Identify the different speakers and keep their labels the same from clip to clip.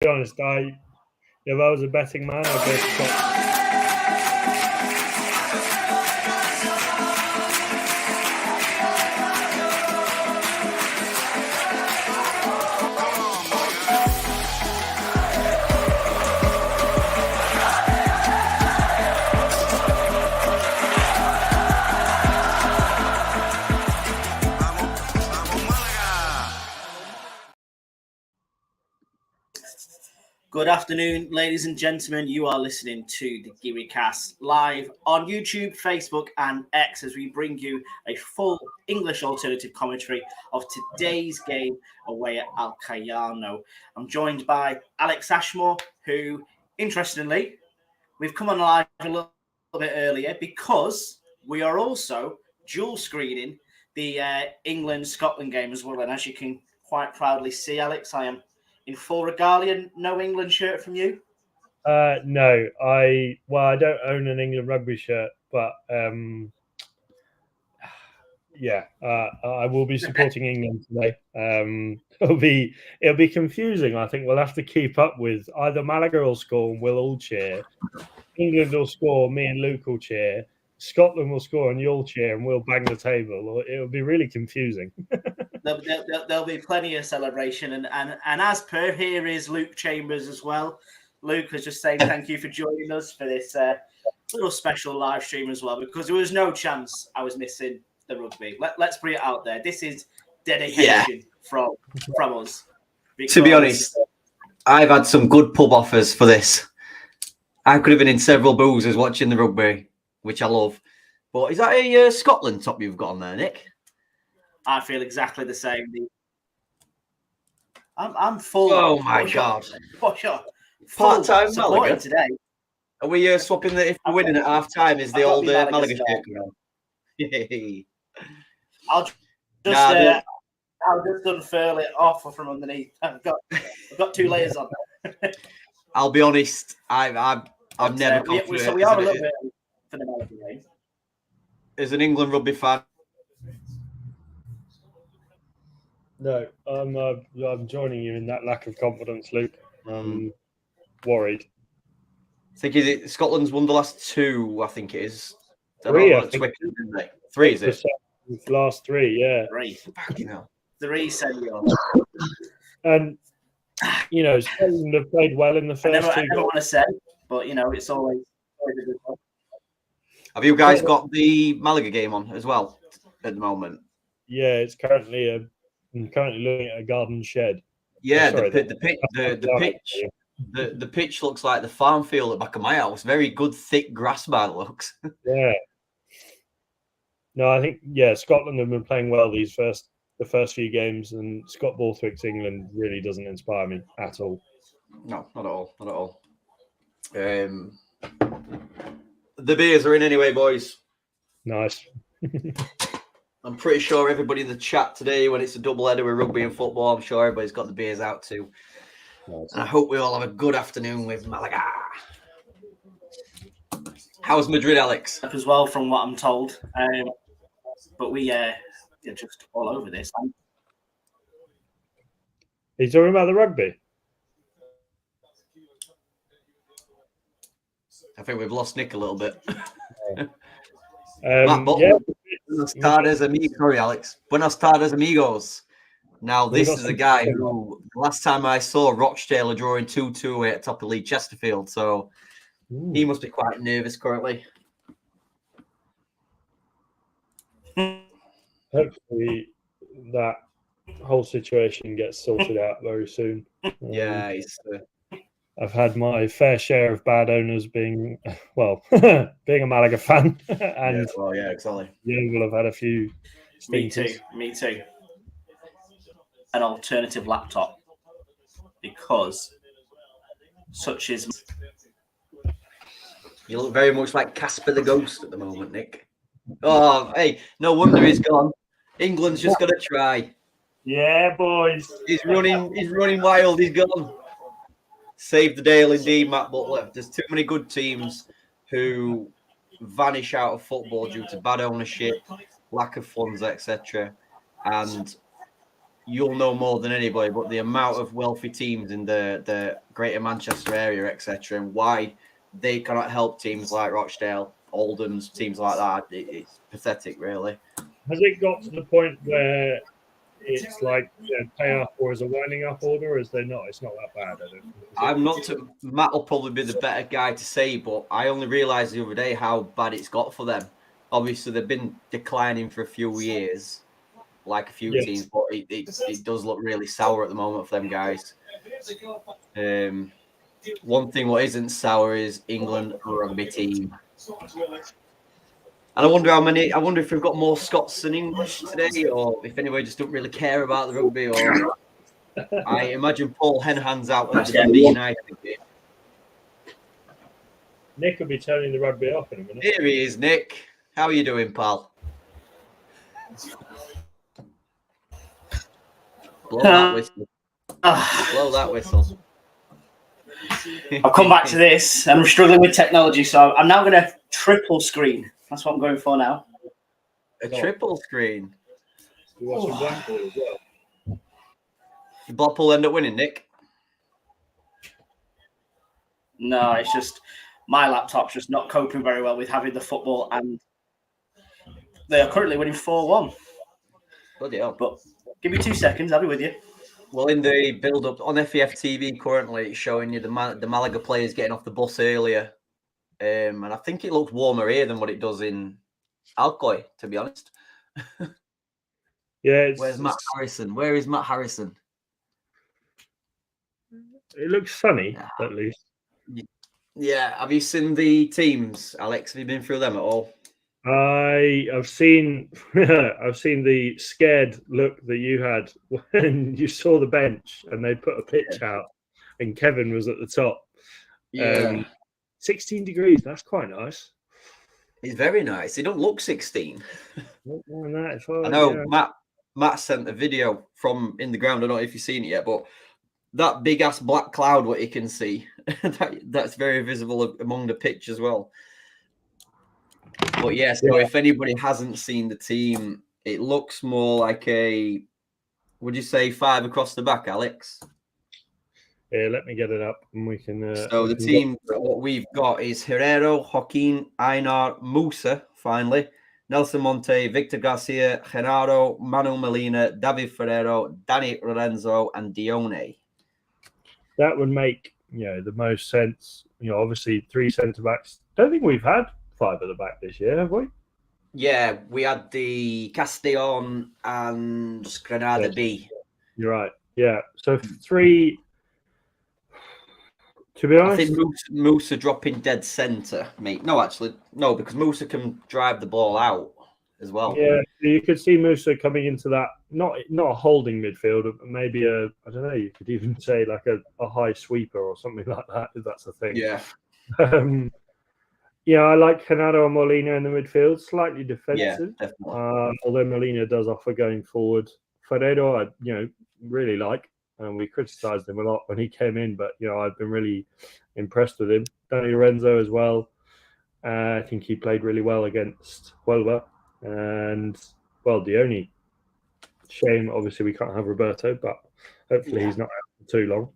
Speaker 1: be honest, if I was a betting man, I'd go Scotland.
Speaker 2: Good afternoon, ladies and gentlemen. You are listening to the GearyCast live on YouTube, Facebook, and X as we bring you a full English alternative commentary of today's game away at Alcoyano. I'm joined by Alex Ashmore, who, interestingly, we've come on live a little bit earlier because we are also dual screening the England-Scotland game as well. And as you can quite proudly see, Alex, I am in full regalia. No England shirt from you?
Speaker 1: No, I don't own an England rugby shirt, but I will be supporting England today. It'll be confusing. I think we'll have to keep up with either Málaga will score and we'll all cheer. England will score, me and Luke will cheer. Scotland will score and you'll cheer, and we'll bang the table. It'll be really confusing.
Speaker 2: There'll be plenty of celebration, and as per, here is Luke Chambers as well. Luke was just saying thank you for joining us for this little special live stream as well, because there was no chance I was missing the rugby. Let's put it out there. This is dedication from us.
Speaker 3: To be honest, I've had some good pub offers for this. I could have been in several boozers watching the rugby, which I love. But is that a Scotland top you've got on there, Nick?
Speaker 2: I feel exactly the same. I'm full.
Speaker 3: Oh my God!
Speaker 2: For sure.
Speaker 3: Part-time Malaga
Speaker 2: today.
Speaker 3: Are we swapping that if we're winning at half time? Is the old Malaga shirt coming on?
Speaker 2: I'll just unfurl it off from underneath. I've got 2 layers on there.
Speaker 3: I'll be honest. I've never.
Speaker 2: So we are a little bit for the Malaga game.
Speaker 3: As an England rugby fan.
Speaker 1: No, I'm joining you in that lack of confidence, Luke. Worried.
Speaker 3: I think is it Scotland's won the last 2. I think it is.
Speaker 1: 3, I think.
Speaker 3: Didn't they? 3 is it?
Speaker 1: Last 3, yeah.
Speaker 2: 3.
Speaker 3: Fucking hell.
Speaker 2: 3, Senor.
Speaker 1: And Scotland have played well in the first 2 games.
Speaker 2: I never want to say, but it's always a good one.
Speaker 3: Have you guys got the Malaga game on as well at the moment?
Speaker 1: Yeah, it's currently I'm currently looking at a garden shed.
Speaker 3: Yeah, the pitch looks like the farm field at the back of my house. Very good, thick grass by the looks.
Speaker 1: Yeah. No, I think Scotland have been playing well the first few games, and Scott Borthwick's England really doesn't inspire me at all.
Speaker 3: No, not at all. Not at all. The beers are in anyway, boys.
Speaker 1: Nice.
Speaker 3: I'm pretty sure everybody in the chat today, when it's a double header with rugby and football, I'm sure everybody's got the beers out too. Nice. And I hope we all have a good afternoon with Malaga. How's Madrid, Alex?
Speaker 2: As well, from what I'm told. But we are just all over this.
Speaker 1: Are you talking about the rugby?
Speaker 3: I think we've lost Nick a little bit.
Speaker 1: Buenos
Speaker 3: tardes, amigos. Sorry, Alex. Buenos tardes, amigos. Now, this is a guy who, last time I saw Rochdale drawing 2-2 at top of League Chesterfield, so he must be quite nervous currently.
Speaker 1: Hopefully that whole situation gets sorted out very soon.
Speaker 3: Yeah,
Speaker 1: I've had my fair share of bad owners being a Malaga fan. And
Speaker 3: exactly.
Speaker 1: We'll have had a few stinkers.
Speaker 2: Me too. An alternative laptop, because such is.
Speaker 3: You look very much like Casper the Ghost at the moment, Nick. Oh, hey, no wonder he's gone. England's just got to try.
Speaker 1: Yeah, boys.
Speaker 3: He's running wild. He's gone. Save the Dale indeed, Matt Butler. There's too many good teams who vanish out of football due to bad ownership, lack of funds, etc. And you'll know more than anybody, but the amount of wealthy teams in the Greater Manchester area, etc., and why they cannot help teams like Rochdale, Oldham's, teams like that, it's pathetic, really.
Speaker 1: Has it got to the point where it's like pay up or is a winding up order, or is there not? It's not that bad, I don't think.
Speaker 3: I'm not. Matt will probably be the better guy to say, but I only realised the other day how bad it's got for them. Obviously, they've been declining for a few years, like a few teams, but it does look really sour at the moment for them guys. One thing what isn't sour is England rugby team. And I wonder if we've got more Scots than English today, or if anybody just don't really care about the rugby. Or I imagine Paul Henhan's out at the Dundee United game.
Speaker 1: Nick will be turning the rugby off in a minute.
Speaker 3: Here he is, Nick. How are you doing, pal? Blow that whistle. Blow that whistle.
Speaker 2: I've come back to this and I'm struggling with technology, so I'm now going to triple screen. That's what I'm going for now.
Speaker 3: A triple screen.
Speaker 1: You want some Blackpool as well?
Speaker 3: Did Blackpool end up winning, Nick?
Speaker 2: No, it's just my laptop's just not coping very well with having the football, and they are currently winning 4-1.
Speaker 3: Bloody hell.
Speaker 2: But give me 2 seconds, I'll be with you.
Speaker 3: Well, in the build-up on FEF TV currently, it's showing you the Malaga players getting off the bus earlier. And I think it looks warmer here than what it does in Alcoy, to be honest.
Speaker 1: Yeah.
Speaker 3: Where's Matt Harrison? Where is Matt Harrison?
Speaker 1: It looks sunny, at least.
Speaker 3: Yeah. Have you seen the teams, Alex? Have you been through them at all?
Speaker 1: I've seen the scared look that you had when you saw the bench and they put a pitch out and Kevin was at the top.
Speaker 3: Yeah.
Speaker 1: 16 degrees, that's quite nice.
Speaker 3: It's very nice. It don't look 16.
Speaker 1: I
Speaker 3: know Matt sent a video from in the ground. I don't know if you've seen it yet, but that big ass black cloud, what you can see, that's very visible among the pitch as well. But yeah, so if anybody hasn't seen the team, it looks more like a, would you say 5 across the back, Alex?
Speaker 1: Yeah, let me get it up and we can.
Speaker 3: So the team, what we've got is Herrero, Joaquin, Einar, Musa, finally, Nelson Monte, Victor Garcia, Genaro, Manu Molina, David Ferrero, Danny Lorenzo, and Dione.
Speaker 1: That would make the most sense. Obviously 3 centre backs. Don't think we've had 5 at the back this year, have we?
Speaker 3: Yeah, we had the Castellon and Granada B.
Speaker 1: You're right. Yeah, so 3. To be honest,
Speaker 3: I think Musa dropping dead centre, mate. No, actually, no, because Musa can drive the ball out as well.
Speaker 1: Yeah, you could see Musa coming into that, not a holding midfield, but maybe I don't know, you could even say like a high sweeper or something like that, if that's a thing.
Speaker 3: Yeah.
Speaker 1: Yeah, I like Genaro and Molina in the midfield, slightly defensive.
Speaker 3: Yeah, definitely.
Speaker 1: Although Molina does offer going forward. Ferrero, I really like. And we criticised him a lot when he came in, but I've been really impressed with him. Danny Lorenzo as well. I think he played really well against Huelva. And Dione. Shame, obviously, we can't have Roberto, but hopefully he's not out for too long.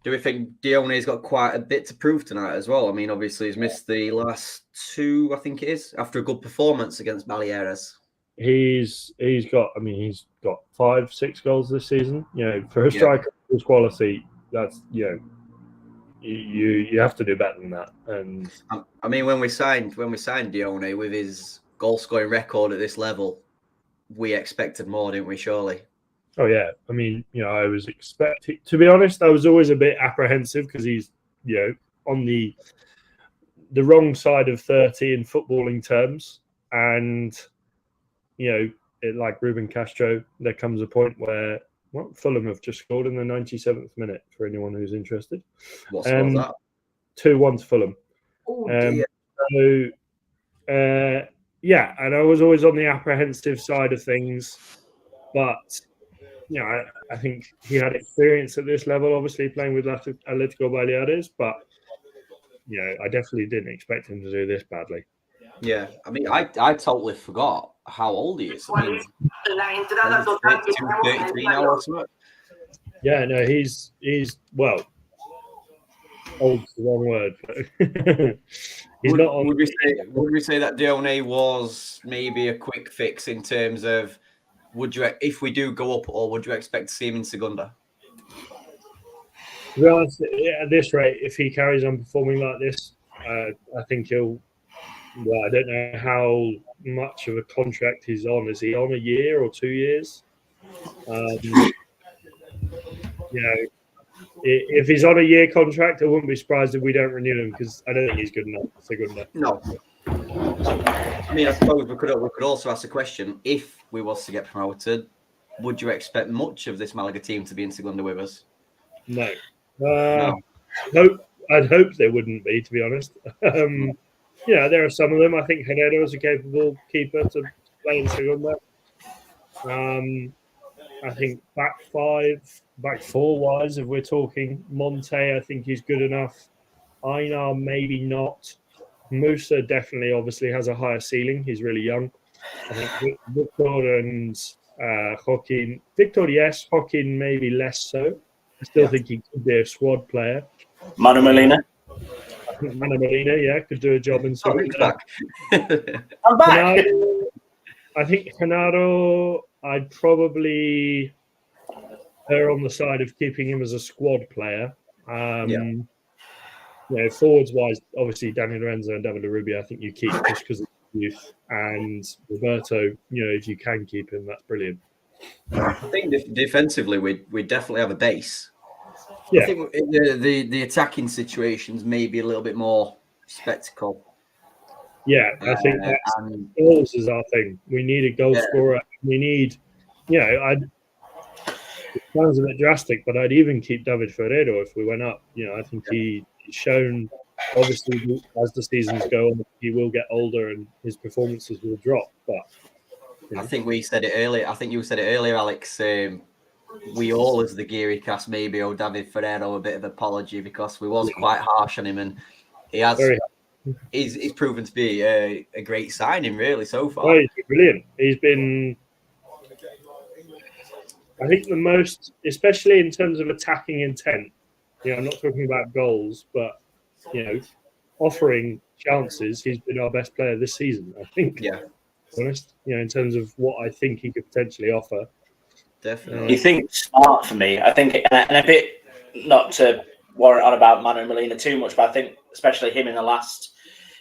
Speaker 3: Do we think Dione's got quite a bit to prove tonight as well? I mean, obviously, he's missed the last 2, I think it is, after a good performance against Baleares. He's
Speaker 1: got 5-6 goals this season. For a striker of his quality, that's you have to do better than that. And
Speaker 3: I mean, when we signed Dione with his goal scoring record at this level, we expected more, didn't we? Surely.
Speaker 1: Oh yeah, I mean, I was expecting. To be honest, I was always a bit apprehensive because he's on the wrong side of 30 in footballing terms, and like Ruben Castro, there comes a point where Fulham have just scored in the 97th minute for anyone who's interested.
Speaker 3: What score's that?
Speaker 1: 2-1 to Fulham.
Speaker 3: Oh, dear.
Speaker 1: So, and I was always on the apprehensive side of things, but I think he had experience at this level, obviously playing with Atletico Baleares, but I definitely didn't expect him to do this badly.
Speaker 3: Yeah, I mean, I totally forgot how old he is. I mean, 32, 33 now or something.
Speaker 1: Yeah, no, he's well, old's the wrong word. But
Speaker 3: would we say that Dione was maybe a quick fix in terms of if we do go up, or would you expect to see him in Segunda?
Speaker 1: To be honest, at this rate, if he carries on performing like this, I think he'll. Well, I don't know how much of a contract he's on. Is he on a year or 2 years? If he's on a year contract, I wouldn't be surprised if we don't renew him, because I don't think he's good enough. Segunda.
Speaker 3: No. I mean, I suppose we could also ask the question: if we was to get promoted, would you expect much of this Malaga team to be in Segunda with us?
Speaker 1: No.
Speaker 3: No.
Speaker 1: I'd hope they wouldn't be, to be honest. There are some of them. I think Herrera is a capable keeper to play in Segunda. I think back four wise, if we're talking Monte, I think he's good enough. Einar, maybe not. Musa definitely, obviously, has a higher ceiling. He's really young. I think Victor and Joaquin. Victor, yes. Joaquin, maybe less so. I still think he could be a squad player.
Speaker 2: Manu Molina.
Speaker 1: I think Manu Molina, yeah, could do a job in Segunda.
Speaker 2: I'm back.
Speaker 1: I think Genaro, I'd probably err on the side of keeping him as a squad player. Forwards wise, obviously Dani Lorenzo and David Rubio, I think you keep just because of youth. And Roberto, if you can keep him, that's brilliant.
Speaker 3: I think defensively, we definitely have a base.
Speaker 1: Yeah.
Speaker 3: I think the attacking situations may be a little bit more spectacle.
Speaker 1: Yeah, I think goals is our thing. We need a goal scorer. We need, it sounds a bit drastic, but I'd even keep David Ferrero if we went up. I think he's shown, obviously, as the seasons go on, he will get older and his performances will drop. But
Speaker 3: I think we said it earlier. I think you said it earlier, Alex. We all, as the Geary cast, maybe owe David Ferrero a bit of apology because we was quite harsh on him, and he has. He's proven to be a great signing, really, so far.
Speaker 1: Oh, he's been brilliant. He's been, I think, the most, especially in terms of attacking intent. I'm not talking about goals, but offering chances. He's been our best player this season, I think.
Speaker 3: Yeah.
Speaker 1: To be honest, in terms of what I think he could potentially offer.
Speaker 3: Definitely.
Speaker 2: You think smart for me? I think, and a bit not to warrant on about Manu Molina too much, but I think especially him in the last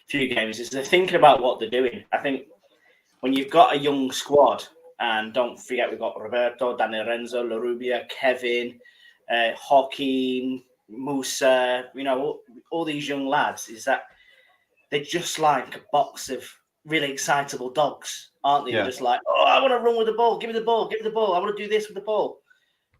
Speaker 2: few games is they're thinking about what they're doing. I think when you've got a young squad, and don't forget we've got Roberto, Dani Lorenzo, Larubia, Kevin, Joaquin, Musa, all these young lads, is that they're just like a box of really excitable dogs, aren't they? Yeah. Just like, I want to run with the ball, give me the ball, I want to do this with the ball.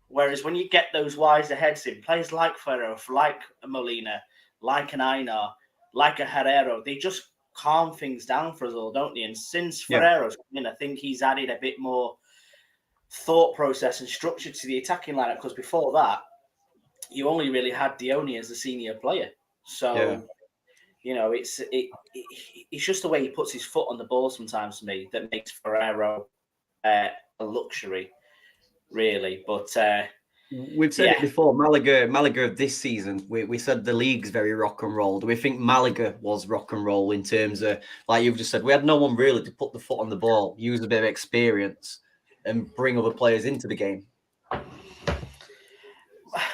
Speaker 2: Whereas when you get those wiser heads in, players like Ferrero, like a Molina, like an Einar, like a Herrero, they just calm things down for us all, don't they? And since Ferrero's come in, I think he's added a bit more thought process and structure to the attacking lineup, because before that, you only really had Dione as the senior player. So, it's just the way he puts his foot on the ball sometimes to me that makes Ferrero a luxury, really. But
Speaker 3: we've said it before, Malaga this season, we said the league's very rock and roll. Do we think Malaga was rock and roll in terms of, like you've just said, we had no one really to put the foot on the ball, use a bit of experience and bring other players into the game?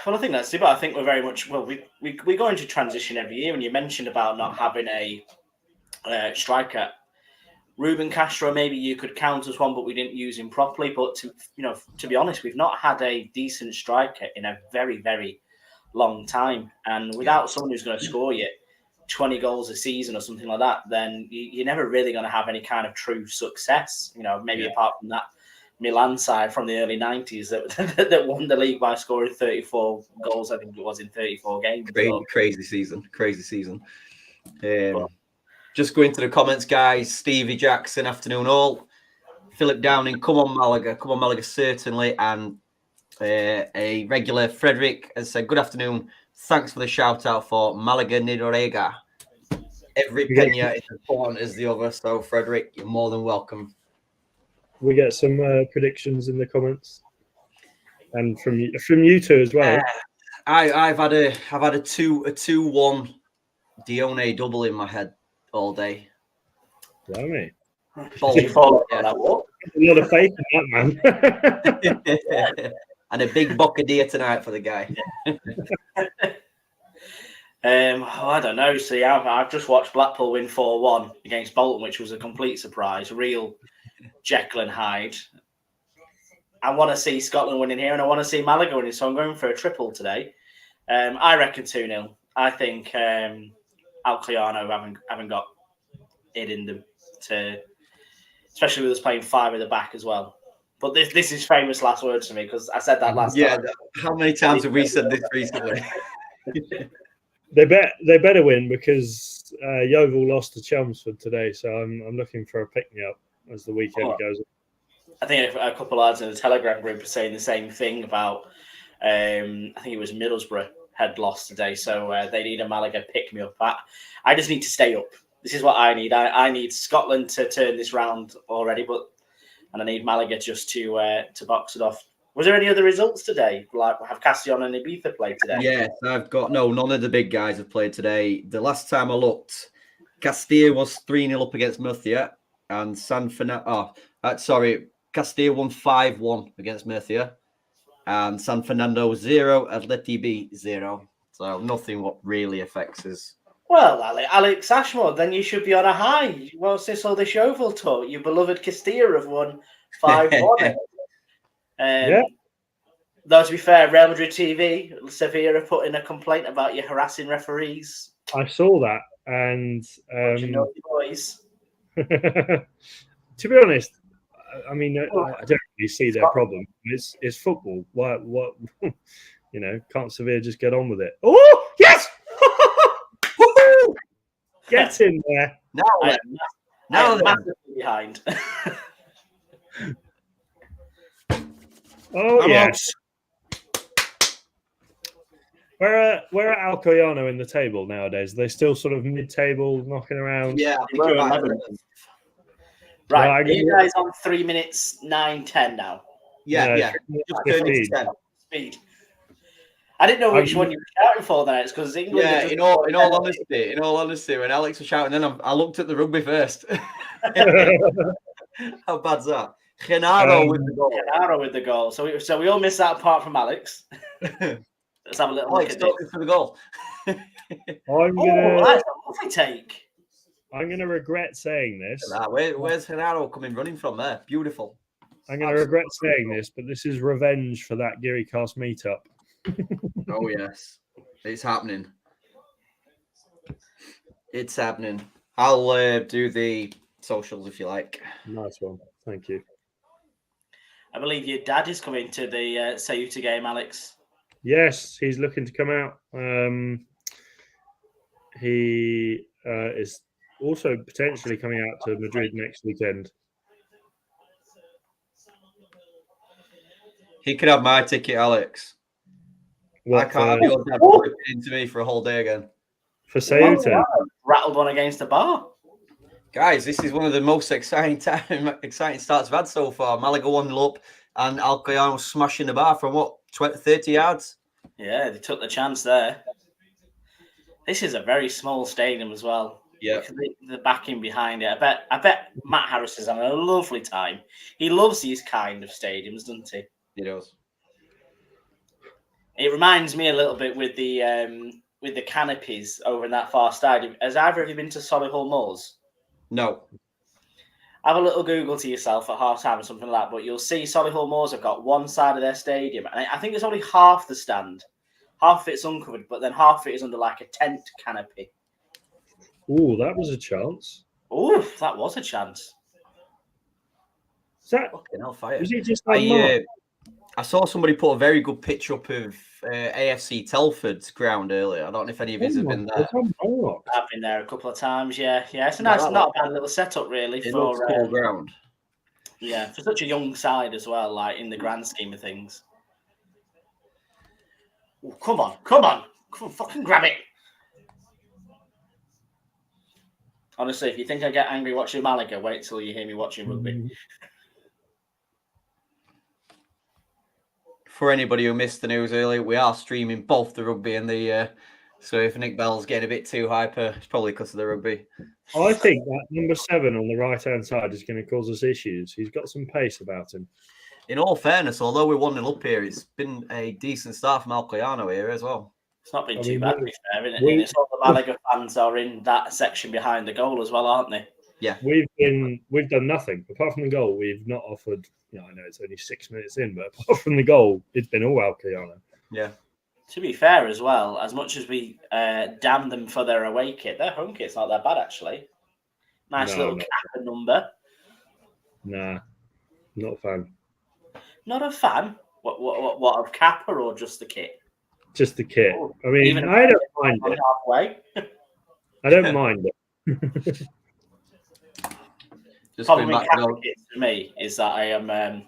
Speaker 2: Well, I think that's it, but I think we're very much, we go into transition every year, and you mentioned about not having a striker. Ruben Castro, maybe you could count as one, but we didn't use him properly. But to be honest, we've not had a decent striker in a very, very long time. And without someone who's going to score you 20 goals a season or something like that, then you're never really going to have any kind of true success. Maybe apart from that Milan side from the early 90s that won the league by scoring 34 goals, I think it was, in 34 games.
Speaker 3: Crazy season. Just go into the comments, guys. Stevie Jackson, afternoon all. Philip Downing, come on Malaga, certainly. And a regular Frederick has said, good afternoon. Thanks for the shout out for Malaga Nidorega. Every Peña is important as the other. So, Frederick, you're more than welcome.
Speaker 1: we get some predictions in the comments, and from you two as well.
Speaker 3: I've had a 2-1 Dione double in my head all day.
Speaker 1: Blimey.
Speaker 2: You follow
Speaker 3: Yeah.
Speaker 2: that what?
Speaker 1: A lot of faith in that, man.
Speaker 3: And a big bocadilla tonight for the guy.
Speaker 2: I don't know. See, I've just watched Blackpool win 4-1 against Bolton, which was a complete surprise. Real Jekyll and Hyde. I want to see Scotland winning here, and I want to see Malaga winning, so I'm going for a triple today. I reckon 2-0. I think Alcoyano haven't got it in them, especially with us playing 5 at the back as well. But this is famous last words for me, because I said that last time.
Speaker 3: How many times have we said this recently?
Speaker 1: They better win, because Yeovil lost to Chelmsford today, so I'm looking for a pick-me-up as the weekend goes on.
Speaker 2: I think a couple of lads in the Telegram group are saying the same thing about, I think it was Middlesbrough had lost today, so they need a Malaga pick-me-up. I just need to stay up. This is what I need. I need Scotland to turn this round already, and I need Malaga just to box it off. Was there any other results today? Like, have Castellón and Ibiza played today?
Speaker 3: Yes, none of the big guys have played today. The last time I looked, Castilla was 3-0 up against Murcia, and Castilla won 5-1 against Murcia, and San Fernando 0, Atleti B 0. So nothing what really affects us.
Speaker 2: Well, Alex Ashmore, then you should be on a high. What's this all this Yeovil talk? Your beloved Castilla have won 5-1.
Speaker 1: Yeah.
Speaker 2: Though, to be fair, Real Madrid TV, Sevilla put in a complaint about you harassing referees.
Speaker 1: I saw that, and
Speaker 2: You know, boys.
Speaker 1: to be honest, I mean, I don't really see their problem. It's football. What can't Sevilla just get on with it? Oh, yes! Get in there.
Speaker 2: Now they're massively behind.
Speaker 1: Oh, yes. Where are Alcoyano in the table nowadays? Are they still sort of mid-table, knocking around?
Speaker 3: Yeah,
Speaker 2: right, are you guys on 3 minutes 9:10 now?
Speaker 3: Yeah. Just turning to 10.
Speaker 2: Speed. I didn't know which one you were shouting for then. It's because England.
Speaker 3: Yeah, in all honesty, when Alex was shouting, then I looked at the rugby first. How bad's that? Genaro
Speaker 2: with the goal. So we all missed that apart from Alex. Let's have a little look at this.
Speaker 3: For the goal.
Speaker 2: That's a lovely take.
Speaker 1: I'm going to regret saying this.
Speaker 3: Where's Genaro coming running from there? Beautiful.
Speaker 1: I'm going to regret saying this, but this is revenge for that GearyCast meetup.
Speaker 3: Oh, yes. It's happening. It's happening. I'll do the socials if you like.
Speaker 1: Nice one. Thank you.
Speaker 2: I believe your dad is coming to the Ceuta game, Alex.
Speaker 1: Yes, he's looking to come out. He is also potentially coming out to Madrid next weekend.
Speaker 3: He could have my ticket, Alex. I can't have yours into me for a whole day again.
Speaker 1: For Ceuta.
Speaker 2: Rattled one against the bar.
Speaker 3: Guys, this is one of the most exciting starts I've had so far. Malaga 1-0 up and Alcoyano smashing the bar from 30 yards?
Speaker 2: Yeah, they took the chance there. This is a very small stadium as well.
Speaker 3: Yeah.
Speaker 2: The backing behind it. I bet Matt Harris is having a lovely time. He loves these kind of stadiums, doesn't he?
Speaker 3: He does.
Speaker 2: It reminds me a little bit with the canopies over in that far stadium. Has either of you been to Solihull Moors?
Speaker 3: No.
Speaker 2: Have a little Google to yourself at half time or something like that, but you'll see Solihull Moors have got one side of their stadium, and I think it's only half the stand. Half of it's uncovered, but then half of it is under like a tent canopy.
Speaker 1: Ooh, that was a chance.
Speaker 2: Ooh, that was a chance.
Speaker 1: Is that
Speaker 3: fucking hellfire?
Speaker 1: Was it just
Speaker 3: I saw somebody put a very good picture up of AFC Telford's ground earlier. I don't know if any of you have been there.
Speaker 2: I've been there a couple of times. Yeah. It's a nice, not a bad little setup, really.
Speaker 3: It looks cool ground.
Speaker 2: Yeah, for such a young side as well, like in the grand scheme of things. Ooh, come on, fucking grab it. Honestly, if you think I get angry watching Malaga, wait till you hear me watching rugby.
Speaker 3: for anybody who missed the news earlier, we are streaming both the rugby and the. So if Nick Bell's getting a bit too hyper, it's probably because of the rugby.
Speaker 1: I think that number 7 on the right-hand side is going to cause us issues. He's got some pace about him.
Speaker 3: In all fairness, although we're 1-0 up here, it's been a decent start from Alcoyano here as well.
Speaker 2: It's not been too bad, to be fair, isn't it? And it's all the Málaga fans are in that section behind the goal as well, aren't they?
Speaker 3: Yeah.
Speaker 1: We've done nothing. Apart from the goal, we've not offered, I know it's only 6 minutes in, but apart from the goal, it's been all Alcoyano.
Speaker 3: Yeah.
Speaker 2: To be fair as well, as much as we damn them for their away kit, their home kit's not that bad, actually. Nice little Kappa number.
Speaker 1: Nah, not a fan.
Speaker 2: Not a fan? What of Kappa or just the kit?
Speaker 1: Just the kit.
Speaker 2: Oh,
Speaker 1: I mean, I don't mind it.
Speaker 2: Halfway.
Speaker 1: I don't mind it.
Speaker 2: Problem with Kappa kits for me is that I am.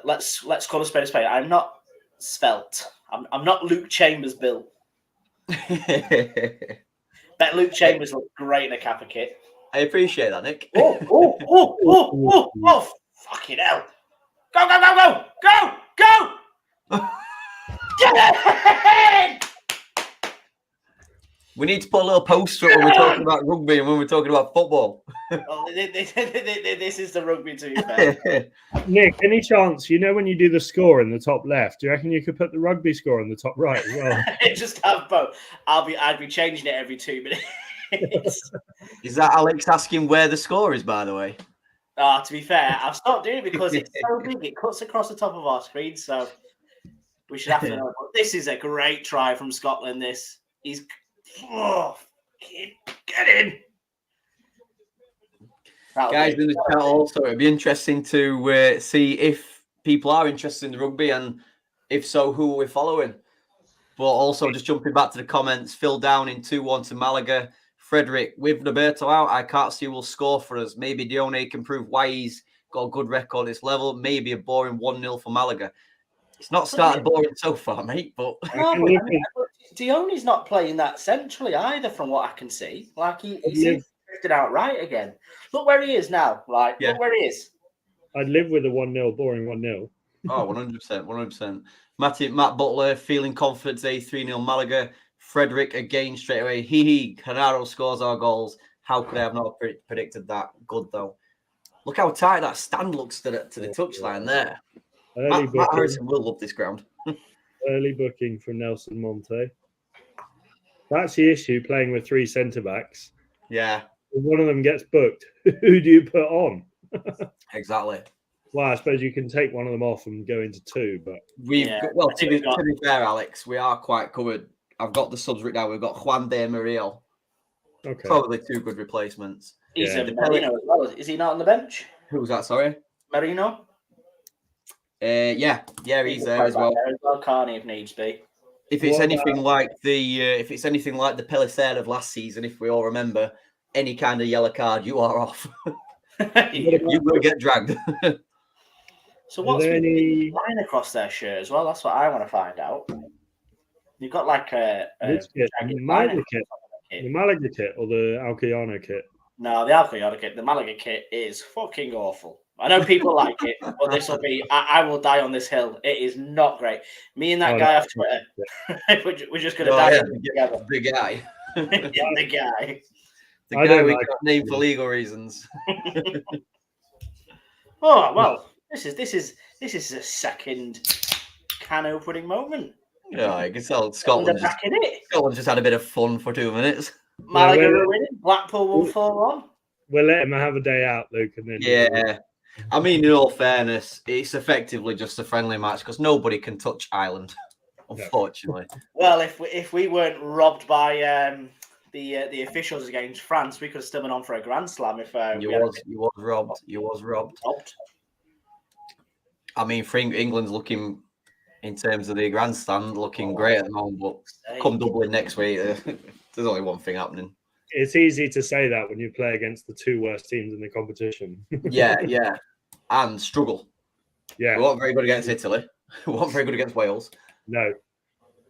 Speaker 2: Let's call a spade a spade. I'm not svelte. I'm not Luke Chambers built. Bet Luke Chambers looked great in a Kappa kit.
Speaker 3: I appreciate that, Nick.
Speaker 2: Oh, fucking hell. Go! Get it!
Speaker 3: We need to put a little poster when we're talking about rugby and when we're talking about football.
Speaker 2: Well, this is the rugby, to be fair.
Speaker 1: Nick, any chance, when you do the score in the top left, do you reckon you could put the rugby score in the top right as well?
Speaker 2: Just have both. I'd be changing it every 2 minutes.
Speaker 3: Is that Alex asking where the score is, by the way?
Speaker 2: To be fair, I've stopped doing it because it's so big. It cuts across the top of our screen, so we should have to know. But this is a great try from Scotland, this. He's... Oh, get in!
Speaker 3: Guys in the chat also, it'd be interesting to see if people are interested in the rugby and if so, who we're following. But also just jumping back to the comments, Phil down in 2-1 to Malaga. Frederick, with Roberto out, I can't see who will score for us. Maybe Dione can prove why he's got a good record at this level. Maybe a boring 1-0 for Malaga. It's not started boring so far, mate. But
Speaker 2: Dione's not playing that centrally either, from what I can see. Like he's drifted out right again. Look where he is now. Look where he is.
Speaker 1: I'd live with a 1-0, boring 1-0.
Speaker 3: Oh, 100%. Matt Butler feeling confident today, 3-0 Malaga. Frederick again straight away. Canaro scores our goals. How could I have not predicted that? Good though. Look how tight that stand looks to the touchline there. Matt Harrison will love this ground.
Speaker 1: Early booking from Nelson Monte. That's the issue playing with 3 centre backs.
Speaker 3: Yeah.
Speaker 1: If one of them gets booked, who do you put on?
Speaker 3: Exactly.
Speaker 1: Well, I suppose you can take one of them off and go into 2, but
Speaker 3: to be fair, Alex, we are quite covered. I've got the subs written down. We've got Juan de Murillo. Okay. Probably 2 good replacements.
Speaker 2: He's Marino as well. Is he not on the bench?
Speaker 3: Who was that? Sorry,
Speaker 2: Marino.
Speaker 3: Yeah, he's there as well.
Speaker 2: Can't he, if needs be?
Speaker 3: If it's anything like the Pellicer of last season, if we all remember, any kind of yellow card, you are off. You will get dragged.
Speaker 2: So what's the line across their shirt as well? That's what I want to find out. You've got like a
Speaker 1: Malaga kit. The Malaga kit or the Alcoyano kit?
Speaker 2: No, the Alcoyano kit. The Malaga kit is fucking awful. I know people like it, but this will be... I will die on this hill. It is not great. Me and that guy off Twitter, we're just going to die together.
Speaker 3: The guy.
Speaker 2: The guy.
Speaker 3: The guy we got named for legal reasons.
Speaker 2: Oh, well, this is a second can opening moment.
Speaker 3: Yeah, I can tell Scotland just had a bit of fun for 2 minutes.
Speaker 2: Malaga will win. Blackpool will fall on.
Speaker 1: We'll let him have a day out, Luke, and then
Speaker 3: I mean, in all fairness, it's effectively just a friendly match because nobody can touch Ireland, unfortunately.
Speaker 2: Well, if we weren't robbed by the officials against France, we could have still been on for a Grand Slam. You was robbed. I mean, England's looking, in terms of the grandstand, looking great at the moment, but come Dublin next week, there's only one thing happening.
Speaker 1: It's easy to say that when you play against the 2 worst teams in the competition.
Speaker 3: Yeah, and struggle.
Speaker 1: Yeah,
Speaker 3: we weren't very good against Italy. We weren't very good against Wales.
Speaker 1: No.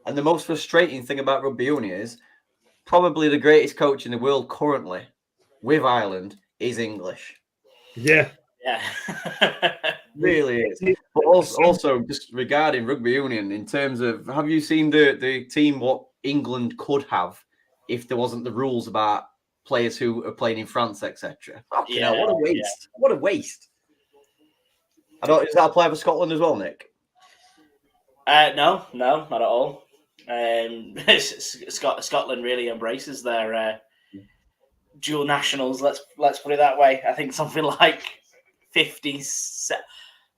Speaker 3: And the most frustrating thing about rugby union is probably the greatest coach in the world currently with Ireland is English.
Speaker 1: Yeah.
Speaker 3: Really is. But also, just regarding rugby union, in terms of, have you seen the team what England could have if there wasn't the rules about players who are playing in France, etc.? Fucking hell, what a waste! Yeah. What a waste! Is that a player for Scotland as well, Nick?
Speaker 2: No, not at all. Scotland really embraces their dual nationals. Let's put it that way. I think something like 50. I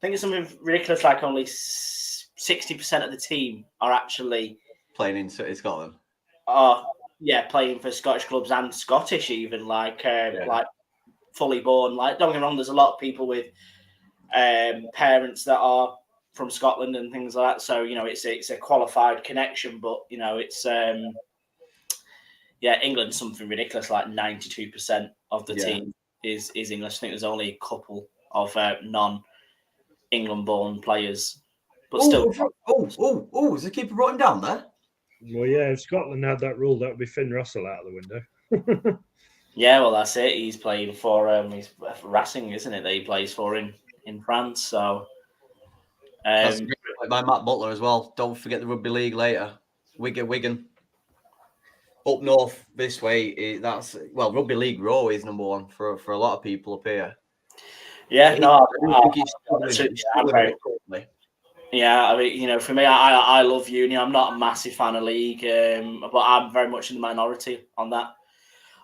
Speaker 2: think it's something ridiculous, like only 60% of the team are actually
Speaker 3: playing in Scotland.
Speaker 2: Playing for Scottish clubs and Scottish even, like fully born. Like, don't get me wrong, there's a lot of people with parents that are from Scotland and things like that. So, you know, it's a qualified connection, but, you know, it's England's something ridiculous, like 92% of the team is English. I think there's only a couple of non-England born players. But still.
Speaker 3: Is the keeper brought him down there?
Speaker 1: Well, yeah, if Scotland had that rule, that would be Finn Russell out of the window.
Speaker 2: Yeah, well, that's it. He's playing for he's Racing, isn't it? That he plays for in France. So
Speaker 3: that's by Matt Butler as well. Don't forget the rugby league later. Wigan. Up north this way, rugby league row is number one for a lot of people up here.
Speaker 2: Yeah, yeah, I mean, you know, for me, I love uni. I'm not a massive fan of league, but I'm very much in the minority on that.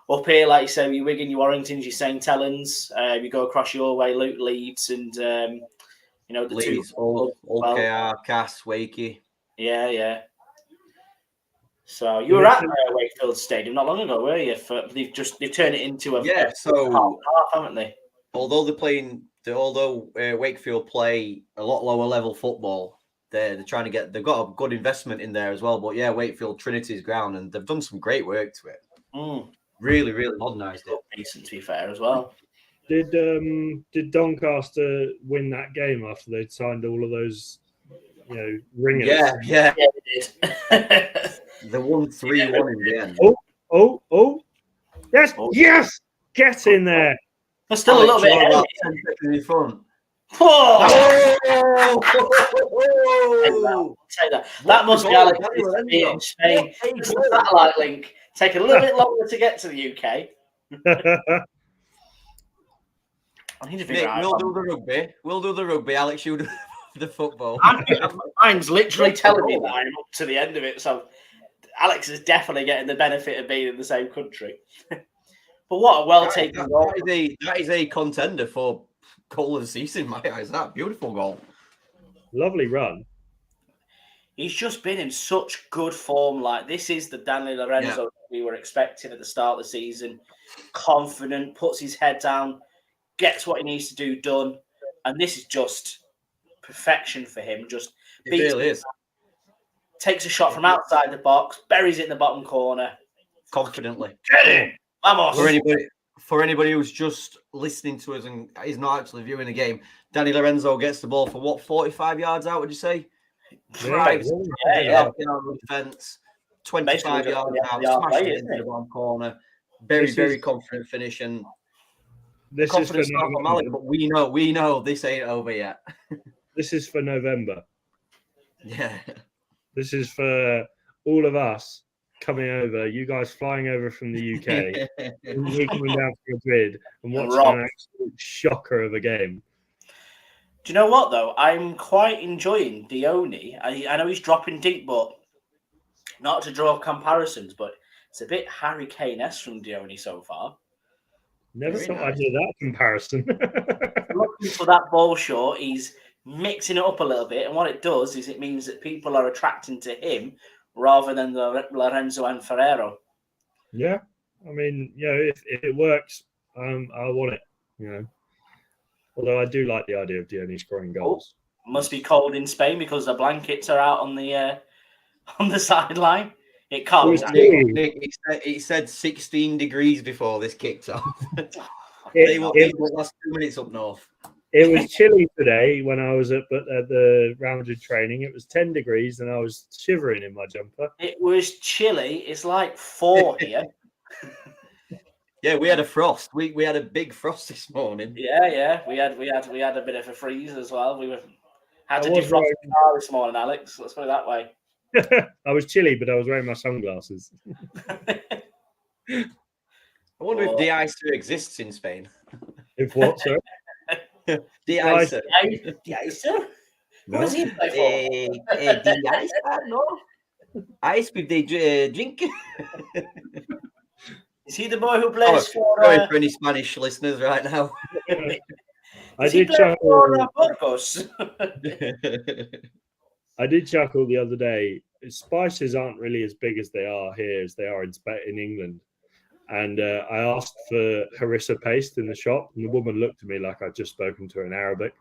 Speaker 2: Up here, like you say, you Wigan, you Warringtons, you St Helens, you go across your way, Leeds, and you know the
Speaker 3: Leeds, Old KR, Cass, Wakey.
Speaker 2: Yeah. So you were at Wakefield Stadium not long ago, were you? They've turned it into a half, haven't they?
Speaker 3: Although Wakefield play a lot lower level football, they've got a good investment in there as well. But yeah, Wakefield Trinity's ground, and they've done some great work to it. Really, really modernised it.
Speaker 2: Decent, to be fair, as well.
Speaker 1: Did Doncaster win that game after they'd signed all of those, you know, ringers?
Speaker 3: Yeah,
Speaker 2: they did.
Speaker 3: They won 3-1 in the end.
Speaker 1: Yes, get in there.
Speaker 2: But still a little bit
Speaker 3: about 10 seconds in front.
Speaker 2: Say that. That must be Alex in Spain. The satellite link take a little bit longer to get to the UK. I need to figure out.
Speaker 3: We'll do the rugby. Alex, you do the football.
Speaker 2: Mine's literally telling me that I'm up to the end of it. So Alex is definitely getting the benefit of being in the same country. But what a well-taken goal.
Speaker 3: That is a contender for goal of the season in my eyes. That beautiful goal.
Speaker 1: Lovely run.
Speaker 2: He's just been in such good form. Like, this is the Danny Lorenzo we were expecting at the start of the season. Confident, puts his head down, gets what he needs to do done. And this is just perfection for him. It
Speaker 3: really is.
Speaker 2: Takes a shot from outside the box, buries it in the bottom corner.
Speaker 3: Confidently.
Speaker 2: Get in! Vamos!
Speaker 3: For anybody who's just listening to us and is not actually viewing the game, Danny Lorenzo gets the ball for 45 yards out, would you say?
Speaker 2: Right.
Speaker 3: Defense, 25 yards out, smashing it into the bottom corner. Very confident finish, and
Speaker 1: this is for
Speaker 3: Málaga, but we know this ain't over yet.
Speaker 1: This is for November.
Speaker 3: Yeah.
Speaker 1: This is for all of us coming over, you guys flying over from the UK, and we coming down to Madrid and watching an absolute shocker of a game.
Speaker 2: Do you know what, though? I'm quite enjoying Dione. I know he's dropping deep, but not to draw comparisons, but it's a bit Harry Kane-esque from Dione so far.
Speaker 1: Never thought I'd hear that comparison.
Speaker 2: Looking for that ball short, he's mixing it up a little bit, and what it does is it means that people are attracting to him rather than the Lorenzo and Ferrero.
Speaker 1: Yeah, I mean, you know, if it works, I want it. You know, although I do like the idea of Dione scoring goals.
Speaker 2: Must be cold in Spain because the blankets are out on the sideline. It can't.
Speaker 3: It said 16 degrees before this kicked off. The last 2 minutes up north.
Speaker 1: It was chilly today when I was at the rounded training. It was 10 degrees and I was shivering in my jumper.
Speaker 2: It was chilly. It's like 4 here.
Speaker 3: Yeah, we had a frost. We had a big frost this morning.
Speaker 2: Yeah. We had a bit of a freeze as well. Had to
Speaker 1: I was
Speaker 2: defrost the car this morning, Alex. Let's put it that way.
Speaker 1: I was chilly, but I was wearing my sunglasses.
Speaker 3: I wonder if de-icer exists in Spain.
Speaker 1: If what, sir?
Speaker 3: De-icer.
Speaker 2: De-icer?
Speaker 1: No.
Speaker 2: Who does he play for?
Speaker 3: De-icer, no? Ice with the drink.
Speaker 2: Is he the boy who plays
Speaker 3: Sorry for any Spanish listeners right now.
Speaker 1: I did chuckle.
Speaker 2: Burgos?
Speaker 1: I did chuckle the other day. Spices aren't really as big as they are here as they are in England. And I asked for harissa paste in the shop, and the woman looked at me like I'd just spoken to her in Arabic.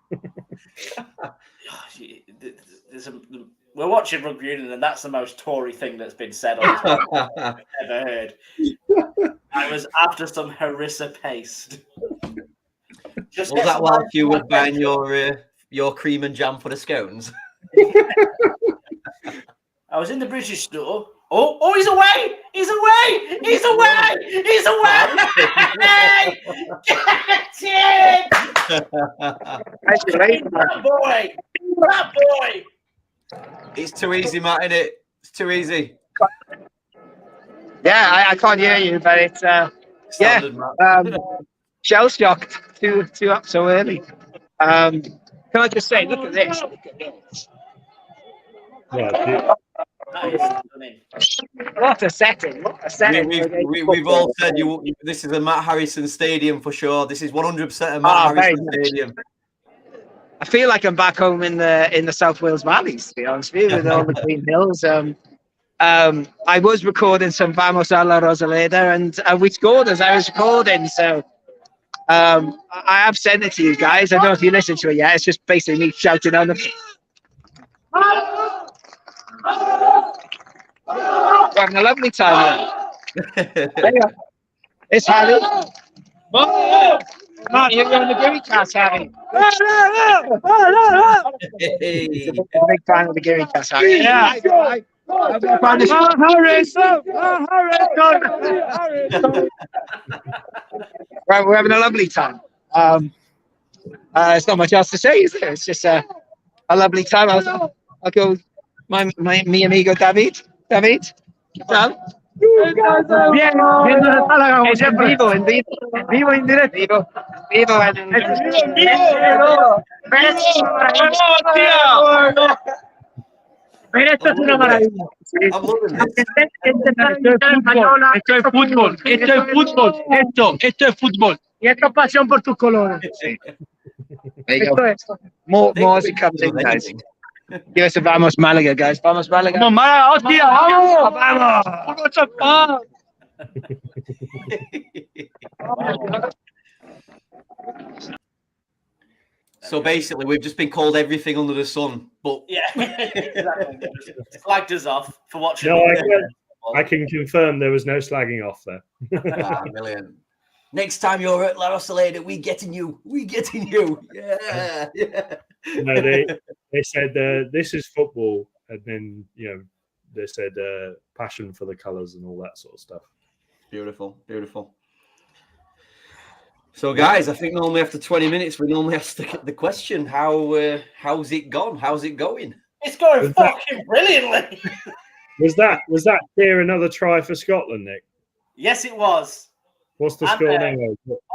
Speaker 2: We're watching rugby union, and that's the most Tory thing that's been said on this podcast I've ever heard. I was after some harissa paste.
Speaker 3: Was that while you were buying your cream and jam for the scones?
Speaker 2: I was in the British store. Oh, he's away! He's away! He's away! He's away! Get in! That boy!
Speaker 3: It's too easy, Matt, isn't it? It's too easy.
Speaker 4: Yeah, I can't hear you, but it's shell shocked to up so early. Can I just say, look at this. Look at this.
Speaker 1: Yeah,
Speaker 4: What a setting! What a setting!
Speaker 3: We've all said this is a Matt Harrison Stadium for sure. This is 100% a Matt Harrison Stadium.
Speaker 4: I feel like I'm back home in the South Wales valleys, to be honest with you, with all the green hills. I was recording some Vamos a la Rosaleda, and we scored as I was recording. So I have sent it to you guys. I don't know if you listened to it yet. It's just basically me shouting on them. We're having a lovely time. It's Harry. You're on the Geary cast, Harry. He's a big fan of the Geary cast, Harry. Yeah. We're having a lovely time. There's not much else to say, is there? It's just a lovely time. I'll go. Mi amigo David. ¿Qué tal? Bien, viendo el Málaga como siempre. Vivo en directo. Vivo en vivo. Pero esto es una maravilla. Esto es fútbol. Esto es fútbol. Y esto es pasión por tus colores. Esto es. More as it comes in, guys. Give us a Vamos Málaga, guys. Vamos Málaga. Vamos Málaga, hostia. Vamos.
Speaker 3: So basically, we've just been called everything under the sun, but
Speaker 2: yeah, exactly. Slagged us off for watching.
Speaker 1: No, I can confirm there was no slagging off there.
Speaker 3: Brilliant. Next time you're at La Rosaleda, we getting you. Yeah.
Speaker 1: No, they said this is football, and then they said passion for the colours and all that sort of stuff.
Speaker 3: Beautiful. So, guys, I think normally after 20 minutes, we normally ask the question: how's it gone? How's it going?
Speaker 2: It's going fucking brilliantly.
Speaker 1: Was that clear another try for Scotland, Nick?
Speaker 2: Yes, it was.
Speaker 1: What's the score now?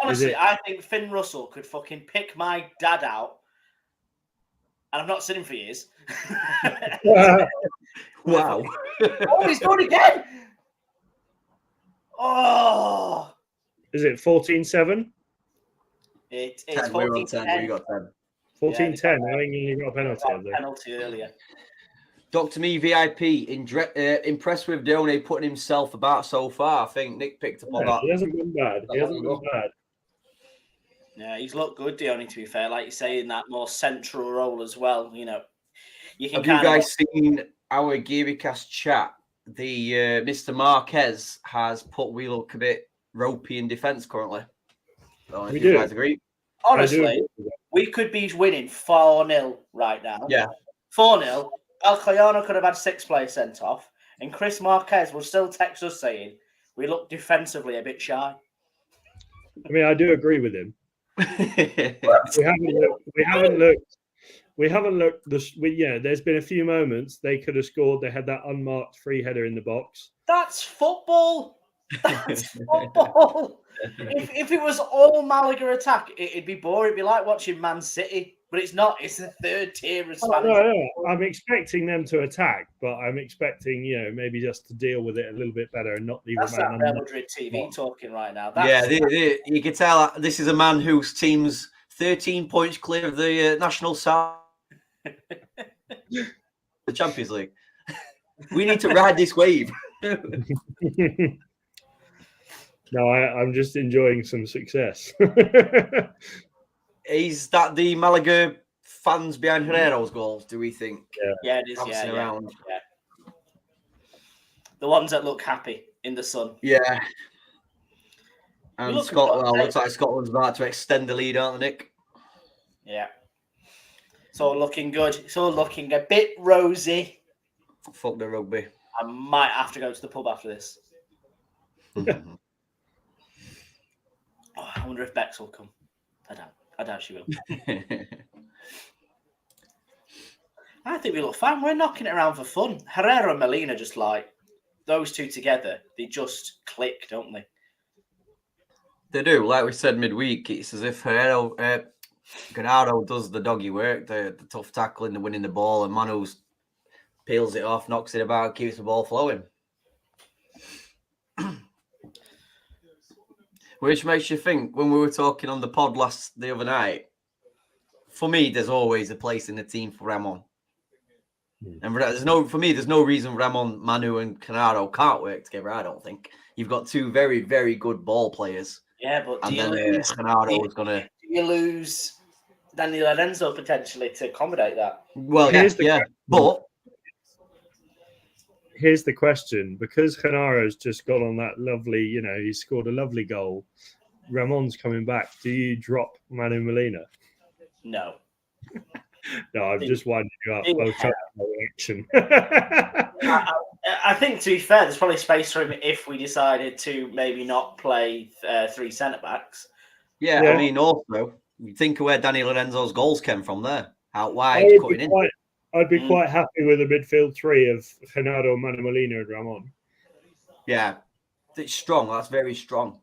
Speaker 2: Honestly, I think Finn Russell could fucking pick my dad out. And I've not seen him for years.
Speaker 3: Wow.
Speaker 2: Oh, he's gone again. Oh.
Speaker 1: Is it 14-7?
Speaker 2: It's
Speaker 3: 14-10. We got 10.
Speaker 1: 14-10. I think you got a penalty.
Speaker 2: Earlier.
Speaker 3: Dr. Me VIP, impressed with Donny putting himself about so far. I think Nick picked up on that.
Speaker 1: He hasn't been bad.
Speaker 2: Yeah, he's looked good, Donny, to be fair. Like you say, in that more central role as well. You can.
Speaker 3: Have you guys seen our GearyCast chat? The Mr. Marquez has put we look a bit ropey in defence currently. So if you guys agree.
Speaker 2: Honestly, we could be winning 4-0 right now.
Speaker 3: Yeah.
Speaker 2: 4-0. Alcoyano could have had 6 players sent off, and Chris Marquez will still text us saying we look defensively a bit shy.
Speaker 1: I mean, I do agree with him. We haven't looked. There's been a few moments they could have scored. They had that unmarked free header in the box.
Speaker 2: That's football. That's football. If it was all Malaga attack, it'd be boring. It'd be like watching Man City, but it's not. It's the third tier of Spanish.
Speaker 1: No. I'm expecting them to attack, but I'm expecting maybe just to deal with it a little bit better and not leave
Speaker 2: That's
Speaker 1: a
Speaker 2: that
Speaker 1: man
Speaker 2: Real Madrid TV talking right now.
Speaker 3: You can tell this is a man whose team's 13 points clear of the national side, the Champions League. We need to ride this wave.
Speaker 1: No, I'm just enjoying some success.
Speaker 3: Is that the Malaga fans behind Herrera's goals, do we think?
Speaker 2: Yeah, it is. Yeah. The ones that look happy in the sun.
Speaker 3: Yeah. And Scotland, looks like Scotland's about to extend the lead, aren't they, Nick?
Speaker 2: Yeah. It's all looking good. It's all looking a bit rosy.
Speaker 3: Fuck the rugby.
Speaker 2: I might have to go to the pub after this. I wonder if Bex will come. I doubt she will. I think we look fine. We're knocking it around for fun. Herrera and Molina, just like those two together, they just click, don't they?
Speaker 3: They do. Like we said midweek, it's as if Gennaro does the doggy work, the tough tackling, the winning the ball, and Manu's peels it off, knocks it about, keeps the ball flowing. Which makes you think, when we were talking on the pod the other night, for me, there's always a place in the team for Ramon. And there's no reason Ramon, Manu, and Canaro can't work together. I don't think you've got two very, very good ball players.
Speaker 2: Yeah, but do you lose Dani Lorenzo potentially to accommodate that?
Speaker 3: Well, but
Speaker 1: here's the question: because Canaro's just got on that lovely, he scored a lovely goal. Ramon's coming back. Do you drop Manu Molina?
Speaker 2: No.
Speaker 1: No, I'm just winding you up. Reaction.
Speaker 2: I think, to be fair, there's probably space for him if we decided to maybe not play three centre backs.
Speaker 3: Yeah, I mean, also, you think of where Dani Lorenzo's goals came from there, out wide, cutting in.
Speaker 1: I'd be quite happy with a midfield three of Renato, Manu Molina, and Ramon.
Speaker 3: Yeah, it's strong. That's very strong.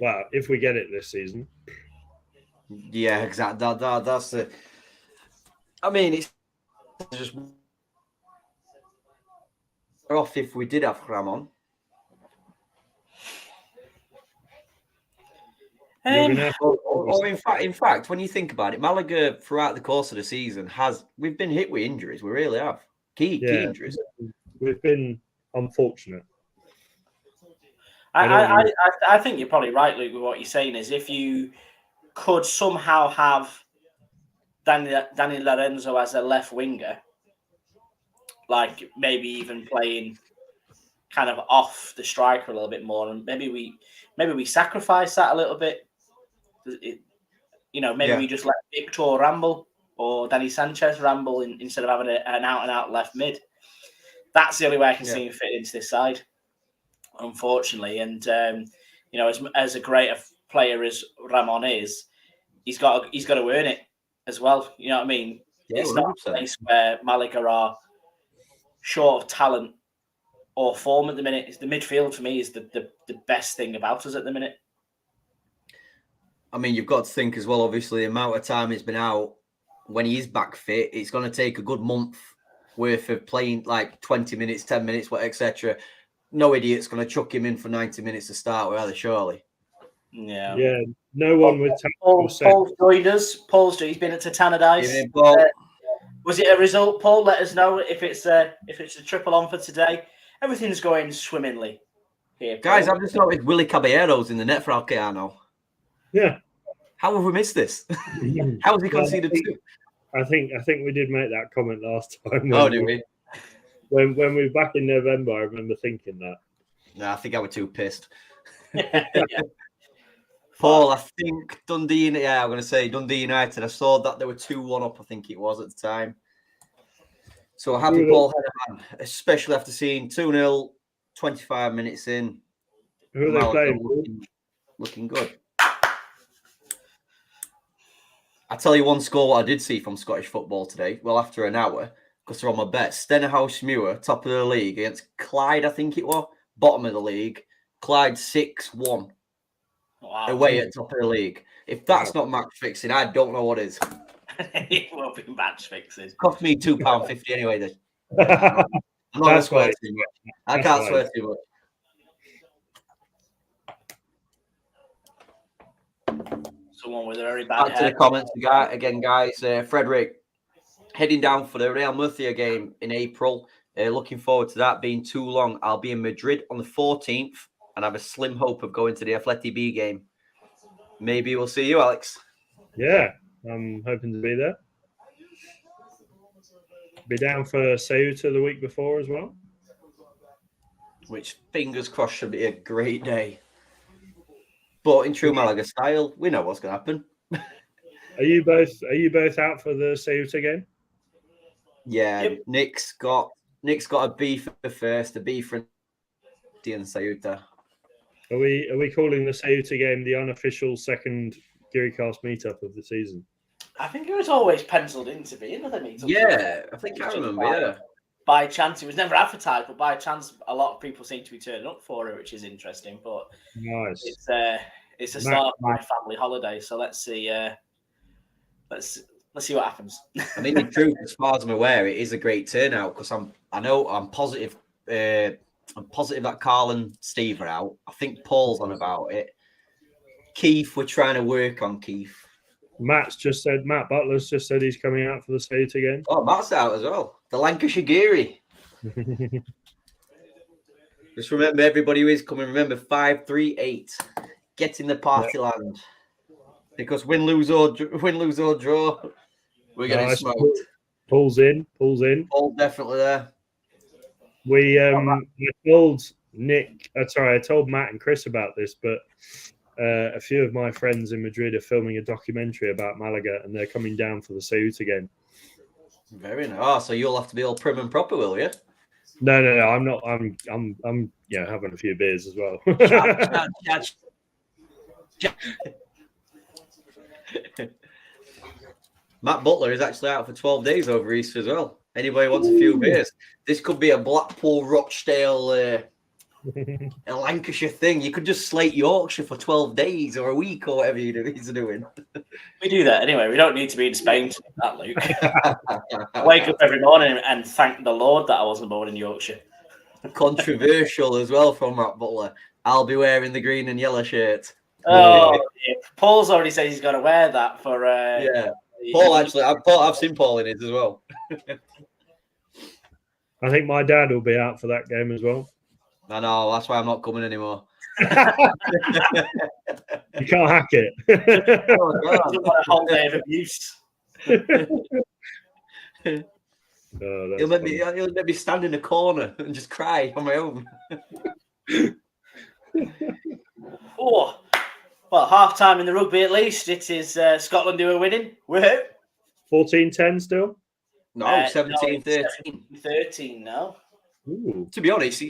Speaker 1: Well, if we get it this season.
Speaker 3: Yeah, exactly. That's the. I mean, it's just off if we did have Ramon. Or in fact, when you think about it, Malaga throughout the course of the season we've been hit with injuries. We really have key injuries.
Speaker 1: We've been unfortunate.
Speaker 2: I think you're probably right, Luke, with what you're saying. Is if you could somehow have Dani Lorenzo as a left winger, like maybe even playing kind of off the striker a little bit more, and maybe we sacrifice that a little bit. Maybe we just let Victor ramble or Danny Sanchez ramble instead of having an out-and-out left mid. That's the only way I can see him fit into this side, unfortunately. And as a great a player as Ramon is, he's got to earn it as well. You know what I mean? Yeah, it's 100%. Not a place where Malaga are short of talent or form at the minute. It's the midfield for me is the best thing about us at the minute.
Speaker 3: I mean, you've got to think as well, obviously, the amount of time he's been out. When he is back fit, it's going to take a good month worth of playing, like 20 minutes, 10 minutes, etc. No idiot's going to chuck him in for 90 minutes to start with, either, surely.
Speaker 2: Yeah.
Speaker 1: Yeah, no one with
Speaker 2: Paul's joined us. He's been at Tannadice. Was it a result, Paul? Let us know if it's a triple on for today. Everything's going swimmingly here, Paul.
Speaker 3: Guys, I've just noticed Willie Caballero's in the net for Alcoyano.
Speaker 1: Yeah.
Speaker 3: How have we missed this? How has he conceded two?
Speaker 1: I think we did make that comment last time.
Speaker 3: Oh, did we?
Speaker 1: When we were back in November, I remember thinking that.
Speaker 3: No, I think I was too pissed. Paul, I think Dundee United. I saw that they were 2-1 up, I think it was at the time. So happy Paul Henneman, especially after seeing 2-0, 25 minutes in.
Speaker 1: Who are they playing?
Speaker 3: Looking good. I tell you one score what I did see from Scottish football today. Well, after an hour, because they're on my bet. Stenhouse-Muir, top of the league, against Clyde, I think it was, bottom of the league. Clyde 6-1 away at top of the league. If that's not match fixing, I don't know what is.
Speaker 2: It won't be match fixing.
Speaker 3: It cost me £2.50 anyway. I'm not going to swear too much. I can't swear too much.
Speaker 2: Someone with a very bad
Speaker 3: Back to the comments again, guys. Frederick, heading down for the Real Murcia game in April. Looking forward to that being too long. I'll be in Madrid on the 14th and have a slim hope of going to the Atleti B game. Maybe we'll see you, Alex.
Speaker 1: Yeah, I'm hoping to be there. Be down for Ceuta the week before as well.
Speaker 3: Which, fingers crossed, should be a great day. But in true Málaga style, we know what's going to happen.
Speaker 1: Are you both out for the Ceuta game?
Speaker 3: Yeah,
Speaker 2: Yep.
Speaker 3: Nick's got a B for the first, a B for and Ceuta.
Speaker 1: Are we calling the Ceuta game the unofficial second GearyCast meetup of the season?
Speaker 2: I think it was always penciled in to be another meetup.
Speaker 3: Yeah, I think I remember, yeah.
Speaker 2: By chance, it was never advertised, but by chance, a lot of people seem to be turning up for it, which is interesting. But
Speaker 1: Nice.
Speaker 2: it's the start of my family holiday, so let's see. Let's see what happens.
Speaker 3: I mean, the truth, as far as I'm aware, it is a great turnout because I'm positive. I'm positive that Carl and Steve are out. I think Paul's on about it. Keith, we're trying to work on Keith.
Speaker 1: Matt Butler's just said he's coming out for the Ceuta game.
Speaker 3: Oh, Matt's out as well. The Lancashire Geary. Just remember, everybody who is coming, remember 538. Get in the party land. Because win, lose or draw, we're getting smoked.
Speaker 1: Paul's in.
Speaker 3: Paul's definitely there.
Speaker 1: I told I told Matt and Chris about this, but a few of my friends in Madrid are filming a documentary about Malaga, and they're coming down for the Ceuta game.
Speaker 3: Very nice. Oh, so you'll have to be all prim and proper, will you?
Speaker 1: No, I'm not. I'm having a few beers as well.
Speaker 3: Matt Butler is actually out for 12 days over Easter as well. Anybody wants a few beers? This could be a Blackpool, Rochdale, a Lancashire thing. You could just slate Yorkshire for 12 days or a week or whatever he's doing.
Speaker 2: We do that anyway. We don't need to be in Spain to do that, Luke. I wake up every morning and thank the Lord that I wasn't born in Yorkshire.
Speaker 3: Controversial as well from Matt Butler. I'll be wearing the green and yellow shirt.
Speaker 2: Oh, yeah. Paul's already said he's going to wear that for.
Speaker 3: Yeah, Paul actually. I've seen Paul in it as well.
Speaker 1: I think my dad will be out for that game as well.
Speaker 3: I know. That's why I'm not coming anymore.
Speaker 1: You can't hack it.
Speaker 2: Oh, God. A whole day of abuse.
Speaker 3: He'll let me stand in a corner and just cry on my own.
Speaker 2: Oh, well, half time in the rugby at least. It is Scotland who are winning. Woohoo!
Speaker 1: 14-10 still?
Speaker 3: No, 17-13.
Speaker 2: 13 now.
Speaker 1: Ooh.
Speaker 3: To be honest,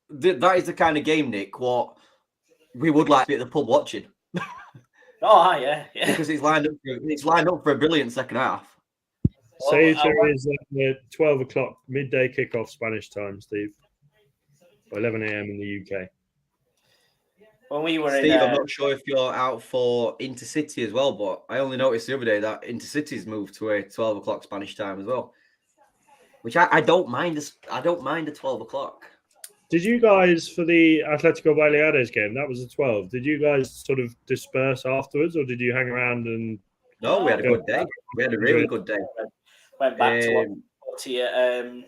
Speaker 3: that is the kind of game, Nick, what we would like to be at the pub watching.
Speaker 2: Oh, yeah.
Speaker 3: Because it's lined up for a brilliant second half.
Speaker 1: Ceuta is the 12 o'clock midday kickoff Spanish time, Steve. 11 a.m. in the UK.
Speaker 2: When we were
Speaker 3: Steve, I'm not sure if you're out for Intercity as well, but I only noticed the other day that Intercity's moved to a 12 o'clock Spanish time as well, which I don't mind. I don't mind a 12 o'clock.
Speaker 1: Did you guys, for the Atletico Baleares game, that was a 12, did you guys sort of disperse afterwards, or did you hang around and...
Speaker 3: No, we had a good day. We had a really good day.
Speaker 2: Went back to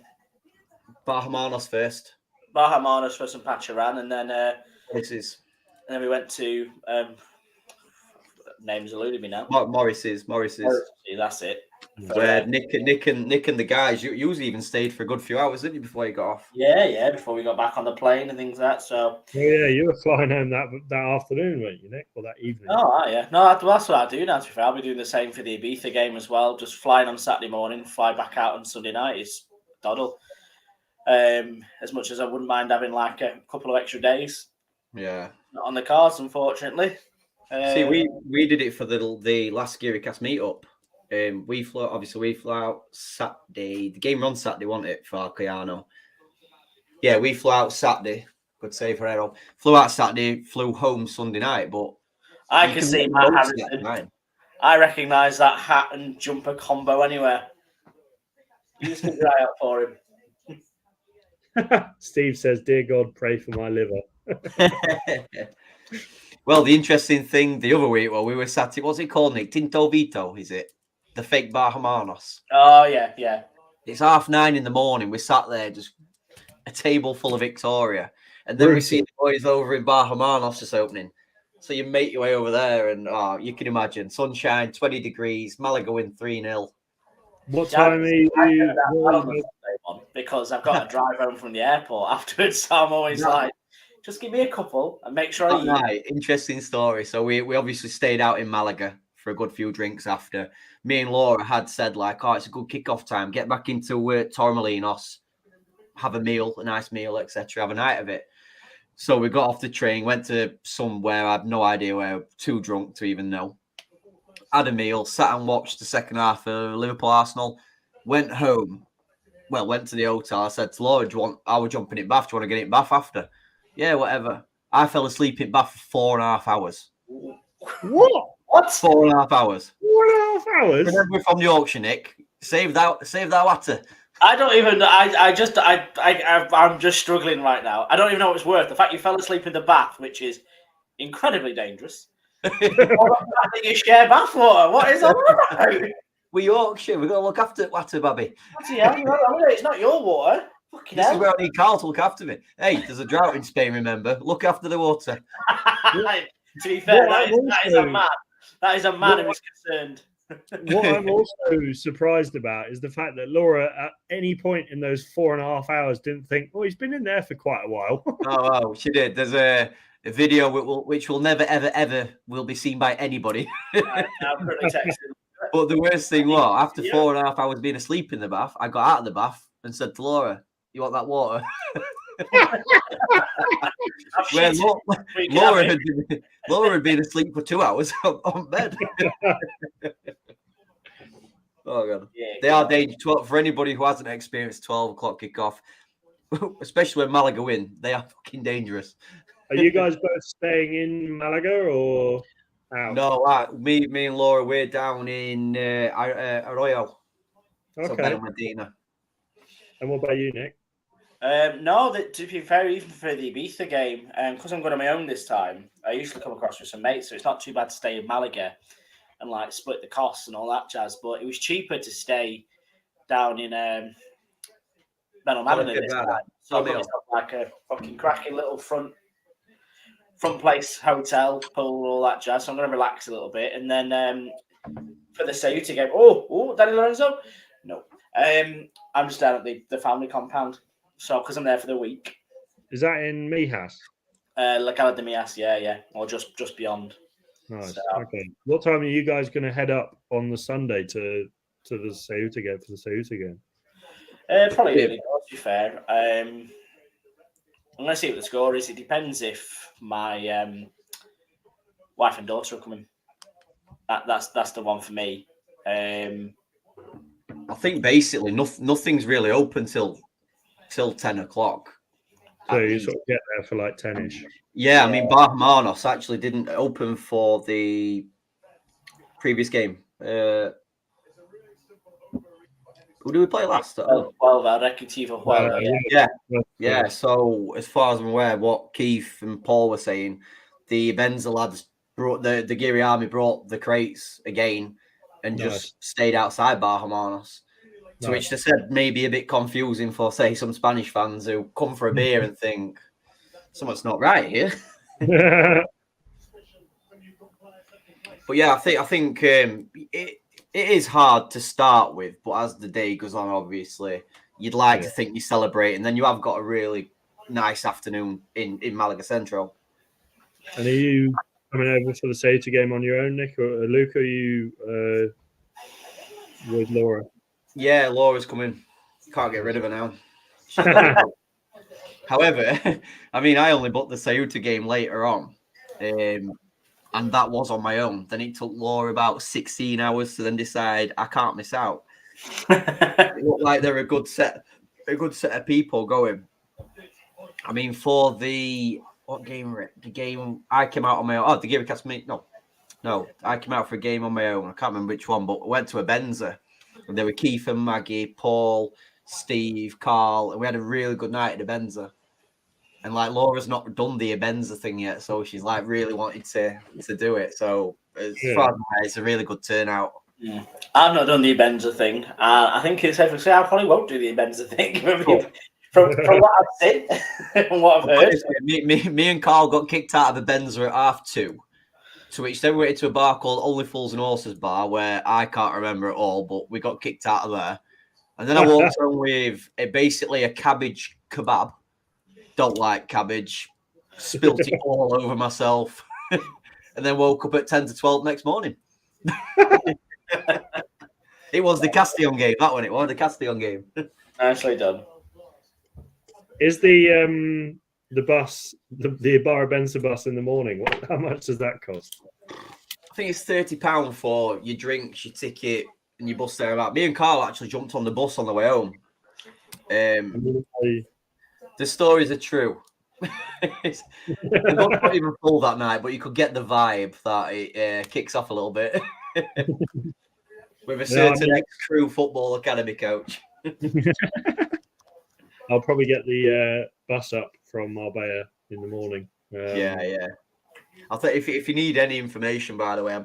Speaker 3: Bahamanos first.
Speaker 2: Bahamanos for some Pacharan, and then and then we went to names eluding me now.
Speaker 3: Morris's.
Speaker 2: That's it.
Speaker 3: Where Nick and the guys, you even stayed for a good few hours, didn't you, before you got off?
Speaker 2: Yeah, before we got back on the plane and things like that. So
Speaker 1: yeah, you were flying home that afternoon, weren't you, Nick, or that evening?
Speaker 2: Oh, yeah. No, that's what I do now. To be fair, I'll be doing the same for the Ibiza game as well. Just flying on Saturday morning, fly back out on Sunday night. It's doddle. As much as I wouldn't mind having like a couple of extra days,
Speaker 3: Yeah.
Speaker 2: Not on the cards, unfortunately.
Speaker 3: See, we did it for the last GearyCast meetup. We flew out Saturday. The game on Saturday, wasn't it, for Alcoyano? Yeah, we flew out Saturday. Good save for Errol. Flew out Saturday, flew home Sunday night, but
Speaker 2: I can see Matt Harrison. I recognise that hat and jumper combo anywhere. You just keep your eye out for him.
Speaker 1: Steve says, "Dear God, pray for my liver."
Speaker 3: Well, the interesting thing the other week, we were sat at, what's it called, Nick? Tinto Vito, is it? The fake Bar Hermanos.
Speaker 2: Oh, yeah, yeah.
Speaker 3: It's 9:30 in the morning. We sat there, just a table full of Victoria. And then we see the boys over in Bar Hermanos just opening. So you make your way over there and you can imagine. Sunshine, 20 degrees, Malaga win 3-0.
Speaker 1: What time are you?
Speaker 2: Because I've got to drive home from the airport afterwards. So I'm always like, just give me a couple and make sure I eat.
Speaker 3: Right, interesting story. So we obviously stayed out in Malaga for a good few drinks after. Me and Laura had said, like, it's a good kickoff time. Get back into Torremolinos, have a meal, a nice meal, etc. Have a night of it. So we got off the train, went to somewhere, I had no idea where, too drunk to even know. Had a meal, sat and watched the second half of Liverpool-Arsenal, went home. Well, went to the hotel. I said to Laura, I was jumping in bath. Do you want to get in bath after? Yeah, whatever. I fell asleep in bath for 4.5 hours.
Speaker 1: What?
Speaker 3: 4.5 hours.
Speaker 1: 4.5 hours?
Speaker 3: Remember from the auction, Nick. Save that water.
Speaker 2: I don't even. I'm just struggling right now. I don't even know what it's worth. The fact you fell asleep in the bath, which is incredibly dangerous. You share bath water. What is all about?
Speaker 3: We Yorkshire. We've got to look after water, Babby.
Speaker 2: It's not your water.
Speaker 3: This is where I need Carl to look after me. Hey, there's a drought in Spain, remember? Look after the water.
Speaker 2: To be fair, that is a man. That is a man who is concerned.
Speaker 1: What I'm also surprised about is the fact that Laura, at any point in those 4.5 hours, didn't think, he's been in there for quite a while.
Speaker 3: Oh, she did. There's a video which will never, ever, ever will be seen by anybody.
Speaker 2: I'm pretty texting.
Speaker 3: But the worst thing was, after 4.5 hours being asleep in the bath, I got out of the bath and said to Laura, "You want that water?" Where Laura had been asleep for 2 hours on bed. Oh god, they are dangerous for anybody who hasn't experienced 12 o'clock kickoff, especially when Malaga win. They are fucking dangerous.
Speaker 1: Are you guys both staying in Malaga or out?
Speaker 3: No, me and Laura, we're down in Arroyo.
Speaker 1: Okay.
Speaker 3: So Medina.
Speaker 1: And what about you, Nick?
Speaker 2: No, to be fair, even for the Ibiza game, because I'm going on my own this time, I usually come across with some mates, so it's not too bad to stay in Malaga and like split the costs and all that jazz. But it was cheaper to stay down in Benalmádena this time. So I got myself like a fucking cracking little front place hotel, pool, all that jazz. So I'm going to relax a little bit, and then for the Ceuta game, Danny Lorenzo, no, I'm just down at the family compound. So, because I'm there for the week.
Speaker 1: Is that in Mijas?
Speaker 2: La Cala de Mijas, yeah. Or just beyond.
Speaker 1: Nice. So, okay. What time are you guys going to head up on the Sunday to the Ceuta game, for the Ceuta game?
Speaker 2: Probably early, to be fair. I'm going to see what the score is. It depends if my wife and daughter are coming. That's the one for me.
Speaker 3: I think basically nothing's really open till 10 o'clock.
Speaker 1: So you sort of get there for like 10ish.
Speaker 3: Yeah, I mean, Bar Hermanos actually didn't open for the previous game. Who did we play last? Yeah. So as far as I'm aware, what Keith and Paul were saying, the Benza lads brought the Geary Army brought the crates again and just stayed outside Bar Hermanos. To which they said maybe a bit confusing for, say, some Spanish fans who come for a beer and think something's not right here. But yeah, I think it is hard to start with, but as the day goes on, obviously, you'd like to think you celebrate, and then you have got a really nice afternoon in Malaga Central.
Speaker 1: And are you coming over for the Ceuta game on your own, Nick, or Luke? Are you with Laura?
Speaker 3: Yeah, Laura's coming. Can't get rid of her now. However, I mean, I only booked the Ceuta game later on, and that was on my own. Then it took Laura about 16 hours to then decide I can't miss out. It looked like they're a good set of people going. I mean, for what game? The game I came out on my own. Oh, the Geary Cast meet. No, I came out for a game on my own. I can't remember which one, but I went to a Benza. And there were Keith and Maggie, Paul, Steve, Carl, and we had a really good night at the Benza. And like Laura's not done the Benza thing yet, so she's like really wanted to do it. So as far as it's a really good turnout.
Speaker 2: Yeah. I've not done the Benza thing. I think it's safe to say I probably won't do the Benza thing. From what I've seen and what I've heard.
Speaker 3: Me and Carl got kicked out of the Benza at 2:30. To which then we went to a bar called Only Fools and Horses Bar, where I can't remember it all, but we got kicked out of there. And then I walked home with basically a cabbage kebab. Don't like cabbage. Spilt it all over myself. And then woke up at 10 to 12 next morning. It was the Castillon game, that one. It was the Castillon game.
Speaker 2: Nicely done.
Speaker 1: Is the bus, the Barra Benza bus in the morning, how much does that cost?
Speaker 3: I think it's £30 for your drinks, your ticket, and your bus there. About me and Carl actually jumped on the bus on the way home. The stories are true. The bus not even full that night, but you could get the vibe that it kicks off a little bit with a certain ex-crew football academy coach.
Speaker 1: I'll probably get the bus up from Marbella in the morning.
Speaker 3: Yeah. I'll think if you need any information, by the way, I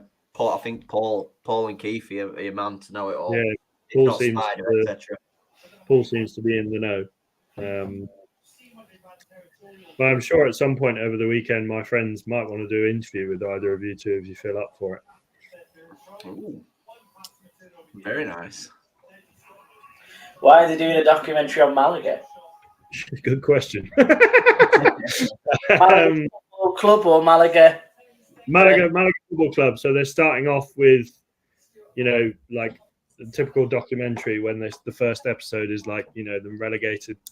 Speaker 3: think Paul and Keith are your man to know it all.
Speaker 1: Yeah, Paul seems to be in the know. But I'm sure at some point over the weekend, my friends might want to do an interview with either of you two if you feel up for it.
Speaker 3: Ooh, very nice.
Speaker 2: Why are they doing a documentary on Malaga?
Speaker 1: Good question.
Speaker 2: Malaga Football Club or Malaga?
Speaker 1: Malaga Football Club. So they're starting off with, like the typical documentary when the first episode is like, the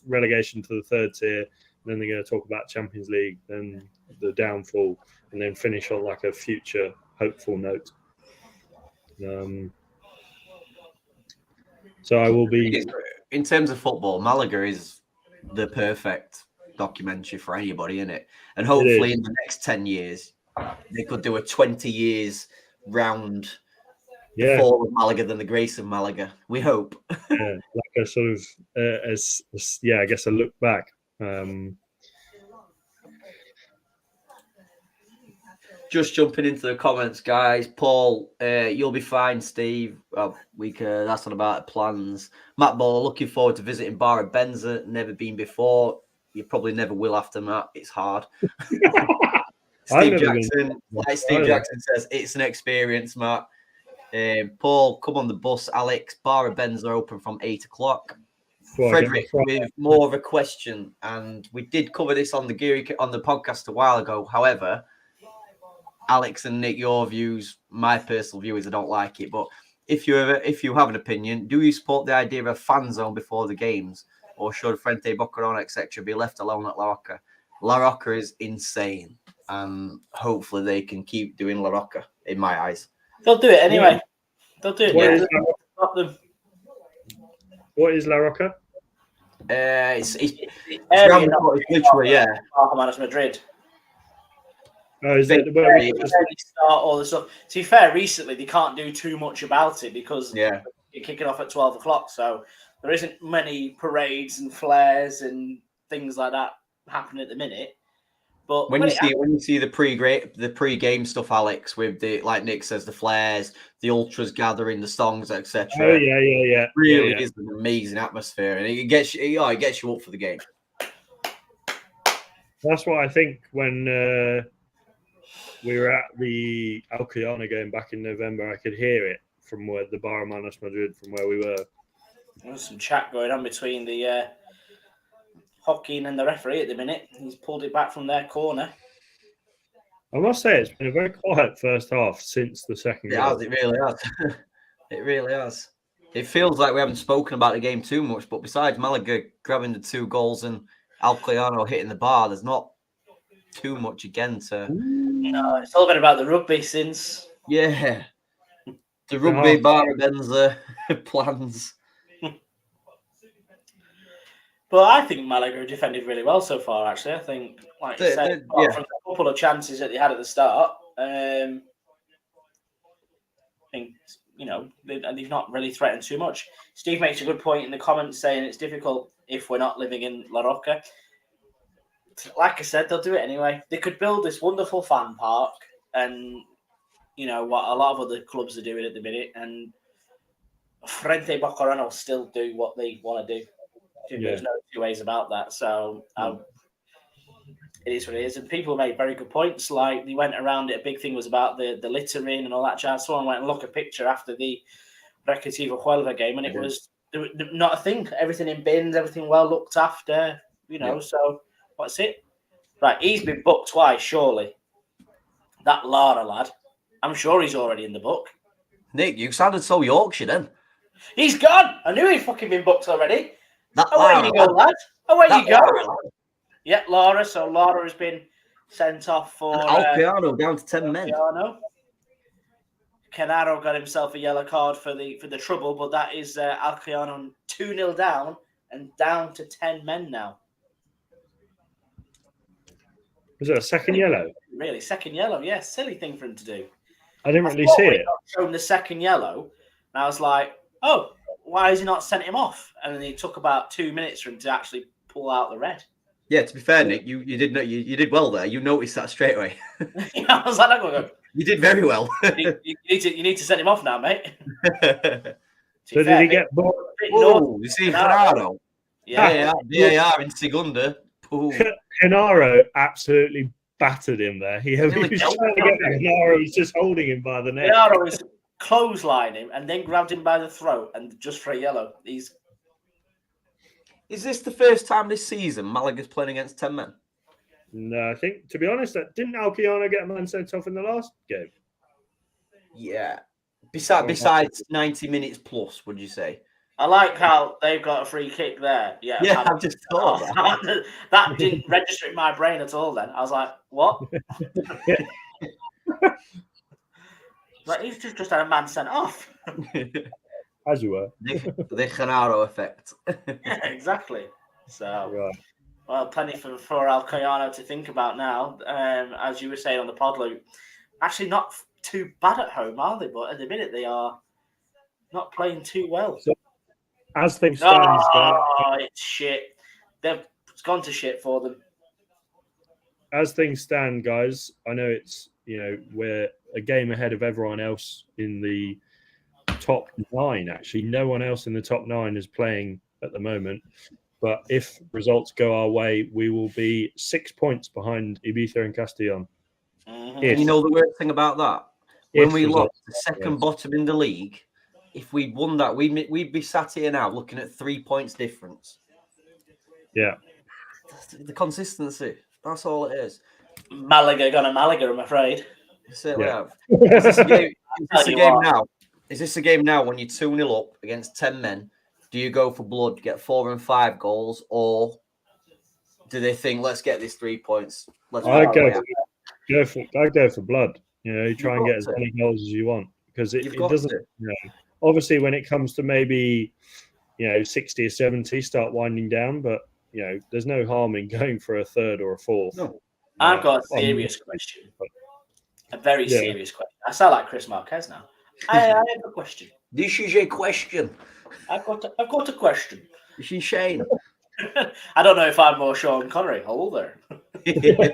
Speaker 1: relegation to the third tier. And then they're going to talk about Champions League, then the downfall, and then finish on like a future hopeful note. So I will be.
Speaker 3: In terms of football, Malaga is the perfect documentary for anybody, isn't it? And hopefully in the next 10 years, they could do a 20 years round fall of Malaga than the grace of Malaga. We hope.
Speaker 1: Like a sort of, I guess a look back.
Speaker 3: Just jumping into the comments, guys. Paul, you'll be fine, Steve. Well, that's not about plans. Matt Ball, looking forward to visiting Barra Benza. Never been before. You probably never will after Matt. It's hard. Steve Jackson says it's an experience, Matt. Paul, come on the bus. Alex, Barra Benza open from 8 o'clock. Frederick, with more of a question, and we did cover this on the podcast a while ago. However, Alex and Nick, your views, my personal view is I don't like it. But if you have an opinion, do you support the idea of a fan zone before the games, or should Frente Bocaron, etc., be left alone at La Roca? La Roca is insane, and hopefully they can keep doing La Roca. In my eyes,
Speaker 2: they'll do it anyway. They'll do it. Stop them.
Speaker 1: What is La Roca?
Speaker 3: It's literally
Speaker 2: Madrid.
Speaker 1: Oh, is that where we
Speaker 2: start all the stuff? To be fair, recently they can't do too much about it because you're kicking off at 12 o'clock. So there isn't many parades and flares and things like that happening at the minute. But
Speaker 3: when you see the pre-game stuff, Alex, with the, like Nick says, the flares, the ultras gathering, the songs, etc.
Speaker 1: Oh yeah.
Speaker 3: Really is an amazing atmosphere, and it gets you up for the game.
Speaker 1: That's what I think when we were at the Alcoyano game back in November. I could hear it from where the Barra Manos Madrid, from where we were.
Speaker 2: There's some chat going on between the hockey and the referee at the minute. He's pulled it back from their corner.
Speaker 1: I must say it's been a very quiet first half since the second goal.
Speaker 3: It really has. It really has. It feels like we haven't spoken about the game too much, but besides Malaga grabbing the 2 goals and Alcoyano hitting the bar. There's not too much again to.
Speaker 2: No, it's all been about the rugby since.
Speaker 3: Yeah, the rugby bar Benza plans.
Speaker 2: But I think Malaga defended really well so far. Actually, I think, like you said, apart from a couple of chances that they had at the start, I think they've not really threatened too much. Steve makes a good point in the comments saying it's difficult if we're not living in La Roca. Like I said, they'll do it anyway. They could build this wonderful fan park, and what a lot of other clubs are doing at the minute, and Frente Bocorano will still do what they want to do. There's no two ways about that. So it is what it is. And people made very good points. Like, they went around it. A big thing was about the littering and all that jazz. Someone went and looked at a picture after the Recreativo Huelva game, and it was not a thing. Everything in bins, everything well looked after, So what's it? Right, he's been booked twice, surely. That Lara lad. I'm sure he's already in the book.
Speaker 3: Nick, you sounded so Yorkshire then.
Speaker 2: He's gone. I knew he'd fucking been booked already.
Speaker 3: Away
Speaker 2: you go, lad. Away you go. Yeah, Lara. So Lara has been sent off for
Speaker 3: Alcoyano down to 10 men.
Speaker 2: Canaro got himself a yellow card for the trouble, but that is Alcoyano 2-0 down and down to 10 men now.
Speaker 1: Was it a second yellow?
Speaker 2: Really, second yellow? Yeah, silly thing for him to do.
Speaker 1: I didn't really see it.
Speaker 2: Shown the second yellow, and I was like, "Oh, why has he not sent him off?" And then it took about 2 minutes for him to actually pull out the red.
Speaker 3: Yeah, to be fair, Nick, you did well there. You noticed that straight away.
Speaker 2: I was like, "Go."
Speaker 3: You did very well.
Speaker 2: you need to send him off now, mate.
Speaker 1: So did he get bored?
Speaker 3: Oh, you see Canaro? Yeah, VAR in Segunda.
Speaker 1: Canaro absolutely battered him there. He was trying to get Canaro. He's just holding him by the neck.
Speaker 2: Canaro was clotheslined him and then grabbed him by the throat, and just for a yellow. Is
Speaker 3: this the first time this season Malaga's playing against 10 men?
Speaker 1: No, I think, to be honest, didn't Alcoyano get a man sent off in the last game?
Speaker 3: Yeah. Besides 90 minutes plus, would you say?
Speaker 2: I like how they've got a free kick there. Yeah,
Speaker 3: I've just thought that.
Speaker 2: That didn't register in my brain at all then. I was like, what? Like, he's just had a man sent off.
Speaker 1: As you were.
Speaker 3: The Canaro effect.
Speaker 2: Yeah, exactly. So,
Speaker 1: right.
Speaker 2: Well, plenty for Alcoyano to think about now. As you were saying on the pod, Luke, actually not too bad at home, are they? But at the minute, they are not playing too well.
Speaker 1: So, as things stand,
Speaker 2: it's shit. It's gone to shit for them.
Speaker 1: As things stand, guys, I know it's we're a game ahead of everyone else in the top 9. Actually, no one else in the top 9 is playing at the moment. But if results go our way, we will be 6 points behind Ibiza and Castellón.
Speaker 3: Mm-hmm. And you know the weird thing about that? When we lost the second bottom in the league, if we'd won that, we'd be sat here now looking at 3 points difference.
Speaker 1: Yeah.
Speaker 3: The consistency. That's all it is.
Speaker 2: Malaga gonna Malaga, I'm afraid.
Speaker 3: Certainly have. Is this a game now? Is this a game now when you're 2-0 up against 10 men? Do you go for blood, get 4 and 5 goals, or do they think, let's get these 3 points?
Speaker 1: I go for blood. You try and get as many goals as you want, because it doesn't. Obviously, when it comes to maybe 60 or 70, start winding down. But there's no harm in going for a third or a fourth.
Speaker 3: No.
Speaker 2: I've got a serious question. A very serious question. I sound like Chris Marquez now. I have a question.
Speaker 3: This is a question.
Speaker 2: I've got a question.
Speaker 3: This is Shane.
Speaker 2: I don't know if I'm more Sean Connery. Hold there.
Speaker 1: I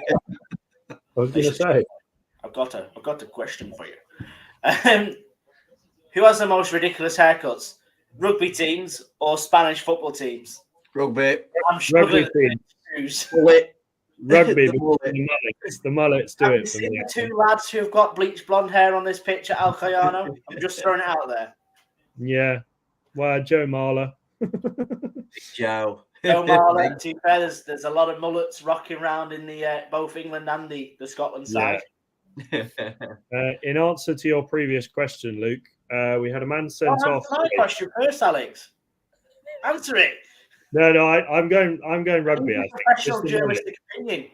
Speaker 1: was going to say.
Speaker 2: I've got a question for you. Who has the most ridiculous haircuts? Rugby teams or Spanish football teams?
Speaker 3: Rugby.
Speaker 2: I'm struggling
Speaker 1: to
Speaker 2: choose.
Speaker 1: Rugby. The mullets do it for
Speaker 2: me.
Speaker 1: me.
Speaker 2: The 2 lads who have got bleached blonde hair on this pitch at Alcoyano. I'm just throwing it out there.
Speaker 1: Yeah. Well, Joe Marler.
Speaker 3: Joe
Speaker 2: Marler. To be fair, there's a lot of mullets rocking around in the both England and the Scotland side.
Speaker 1: In answer to your previous question, Luke, we had a man sent off.
Speaker 2: My question first, Alex. Answer it.
Speaker 1: No, I'm going rugby. I think
Speaker 2: Professional
Speaker 1: Just
Speaker 2: journalistic opinion.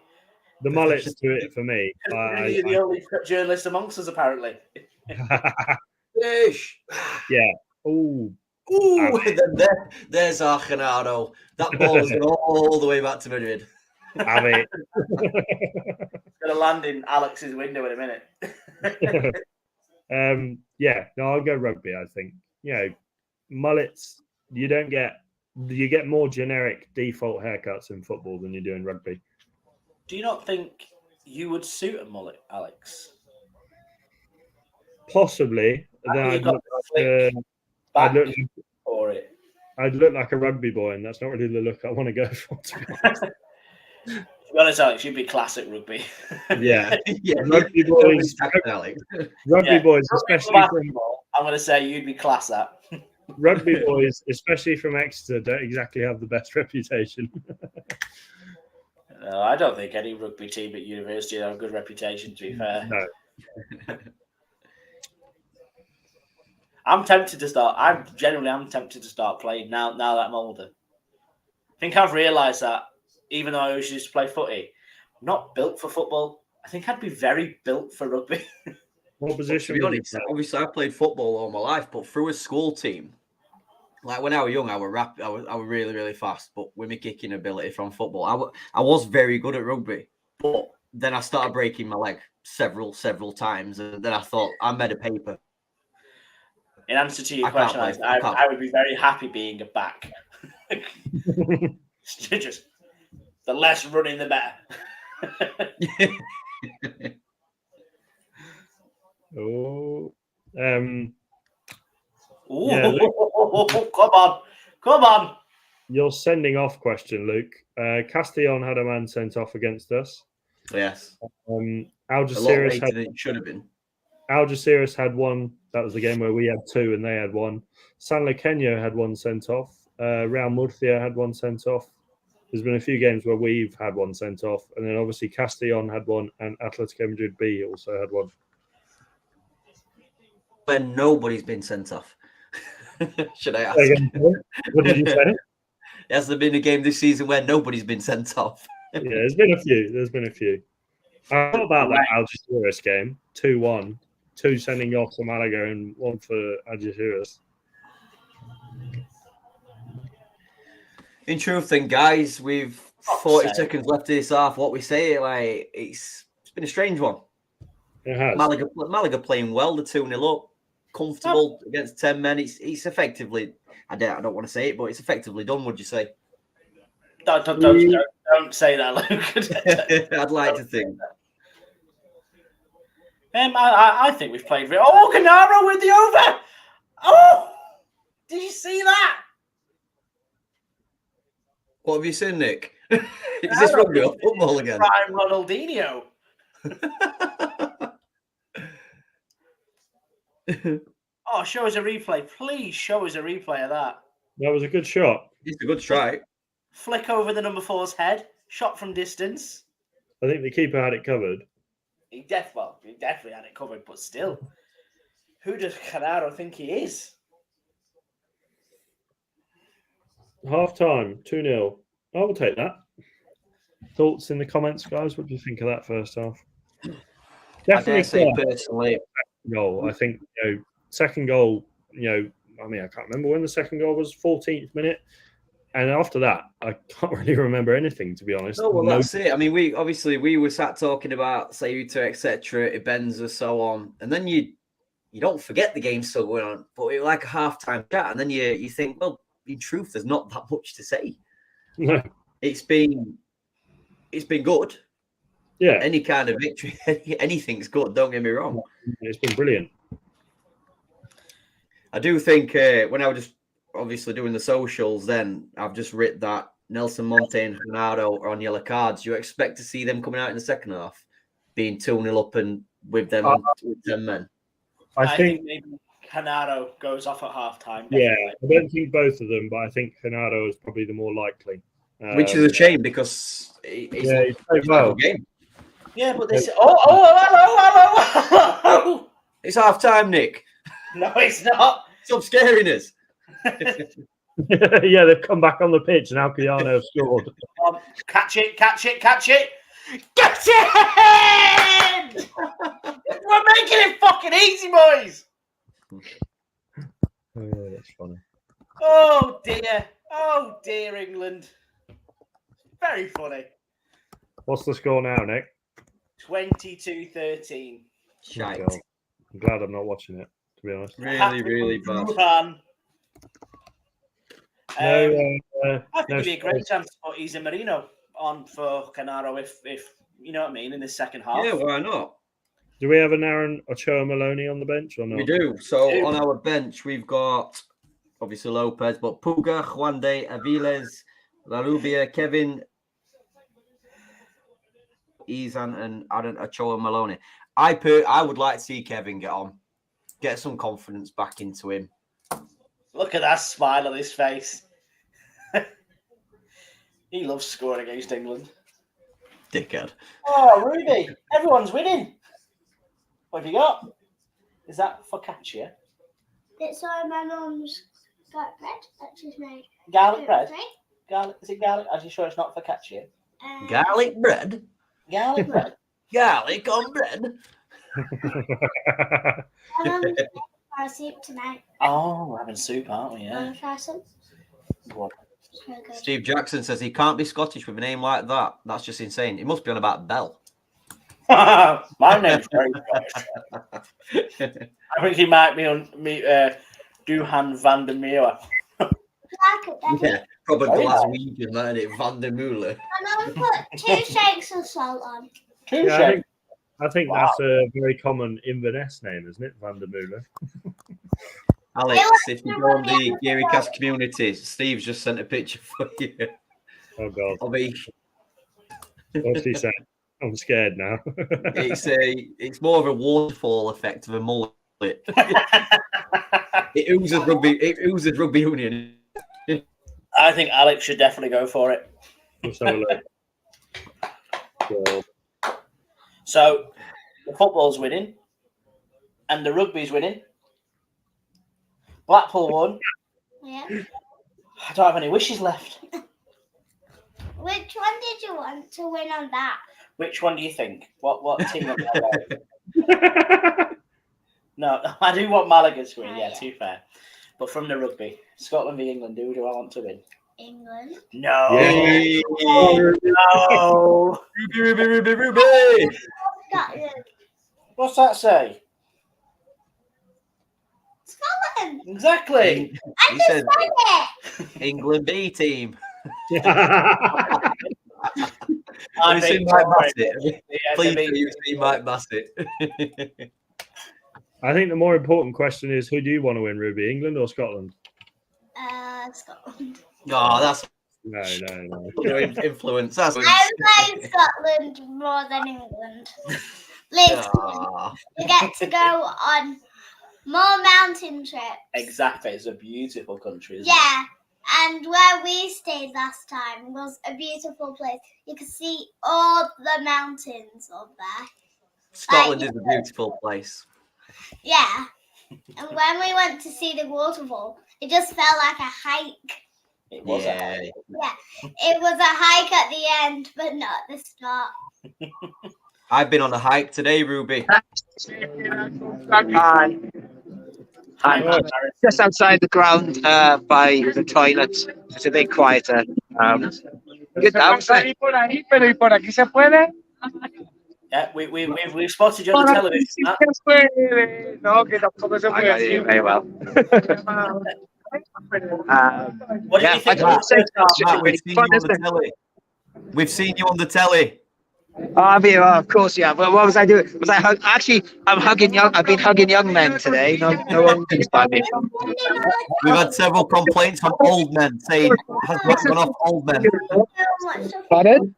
Speaker 1: the mullets do it for me.
Speaker 2: You're the only journalist amongst us, apparently.
Speaker 3: Ish.
Speaker 1: Yeah. Oh,
Speaker 3: Ooh, there's Arcanado. That ball has gone all the way back to Madrid.
Speaker 1: have it.
Speaker 2: It's going to land in Alex's window in a minute.
Speaker 1: Yeah, no, I'll go rugby. I think mullets. You get more generic default haircuts in football than you do in rugby.
Speaker 2: Do you not think you would suit a mullet, Alex?
Speaker 1: Possibly. Then I'd look like a rugby boy, and that's not really the look I want to go for. To be honest.
Speaker 2: To be honest, Alex, you'd be classic rugby.
Speaker 1: Yeah,
Speaker 3: rugby boys,
Speaker 1: especially from.
Speaker 2: I'm going to say you'd be class at.
Speaker 1: Rugby boys, especially from Exeter, don't exactly have the best reputation.
Speaker 2: No, I don't think any rugby team at university have a good reputation, to be fair.
Speaker 1: No.
Speaker 2: I'm tempted to start. I'm tempted to start playing now that I'm older. I think I've realised that even though I always used to play footy, I'm not built for football. I think I'd be very built for rugby.
Speaker 1: What position?
Speaker 3: To be honest, obviously I played football all my life, but through a school team. Like when I was young, I was rapid. I was really, really fast. But with my kicking ability from football, I was very good at rugby. But then I started breaking my leg several times, and then I thought I'm made of paper.
Speaker 2: In answer to your question, I would be very happy being a back. Just the less running, the better.
Speaker 1: Oh,
Speaker 2: yeah, come on.
Speaker 1: Your sending off question, Luke. Castellon had a man sent off against us.
Speaker 3: Yes.
Speaker 1: Algeciras
Speaker 3: should have been.
Speaker 1: Algeciras had one. That was the game where we had two and they had one. San Luqueño had one sent off. Real Murcia had one sent off. There's been a few games where we've had one sent off, and then obviously Castellon had one, and Atletico Madrid B also had one.
Speaker 3: When nobody's been sent off. Should I ask?
Speaker 1: What did you say?
Speaker 3: Has there been a game this season where nobody's been sent off?
Speaker 1: Yeah, there's been a few. I thought about that Algeciras game, 2-1, 2 sending off to Málaga and 1 for Algeciras.
Speaker 3: In truth, then, guys, we've 40 seconds left of this half. What we say, like it's been a strange one.
Speaker 1: It has.
Speaker 3: Málaga playing well, the 2-0 up, comfortable against 10 men. It's effectively, I don't want to say it, but it's effectively done. Would you say?
Speaker 2: Don't say that, Luke.
Speaker 3: I'd like to think.
Speaker 2: I think we've played. Oh, Canaro with the over. Oh, did you see that?
Speaker 3: What have you seen, Nick? Is this rugby or football again?
Speaker 2: Prime Ronaldinho. Oh, show us a replay. Please show us a replay of that.
Speaker 1: That was a good shot.
Speaker 3: It's a good strike.
Speaker 2: Flick over the number 4's head. Shot from distance.
Speaker 1: I think the keeper had it covered.
Speaker 2: He definitely had it covered, but still. Who does Canaro think he is?
Speaker 1: Half time, 2-0. I will take that. Thoughts in the comments, guys? What do you think of that first half? Definitely.
Speaker 3: I say personally.
Speaker 1: Goal. I think second goal. I can't remember when the second goal was. 14th minute, and after that, I can't really remember anything, to be honest.
Speaker 3: No, well, that's it. I mean, we were sat talking about Sayuta, etc., Ibenza, so on, and then you don't forget the game's still going on, but it was like a half-time chat, and then you think, well, in truth, there's not that much to say.
Speaker 1: No.
Speaker 3: It's been good.
Speaker 1: Yeah.
Speaker 3: Any kind of victory, anything's good. Don't get me wrong.
Speaker 1: It's been brilliant.
Speaker 3: I do think when I was just obviously doing the socials, then I've just written that Nelson Monte and Ronaldo are on yellow cards. You expect to see them coming out in the second half, being 2-0 up and with them 10 men.
Speaker 2: I think maybe Canaro goes off at half-time.
Speaker 1: Yeah, I don't think both of them, but I think Canaro is probably the more likely.
Speaker 3: Which is a shame because he's
Speaker 1: played well.
Speaker 3: Game.
Speaker 2: Yeah, but this. Hello.
Speaker 3: It's half-time, Nick.
Speaker 2: No, it's not.
Speaker 3: Stop scaring us.
Speaker 1: Yeah, they've come back on the pitch and Alcoyano have scored.
Speaker 2: Catch it. Get it! We're making it fucking easy, boys.
Speaker 1: Oh, that's funny.
Speaker 2: Oh dear, England. Very funny.
Speaker 1: What's the score now, Nick?
Speaker 2: 22-13.
Speaker 3: Shite.
Speaker 1: God. I'm glad I'm not watching it, to be honest.
Speaker 3: Really bad.
Speaker 2: Wuhan.
Speaker 1: No,
Speaker 2: I think
Speaker 1: no
Speaker 2: it'd be a great chance to put Isa Marino on for Canaro if you know what I mean in the second half.
Speaker 3: Yeah, why not?
Speaker 1: Do we have an Aaron Ochoa Maloney on the bench or not?
Speaker 3: We do. So on our bench, we've got obviously Lopez, but Puga, Juande, Aviles, La Rubia, Kevin, Izan, and Aaron Ochoa Maloney. I would like to see Kevin get some confidence back into him.
Speaker 2: Look at that smile on his face. He loves scoring against England.
Speaker 3: Dickhead.
Speaker 2: Oh, Ruby, everyone's winning. What have you got? Is that focaccia?
Speaker 5: It's on my mum's garlic bread that she's made.
Speaker 2: Garlic bread? Garlic? Is it garlic? Are you sure it's not focaccia?
Speaker 3: Garlic bread?
Speaker 2: Garlic bread?
Speaker 3: Garlic on bread?
Speaker 5: My mum's made our soup tonight.
Speaker 2: Oh, we're having soup, aren't we? Yeah.
Speaker 5: Want to try some?
Speaker 2: Go
Speaker 5: It's really good.
Speaker 3: Steve Jackson says he can't be Scottish with a name like that. That's just insane. It must be on about Bell.
Speaker 2: on. My name's very Scottish. I think he might be on Duhan van der Meer.
Speaker 5: Like it, Daddy.
Speaker 3: Yeah, probably
Speaker 2: Very nice.
Speaker 3: Glaswegian, isn't it? Van der Mule.
Speaker 5: My mum put 2 shakes of salt on.
Speaker 1: Yeah, I think
Speaker 2: Wow.
Speaker 1: that's a very common Inverness name, isn't it? Van der Mule.
Speaker 3: Alex, if you go on the Geary Cast community, Steve's just sent a picture for you.
Speaker 1: Oh, God.
Speaker 3: Of me.
Speaker 1: What's he saying? I'm scared now.
Speaker 3: It's more of a waterfall effect of a mullet. It oozes rugby union.
Speaker 2: I think Alex should definitely go for it.
Speaker 1: Let's have a look. God.
Speaker 2: So the football's winning and the rugby's winning. Blackpool won.
Speaker 5: Yeah.
Speaker 2: I don't have any wishes left.
Speaker 5: Which one did you want to win on that?
Speaker 2: Which one do you think? What team? Am I No, I do want Malaga to win. Yeah, too fair. But from the rugby, Scotland v England. Who do I want to win?
Speaker 5: England.
Speaker 2: No.
Speaker 3: Yay!
Speaker 2: No.
Speaker 3: Ruby!
Speaker 5: Scotland.
Speaker 2: What's that say?
Speaker 5: Scotland.
Speaker 2: Exactly.
Speaker 3: He said
Speaker 5: it.
Speaker 3: England B team.
Speaker 2: I
Speaker 3: Have you seen
Speaker 2: think
Speaker 3: Mike
Speaker 2: so.
Speaker 3: Bassett?
Speaker 2: Yeah,
Speaker 3: Please
Speaker 2: they're
Speaker 3: do you see Mike Bassett?
Speaker 1: I think the more important question is, who do you want to win, Ruby? England or Scotland?
Speaker 5: Scotland.
Speaker 3: Oh, that's
Speaker 1: No.
Speaker 3: influence. That's
Speaker 5: I like Scotland more than England. Listen, we get to go on more mountain trips.
Speaker 2: Exactly. It's a beautiful country, isn't
Speaker 5: Yeah, and where we stayed last time was a beautiful place. You could see all the mountains up there.
Speaker 3: Scotland is a beautiful place.
Speaker 5: Yeah, and when we went to see the waterfall, it just felt like a hike.
Speaker 2: it? It was.
Speaker 3: Yeah.
Speaker 5: It was a hike at the end, but not at the start.
Speaker 3: I've been on a hike today, Ruby.
Speaker 4: I'm just outside the ground by the toilets. It's a bit quieter. Good outside.
Speaker 2: Yeah, we've spotted you on the television. Matt.
Speaker 4: I got you very well.
Speaker 2: What did you think?
Speaker 4: I
Speaker 2: of the first half?
Speaker 3: We've seen you on the telly.
Speaker 4: Of course, yeah. Well, what was I doing? I'm hugging young. I've been hugging young men today. No one thinks about me.
Speaker 3: We've had several complaints from old men saying, has Matt gone off old men?
Speaker 4: Pardon?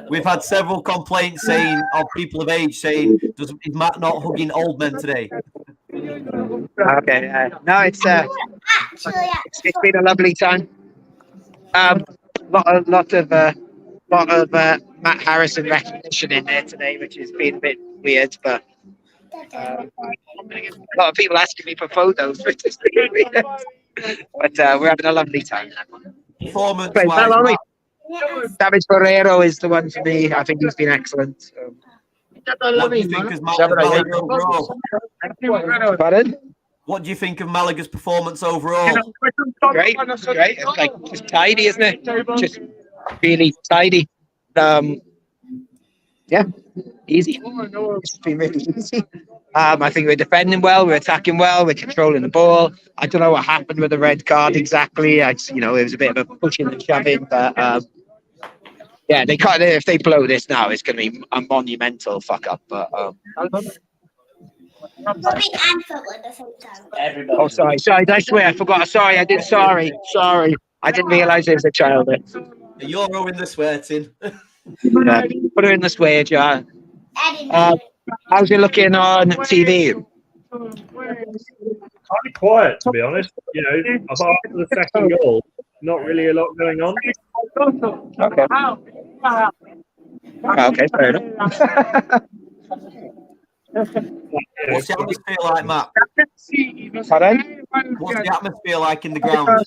Speaker 3: We've had several complaints saying, of people of age saying, is Matt not hugging old men today?
Speaker 4: Okay. No, it's been a lovely time. Lot of Matt Harrison recognition in there today, which has been a bit weird, but a lot of people asking me for photos, which is really weird. But we're having a lovely time.
Speaker 3: Performance
Speaker 4: Well,
Speaker 3: wise,
Speaker 4: aren't we?
Speaker 5: Yes.
Speaker 4: David Ferrero is the one for me. I think he's been excellent. So.
Speaker 3: what do you think of Malaga overall?
Speaker 4: Pardon?
Speaker 3: What do you think of Malaga's performance overall?
Speaker 4: Great. It's like just tidy, isn't it? Just really tidy. Yeah, easy. It's been really easy. I think we're defending well, we're attacking well, we're controlling the ball. I don't know what happened with the red card exactly. It was a bit of a pushing and shoving, but yeah, they can't. If they blow this now, it's going to be a monumental fuck up. But
Speaker 5: Bobby and football at the same time.
Speaker 2: Everybody.
Speaker 4: oh, sorry, I swear, I forgot. Sorry, I did. Sorry. I didn't realise there was a child there.
Speaker 3: You're in the sweating.
Speaker 4: Yeah, put her in the sway jar.
Speaker 5: Eddie,
Speaker 4: How's it looking on TV?
Speaker 1: Kind of quiet, to be honest. Apart from the second goal, not really a lot going on.
Speaker 4: Okay, fair enough.
Speaker 3: What's the atmosphere like, Matt?
Speaker 4: Pardon?
Speaker 3: What's the atmosphere like in the ground?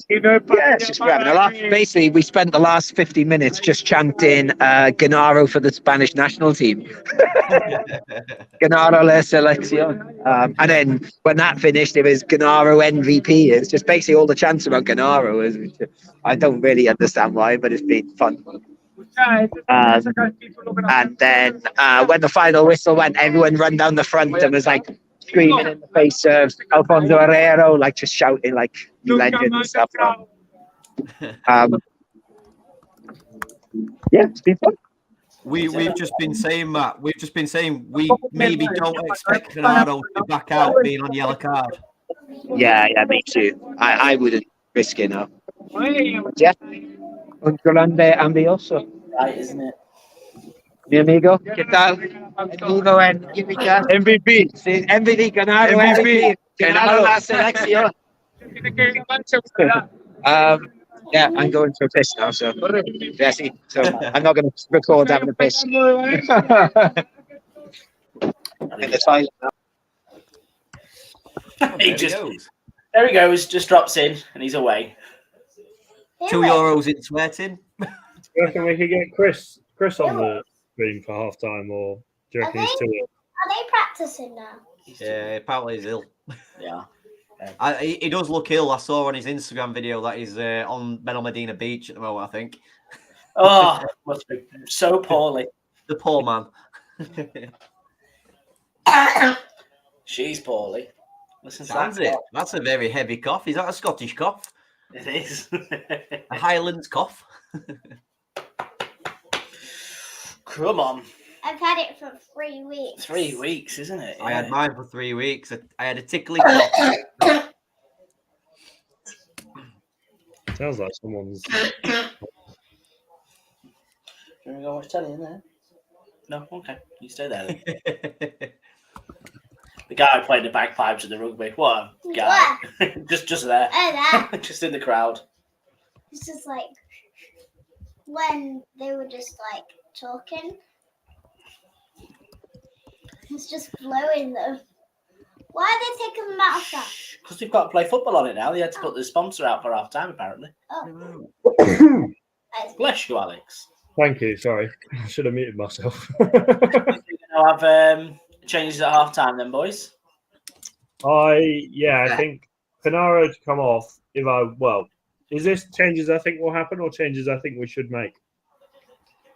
Speaker 4: Yeah, it's just we're having a laugh. Basically, we spent the last 50 minutes just chanting Ganaro for the Spanish national team. Ganaro la selección. And then when that finished, it was Ganaro MVP. It's just basically all the chants about Ganaro. I don't really understand why, but it's been fun. And then when the final whistle went, everyone ran down the front and was like screaming in the face of Alfonso Herrero, like just shouting like legend and stuff. Yeah, it's been fun.
Speaker 3: We've just been saying, Matt. We've just been saying we maybe don't expect Bernardo to back out being on yellow card.
Speaker 4: Yeah, me too. I wouldn't risk it now. Yeah. Un grande ambioso.
Speaker 2: Right, isn't it?
Speaker 4: Mi amigo, ¿qué tal? Amigo en MVP. Sí, MVP, ganado MVP. Ganado la selección. Yeah, I'm going for a piss now, so yeah, see, so I'm not going to record having a piss. In the toilet now.
Speaker 2: There he goes, just drops in and he's away.
Speaker 3: €2 in sweating.
Speaker 1: Do you reckon we could get Chris on the screen for half time, or do you reckon he's too ill?
Speaker 5: Are they practicing now?
Speaker 3: Yeah, apparently he's ill.
Speaker 2: Yeah.
Speaker 3: He does look ill. I saw on his Instagram video that he's on Benalmadena Beach at the moment, I think.
Speaker 2: Oh, must be so poorly.
Speaker 3: The poor man.
Speaker 2: She's poorly. Listen to
Speaker 3: Sounds
Speaker 2: that.
Speaker 3: it. That's a very heavy cough. Is that a Scottish cough?
Speaker 2: It is.
Speaker 3: A Highlands cough?
Speaker 2: Come on.
Speaker 5: I've had it for 3 weeks.
Speaker 2: 3 weeks, isn't it?
Speaker 3: I had mine for 3 weeks. I had a tickly cough.
Speaker 1: Sounds like someone's.
Speaker 2: Do you want to go watch telly in there? No? Okay. You stay there then. The guy playing the bagpipes at the rugby. What a guy. just there.
Speaker 5: Oh, that.
Speaker 2: Just in the crowd.
Speaker 5: It's just like when they were just like talking. It's just blowing them. Why are they taking them out of that?
Speaker 2: Because they've got to play football on it now. They had to put the sponsor out for half time, apparently.
Speaker 5: Oh.
Speaker 2: Bless you, Alex.
Speaker 1: Thank you. Sorry, I should have muted myself.
Speaker 2: You're going to have changes at half time, then, boys.
Speaker 1: I think Canaro to come off. Is this changes I think will happen, or changes I think we should make?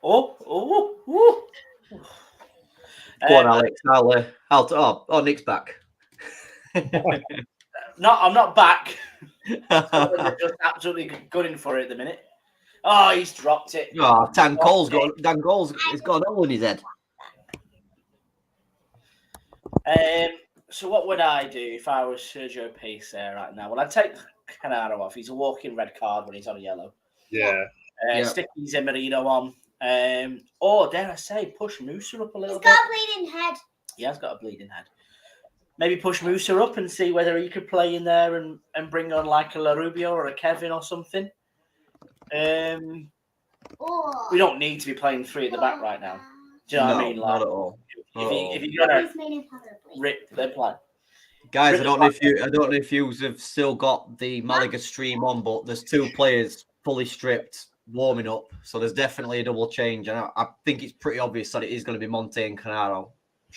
Speaker 2: Oh.
Speaker 3: Go on, Alex. Nick's back.
Speaker 2: No, I'm not back. They're just absolutely gunning for it at the minute. Oh, he's dropped it.
Speaker 3: Oh, Dan Cole's he's got an hole in his head.
Speaker 2: So what would I do if I was Sergio Pace there right now? Well, I'd take Canaro off. He's a walking red card when he's on a yellow.
Speaker 1: Yeah.
Speaker 2: Stick Zimmerino on. Or dare I say, push Musa up a little bit.
Speaker 5: He's got a bleeding head.
Speaker 2: Yeah, he's got a bleeding head. Maybe push Musa up and see whether he could play in there and bring on like a La Rubio or a Kevin or something. We don't need to be playing three at the back right now. Do you know what I mean? Like,
Speaker 3: Not at all.
Speaker 2: If you're going to rip, then play.
Speaker 3: Guys, I don't know if you have still got the Malaga stream on, but there's 2 players fully stripped warming up, so there's definitely a double change, and I think it's pretty obvious that it is going to be Monte and Canaro.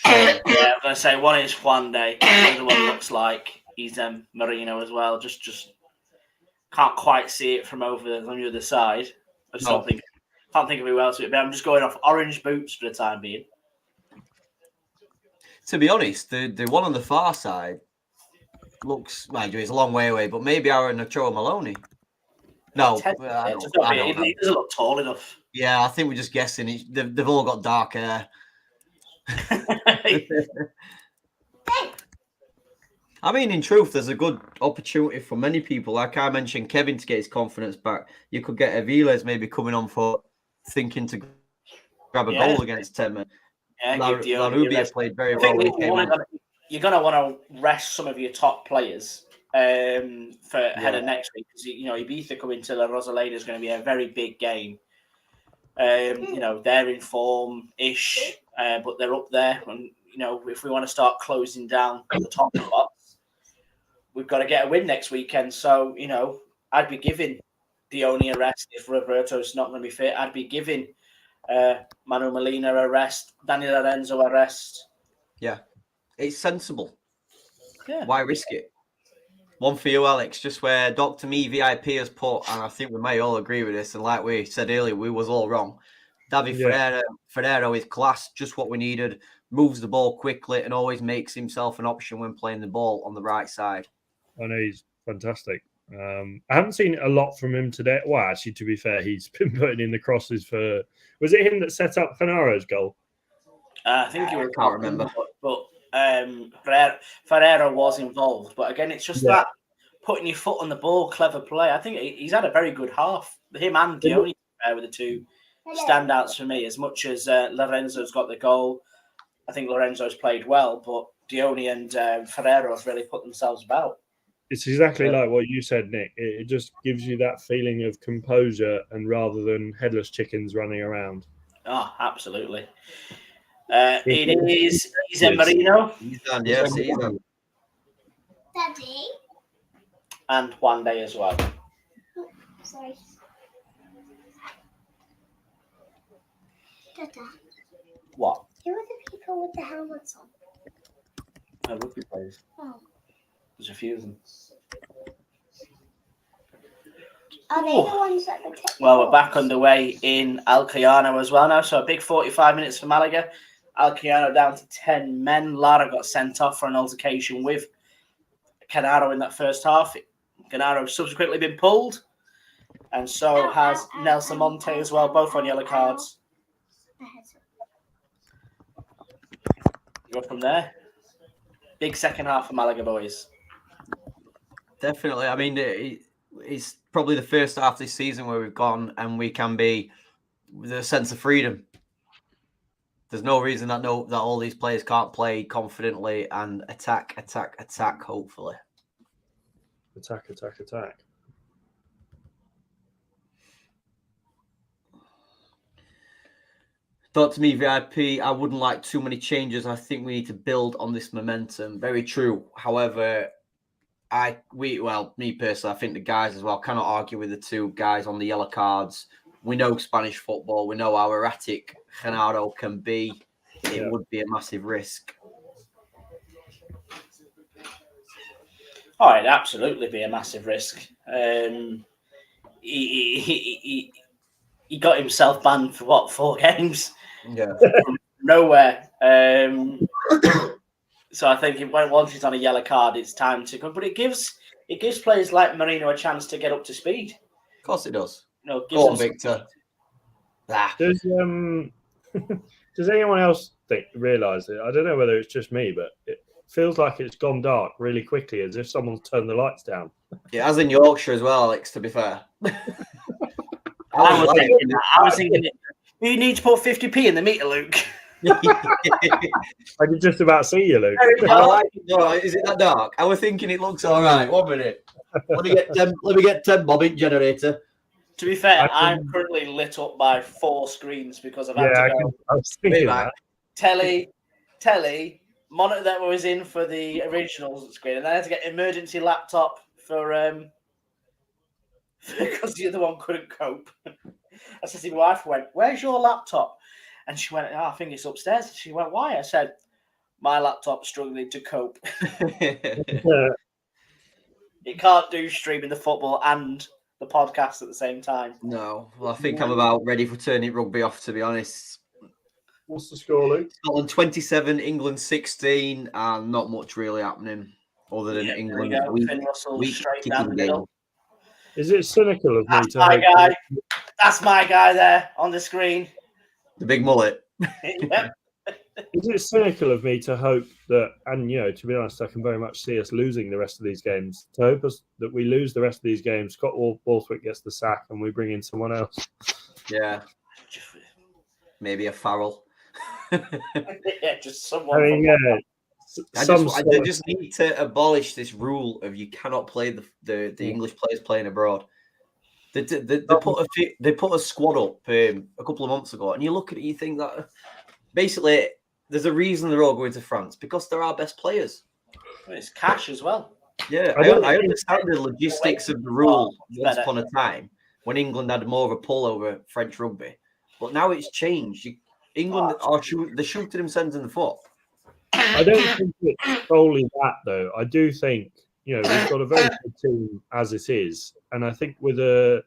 Speaker 2: Yeah, I'm going to say one is Juan Day, the other one looks like he's Marino as well. Just can't quite see it from over on the other side. I just can't think of who else it would be. I'm just going off orange boots for the time being.
Speaker 3: To be honest, the one on the far side looks, mind you, it's a long way away, but maybe Aaron Ochoa Maloney. No, I don't know.
Speaker 2: He doesn't look tall enough.
Speaker 3: Yeah, I think we're just guessing. They've all got dark hair. I mean, in truth, there's a good opportunity for many people. Like I mentioned, Kevin to get his confidence back. You could get Aviles maybe coming on for thinking to grab a goal against Temme.
Speaker 2: Yeah,
Speaker 3: La Rubia played very well.
Speaker 2: You're going to want to rest some of your top players for ahead of next week, because Ibiza coming to La Rosaleda is going to be a very big game. They're in form-ish, but they're up there. And if we want to start closing down the top spots, we've got to get a win next weekend. So I'd be giving Dione a rest if Roberto's not going to be fit. I'd be giving Manu Molina a rest, Dani Lorenzo a rest.
Speaker 3: Yeah, it's sensible.
Speaker 2: Yeah.
Speaker 3: Why risk it? One for you, Alex, just where Dr. Me VIP has put, and I think we may all agree with this, and like we said earlier, we was all wrong. David Ferreira is class, just what we needed, moves the ball quickly and always makes himself an option when playing the ball on the right side.
Speaker 1: I know he's fantastic. I haven't seen a lot from him today. Well, actually, to be fair, he's been putting in the crosses for... Was it him that set up Canaro's goal?
Speaker 2: I think he was.
Speaker 3: I can't remember.
Speaker 2: But Ferreira was involved. But again, it's just that putting your foot on the ball, clever play. I think he's had a very good half. Him and Dione were the 2 standouts for me. As much as Lorenzo's got the goal, I think Lorenzo's played well, but Dione and Ferreira have really put themselves about.
Speaker 1: It's exactly like what you said, Nick. It just gives you that feeling of composure, and rather than headless chickens running around.
Speaker 2: Oh, absolutely. It is Marino.
Speaker 3: He's done, yes, he's done.
Speaker 5: Daddy.
Speaker 2: And Juan Day as well.
Speaker 5: Sorry. Dada.
Speaker 2: What?
Speaker 5: Who are the people with the helmets on?
Speaker 2: Rugby players.
Speaker 5: Oh.
Speaker 2: There's a few of them.
Speaker 5: Are they the ones that protect?
Speaker 2: Well, we're back underway in Alcoyano as well now. So a big 45 minutes for Malaga. Alcoyano down to 10 men. Lara got sent off for an altercation with Canaro in that first half. Canaro subsequently been pulled. And so has Nelson Monte as well, both on yellow cards. Go from there. Big second half for Malaga boys.
Speaker 3: Definitely. I mean, it's probably the first half this season where we've gone and we can be with a sense of freedom. There's no reason that all these players can't play confidently and attack, hopefully.
Speaker 1: Attack.
Speaker 3: Dr. Me VIP, I wouldn't like too many changes. I think we need to build on this momentum. Very true. However, me personally, I think the guys as well cannot argue with the 2 guys on the yellow cards. We know Spanish football. We know how erratic Genaro can be. It would be a massive risk.
Speaker 2: Oh, it'd absolutely be a massive risk. He got himself banned for 4 games?
Speaker 3: Yeah.
Speaker 2: From nowhere. So I think once he's on a yellow card, it's time to come. But it gives players like Marino a chance to get up to speed.
Speaker 3: Of course it does.
Speaker 2: Go
Speaker 3: on, Victor.
Speaker 1: Does anyone else realise it? I don't know whether it's just me, but it feels like it's gone dark really quickly, as if someone's turned the lights down.
Speaker 3: Yeah, as in Yorkshire as well, Alex, to be fair.
Speaker 2: I was thinking, you need to put 50p in the meter, Luke.
Speaker 1: I could just about see you, Luke.
Speaker 3: Is it that dark? I was thinking it looks all right. 1 minute. Let me get 10 bob in generator.
Speaker 2: To be fair, I'm currently lit up by 4 screens because I've had to go.
Speaker 1: I was thinking that.
Speaker 2: Telly, monitor that was in for the original screen, and I had to get an emergency laptop for because the other one couldn't cope. I said to my wife, went, "Where's your laptop?" And she went, "Oh, I think it's upstairs." She went, "Why?" I said, "My laptop's struggling to cope. It can't do streaming the football and the podcast at the same time."
Speaker 3: No, well, I think I'm about ready for turning rugby off, to be honest.
Speaker 1: What's the score, Luke?
Speaker 3: Scotland 27, England 16, and not much really happening other than England weak
Speaker 2: straight
Speaker 3: kicking
Speaker 2: down the
Speaker 3: game.
Speaker 2: middle.
Speaker 1: Is it cynical of me
Speaker 2: That's
Speaker 1: to
Speaker 2: my
Speaker 1: hope
Speaker 2: guy. That's my guy there on the screen.
Speaker 3: The big mullet.
Speaker 2: Yep.
Speaker 1: Is it cynical of me to hope that, and to be honest, I can very much see us losing the rest of these games. To hope us that we lose the rest of these games, Scott Borthwick gets the sack, and we bring in someone else.
Speaker 3: Yeah, maybe a Farrell.
Speaker 2: Yeah, just someone.
Speaker 1: I mean,
Speaker 3: I just need to abolish this rule of you cannot play the English players playing abroad. They put a squad up a couple of months ago, and you look at it, you think that basically there's a reason they're all going to France because they're our best players.
Speaker 2: It's cash as well.
Speaker 3: Yeah, I understand the logistics of the rule once upon a time when England had more of a pull over French rugby, but now it's changed. England are they're shooting themselves in the foot.
Speaker 1: I don't think it's solely that, though. I do think, we've got a very good team as it is. And I think I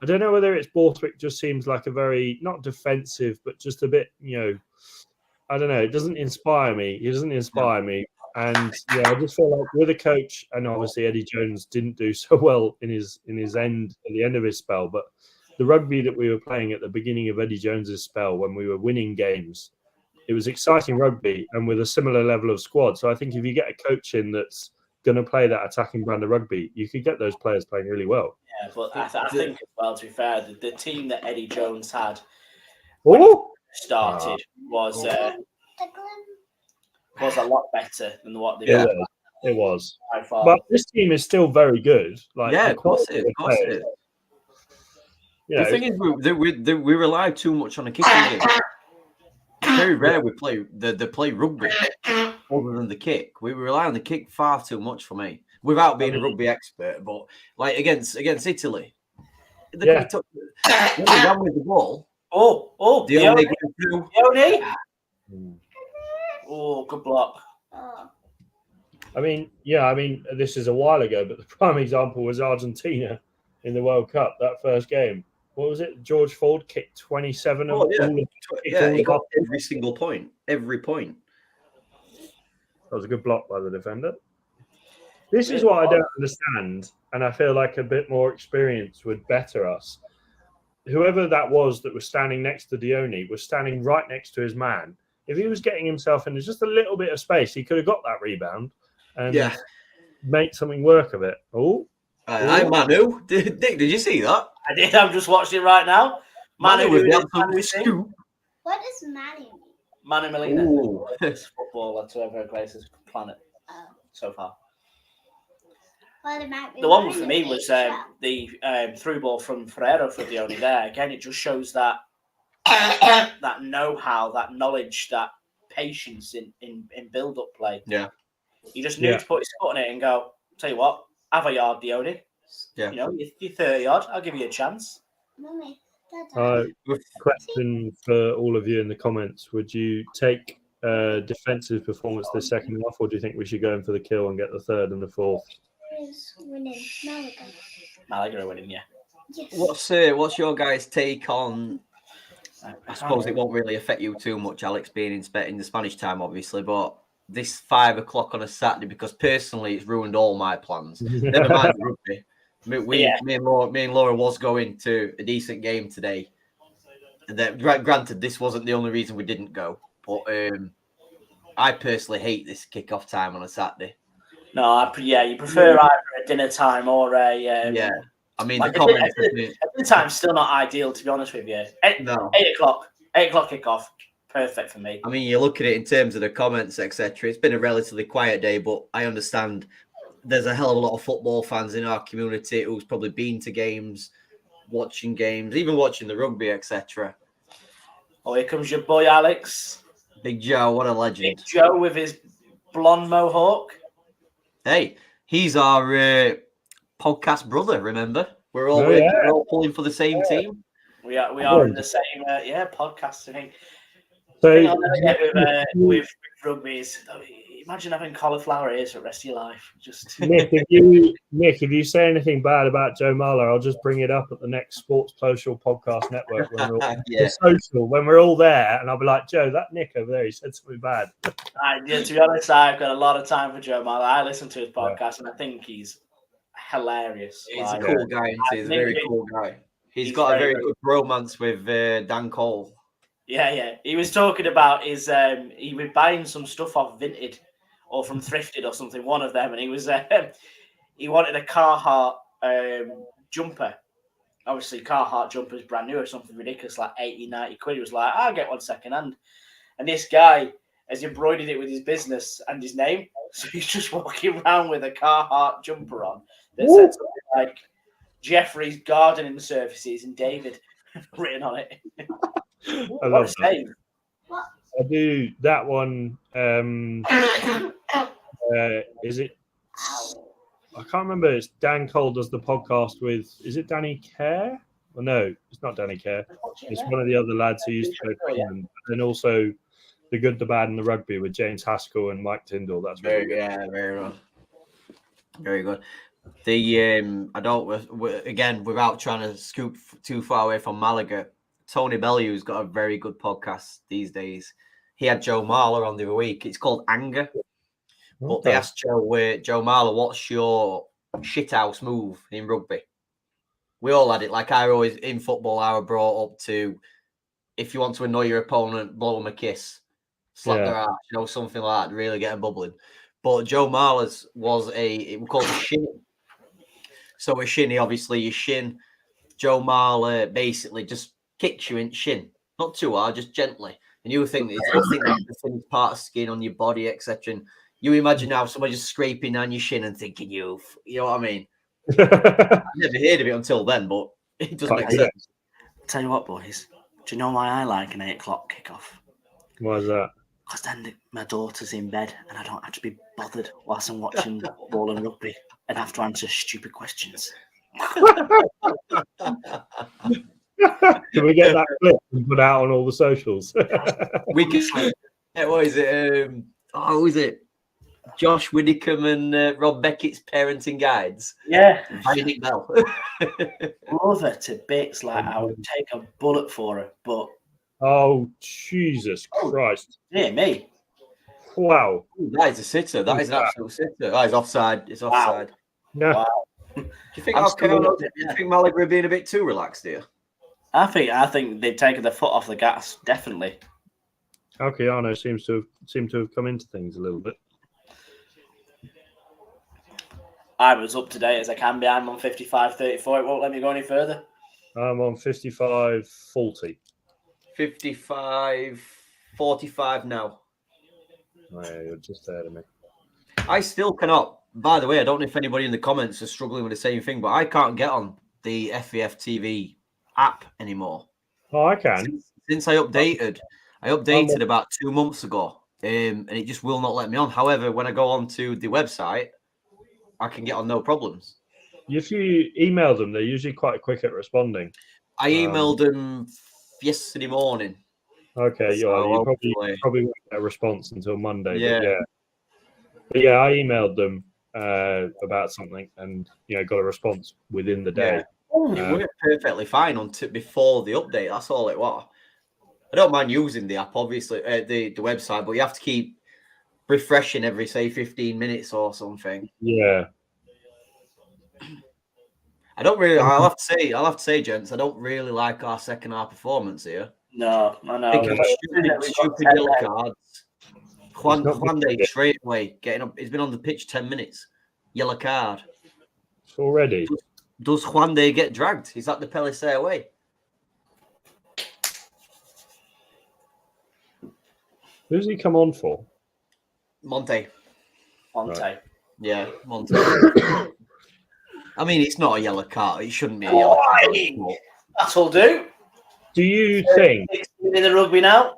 Speaker 1: don't know whether it's Borthwick just seems like a very, not defensive, but just a bit, I don't know. It doesn't inspire me. He doesn't inspire me. And I just feel like with a coach, and obviously Eddie Jones didn't do so well in his end at the end of his spell, but the rugby that we were playing at the beginning of Eddie Jones's spell when we were winning games, it was exciting rugby and with a similar level of squad. So I think if you get a coach in that's going to play that attacking brand of rugby, you could get those players playing really well.
Speaker 2: Yeah, but I think as well, to be fair, the team that Eddie Jones had when he started was a lot better than what they
Speaker 1: were. It was. But this team is still very good.
Speaker 3: Of course it is. The thing is, we rely too much on a kicking game. It's very rare we play rugby other than the kick. We rely on the kick far too much for me, without being a rugby expert. But like against Italy, when they ran with the ball.
Speaker 2: Dione. Oh, good block.
Speaker 1: I mean, this is a while ago, but the prime example was Argentina in the World Cup, that first game. What was it? George Ford kicked 27 of
Speaker 3: he got every single point. Every point.
Speaker 1: That was a good block by the defender. This is what I don't understand, and I feel like a bit more experience would better us. Whoever that was standing next to Dione was standing right next to his man. If he was getting himself into just a little bit of space, he could have got that rebound and make something work of it.
Speaker 3: Hi, Manu. Nick, did you see that?
Speaker 2: I did. I'm just watching it right now. Manu
Speaker 3: with the absolute scoop.
Speaker 5: What does Manu mean?
Speaker 2: Manu Molina. Footballer to ever grace this planet so far.
Speaker 5: Well, it might be
Speaker 2: the one for me was the through ball from Ferreira for Dione there. Again, it just shows that that know-how, that knowledge, that patience in build-up play.
Speaker 3: Yeah.
Speaker 2: You just knew to put his foot on it and go, tell you what, have a yard, Dione.
Speaker 3: Yeah.
Speaker 2: You're 30 odd. I'll give you a chance.
Speaker 5: Mummy,
Speaker 1: question for all of you in the comments. Would you take defensive performance this second half, or do you think we should go in for the kill and get the third and the fourth?
Speaker 5: Winning.
Speaker 2: Malaga are winning,
Speaker 5: Yes.
Speaker 3: What's your guys' take on? I suppose it won't really affect you too much, Alex, being in the Spanish time, obviously, but this 5 o'clock on a Saturday, because personally it's ruined all my plans. Never mind rugby. Me and Laura was going to a decent game today. Granted, this wasn't the only reason we didn't go, but I personally hate this kickoff time on a Saturday.
Speaker 2: No, you prefer either a dinner time or a
Speaker 3: I mean, the comments.
Speaker 2: Dinner time's still not ideal, to be honest with you. 8 o'clock kickoff, perfect for me.
Speaker 3: I mean, you look at it in terms of the comments, etc. It's been a relatively quiet day, but I understand there's a hell of a lot of football fans in our community who's probably been to games, watching games, even watching the rugby, etc.
Speaker 2: Oh, here comes your boy Alex.
Speaker 3: Big Joe, what a legend.
Speaker 2: Big Joe with his blonde mohawk.
Speaker 3: Hey, he's our podcast brother, remember? We're all we're all pulling for the same team.
Speaker 2: We are in the same podcasting.
Speaker 1: So,
Speaker 2: The thing I'll never get with rugby is imagine having cauliflower ears for the rest of your life. Just
Speaker 1: Nick, if you say anything bad about Joe Marler, I'll just bring it up at the next Sports Social Podcast Network when we're all social, when we're all there, and I'll be like, Joe, that Nick over there, he said something bad.
Speaker 2: to be honest, I've got a lot of time for Joe Marler. I listen to his podcast and I think he's hilarious.
Speaker 3: He's a cool guy. He's a very cool guy. He's got a very good romance with Dan Cole.
Speaker 2: Yeah. He was talking about his he was buying some stuff off Vinted or from Thrifted or something, one of them, and he was he wanted a Carhartt jumper. Obviously, Carhartt jumper is brand new or something ridiculous, like 80, 90 quid. He was like, I'll get one second hand. And this guy has embroidered it with his business and his name. So he's just walking around with a Carhartt jumper on that said something like Jeffrey's Gardening Services and David written on it.
Speaker 1: I love that. I do that one. Is it? I can't remember. It's Dan Cole does the podcast with. Is it Danny Kerr? Well, no, it's not Danny Kerr. It's one of the other lads who used to go to England. And also The Good, the Bad, and the Rugby with James Haskell and Mike Tyndall. That's very good.
Speaker 3: Yeah, very good. Very good. The I don't again without trying to scoop too far away from Malaga. Tony Bellew's got a very good podcast these days. He had Joe Marler on the other week. It's called Anger. But they asked Joe Marler, what's your shithouse move in rugby? We all had it. Like I always in football, I was brought up to if you want to annoy your opponent, blow them a kiss, slap their ass, something like that, really get them bubbling. But Joe Marler's was it was called a shin. So a shinny, obviously, your shin. Joe Marler basically just kicks you in shin, not too hard, just gently. And you think that's the thin part of skin on your body, etc. And you imagine now somebody just scraping down your shin and thinking you know what I mean? I've never heard of it until then, but it doesn't make sense.
Speaker 2: Tell you what, boys, do you know why I like an 8 o'clock kickoff?
Speaker 1: Why is that?
Speaker 2: Because then my daughter's in bed and I don't have to be bothered whilst I'm watching football and rugby and have to answer stupid questions.
Speaker 1: Can we get that clip and put out on all the socials?
Speaker 3: We can. What is it? Who is it? Josh Widdicombe and Rob Beckett's parenting guides.
Speaker 2: Yeah.
Speaker 3: Nick Bell.
Speaker 2: Love her to bits. Like I would take a bullet for her, but
Speaker 1: oh Jesus Christ!
Speaker 2: Yeah, me.
Speaker 1: Wow.
Speaker 3: That is a sitter. That is an absolute sitter. That is offside. It's offside.
Speaker 1: No.
Speaker 2: Wow.
Speaker 3: Do you think Malaga are being a bit too relaxed here?
Speaker 2: I think they've taken their foot off the gas. Definitely.
Speaker 1: Alcoyano seems to have come into things a little bit.
Speaker 2: I'm as up to date as I can be. I'm on 55.34. It won't let me go any further.
Speaker 1: I'm on 55.40.
Speaker 3: 55.45 now.
Speaker 1: Oh, yeah, you're just ahead of me.
Speaker 3: I still cannot. By the way, I don't know if anybody in the comments is struggling with the same thing, but I can't get on the FVF TV app anymore.
Speaker 1: Oh, I can.
Speaker 3: Since I updated about 2 months ago, and it just will not let me on. However, when I go onto the website, I can get on no problems.
Speaker 1: If you email them, they're usually quite quick at responding.
Speaker 3: I emailed them yesterday morning.
Speaker 1: Okay,
Speaker 3: so
Speaker 1: you probably won't get a response until Monday.
Speaker 3: Yeah.
Speaker 1: But yeah, I emailed them about something and got a response within the day.
Speaker 3: Yeah. It worked perfectly fine before the update. That's all it was. I don't mind using the app, obviously, the website, but you have to keep refreshing every, say, 15 minutes or something.
Speaker 1: Yeah.
Speaker 3: I'll have to say, gents, I don't really like our second half performance here.
Speaker 2: No, I know.
Speaker 3: Stupid yellow cards. Juan Day straight away getting up. He's been on the pitch 10 minutes. Yellow card.
Speaker 1: Already.
Speaker 3: Does Juan Day get dragged? He's at the Pellicer way.
Speaker 1: Who's he come on for?
Speaker 3: Monte.
Speaker 2: Right.
Speaker 3: Yeah, Monte. I mean, it's not a yellow card. It shouldn't be a yellow card.
Speaker 2: That'll do.
Speaker 1: Do you think
Speaker 2: in the rugby now?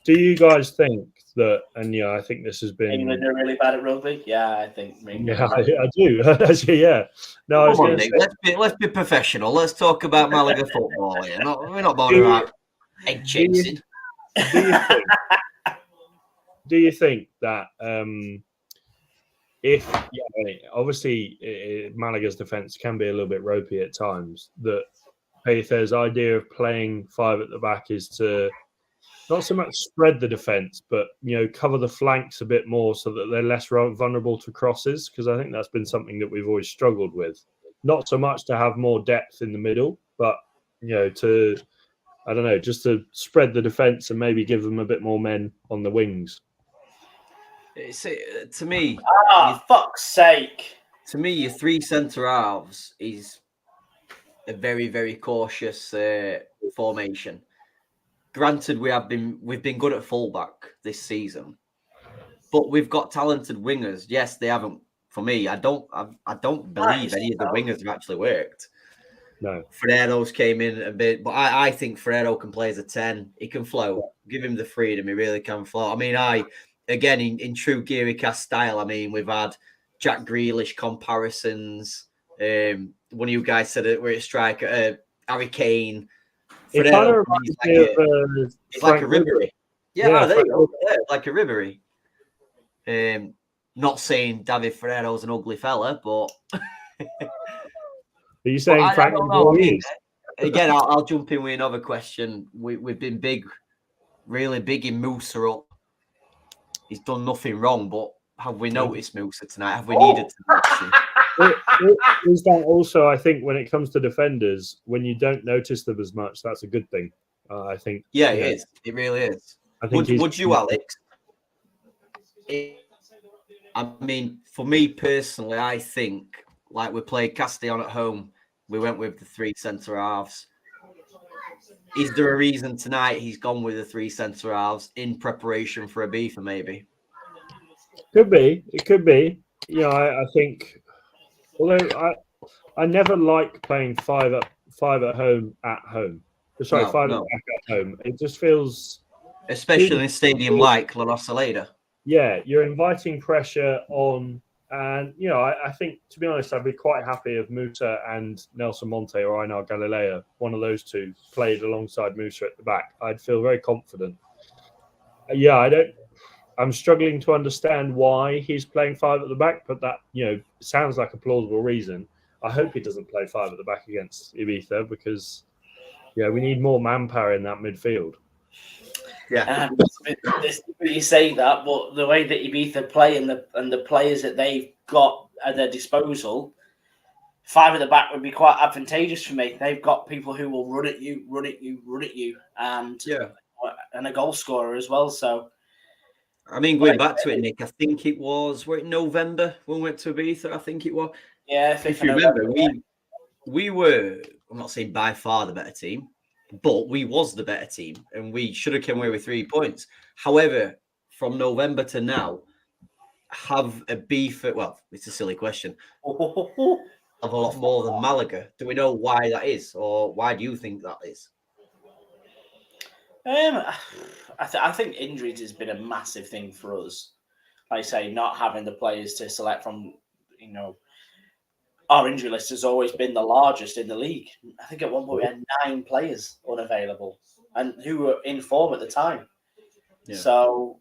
Speaker 1: Do you guys think that? And I think this has been
Speaker 2: England are really bad at rugby. Yeah, I think.
Speaker 1: Yeah, I do. Actually, yeah. No, I was
Speaker 3: Come on,
Speaker 1: going to
Speaker 3: Nick,
Speaker 1: say,
Speaker 3: let's be professional. Let's talk about Malaga football here. We're not bothered about egg chasing.
Speaker 1: Do you think that if obviously Malaga's defence can be a little bit ropey at times, that Payfair's idea of playing 5 at the back is to not so much spread the defence, but cover the flanks a bit more so that they're less vulnerable to crosses? Because I think that's been something that we've always struggled with. Not so much to have more depth in the middle, but to just to spread the defence and maybe give them a bit more men on the wings.
Speaker 3: To me,
Speaker 2: fuck's sake!
Speaker 3: To me, your 3 centre halves is a very, very cautious formation. Granted, we've been good at fullback this season, but we've got talented wingers. Yes, they haven't. For me, I don't believe any of the wingers have actually worked.
Speaker 1: No,
Speaker 3: Ferrero's came in a bit, but I think Ferrero can play as a 10. He can float. Give him the freedom. He really can float. I mean, again, in true Geary Cast style, I mean, we've had Jack Grealish comparisons. One of you guys said it, we're a striker. Harry Kane.
Speaker 1: It kind of reminds me of
Speaker 3: he's like a Ribery. Yeah, there you go. Yeah, like a Ribery. Not saying David Ferrero's an ugly fella, but...
Speaker 1: Are you saying Frank?
Speaker 3: Again, I'll jump in with another question. We've been really big in Musa up. He's done nothing wrong, but have we noticed Musa tonight? Have we needed to notice him?
Speaker 1: Is that also, I think, when it comes to defenders, when you don't notice them as much, that's a good thing. I think.
Speaker 3: Yeah, it is. It really is.
Speaker 1: I think
Speaker 3: would you, Alex? I mean, for me personally, I think, like we played Castellon at home, we went with the 3 centre halves. Is there a reason tonight he's gone with the 3 centre halves in preparation for a Ibiza, maybe?
Speaker 1: Could be. It could be. I think. Although I never like playing 5 at home at home. Sorry, 5 at back at home. It just feels,
Speaker 3: especially in a stadium like La Rosaleda.
Speaker 1: Yeah, you're inviting pressure on. And, I think, to be honest, I'd be quite happy if Musa and Nelson Monte or Einar Galilea, one of those two, played alongside Musa at the back. I'd feel very confident. I'm struggling to understand why he's playing 5 at the back, but that, sounds like a plausible reason. I hope he doesn't play 5 at the back against Ibiza because, we need more manpower in that midfield.
Speaker 2: Yeah, you say that, but the way that Ibiza play and the players that they've got at their disposal, 5 at the back would be quite advantageous for me. They've got people who will run at you, and a goal scorer as well. So,
Speaker 3: I mean, going back to it, Nick, I think it was November when we went to Ibiza. I think it was.
Speaker 2: Yeah,
Speaker 3: if you remember, we were. I'm not saying by far the better team, but we was the better team, and we should have come away with 3 points. However, from November to now, have a beef. Well, it's a silly question. Have a lot more than Malaga. Do we know why that is, or why do you think that is?
Speaker 2: I think injuries has been a massive thing for us. Like I say, not having the players to select from, our injury list has always been the largest in the league. I think at one point we had 9 players unavailable and who were in form at the time. Yeah. So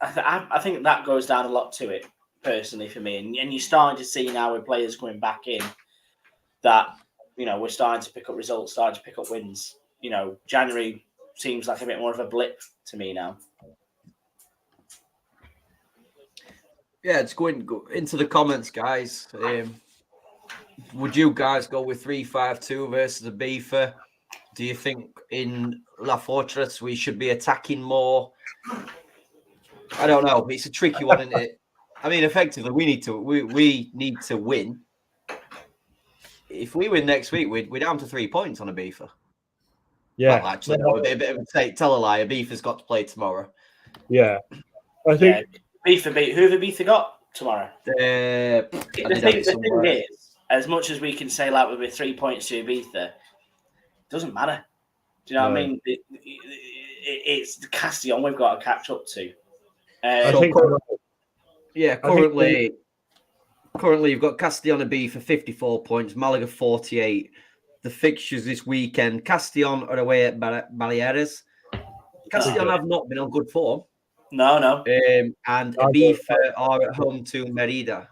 Speaker 2: I think that goes down a lot to it, personally, for me. And you're starting to see now with players coming back in that, we're starting to pick up results, starting to pick up wins. January seems like a bit more of a blip to me now.
Speaker 3: Yeah, it's go into the comments, guys. Would you guys go with 3-5-2 versus Ibiza? Do you think in La Fortress we should be attacking more? I don't know. It's a tricky one, isn't it? I mean, effectively, we need to win. If we win next week, we're down to 3 points on Ibiza.
Speaker 1: Yeah.
Speaker 3: Well, actually, no, a bit of a tell a lie. Ibiza's got to play tomorrow.
Speaker 1: Yeah. I think
Speaker 2: who have Ibiza got tomorrow?
Speaker 3: The
Speaker 2: thing is, as much as we can say like we're 3 points to Ibiza, it doesn't matter. Do you know what I mean? it's Castellón we've got to catch up to.
Speaker 1: I think,
Speaker 3: currently you've got Castellón B for 54 points, Malaga 48. The fixtures this weekend: Castellón are away at Baleares. Castellón have not been on good form.
Speaker 2: No.
Speaker 3: And Ibiza are at home to Merida.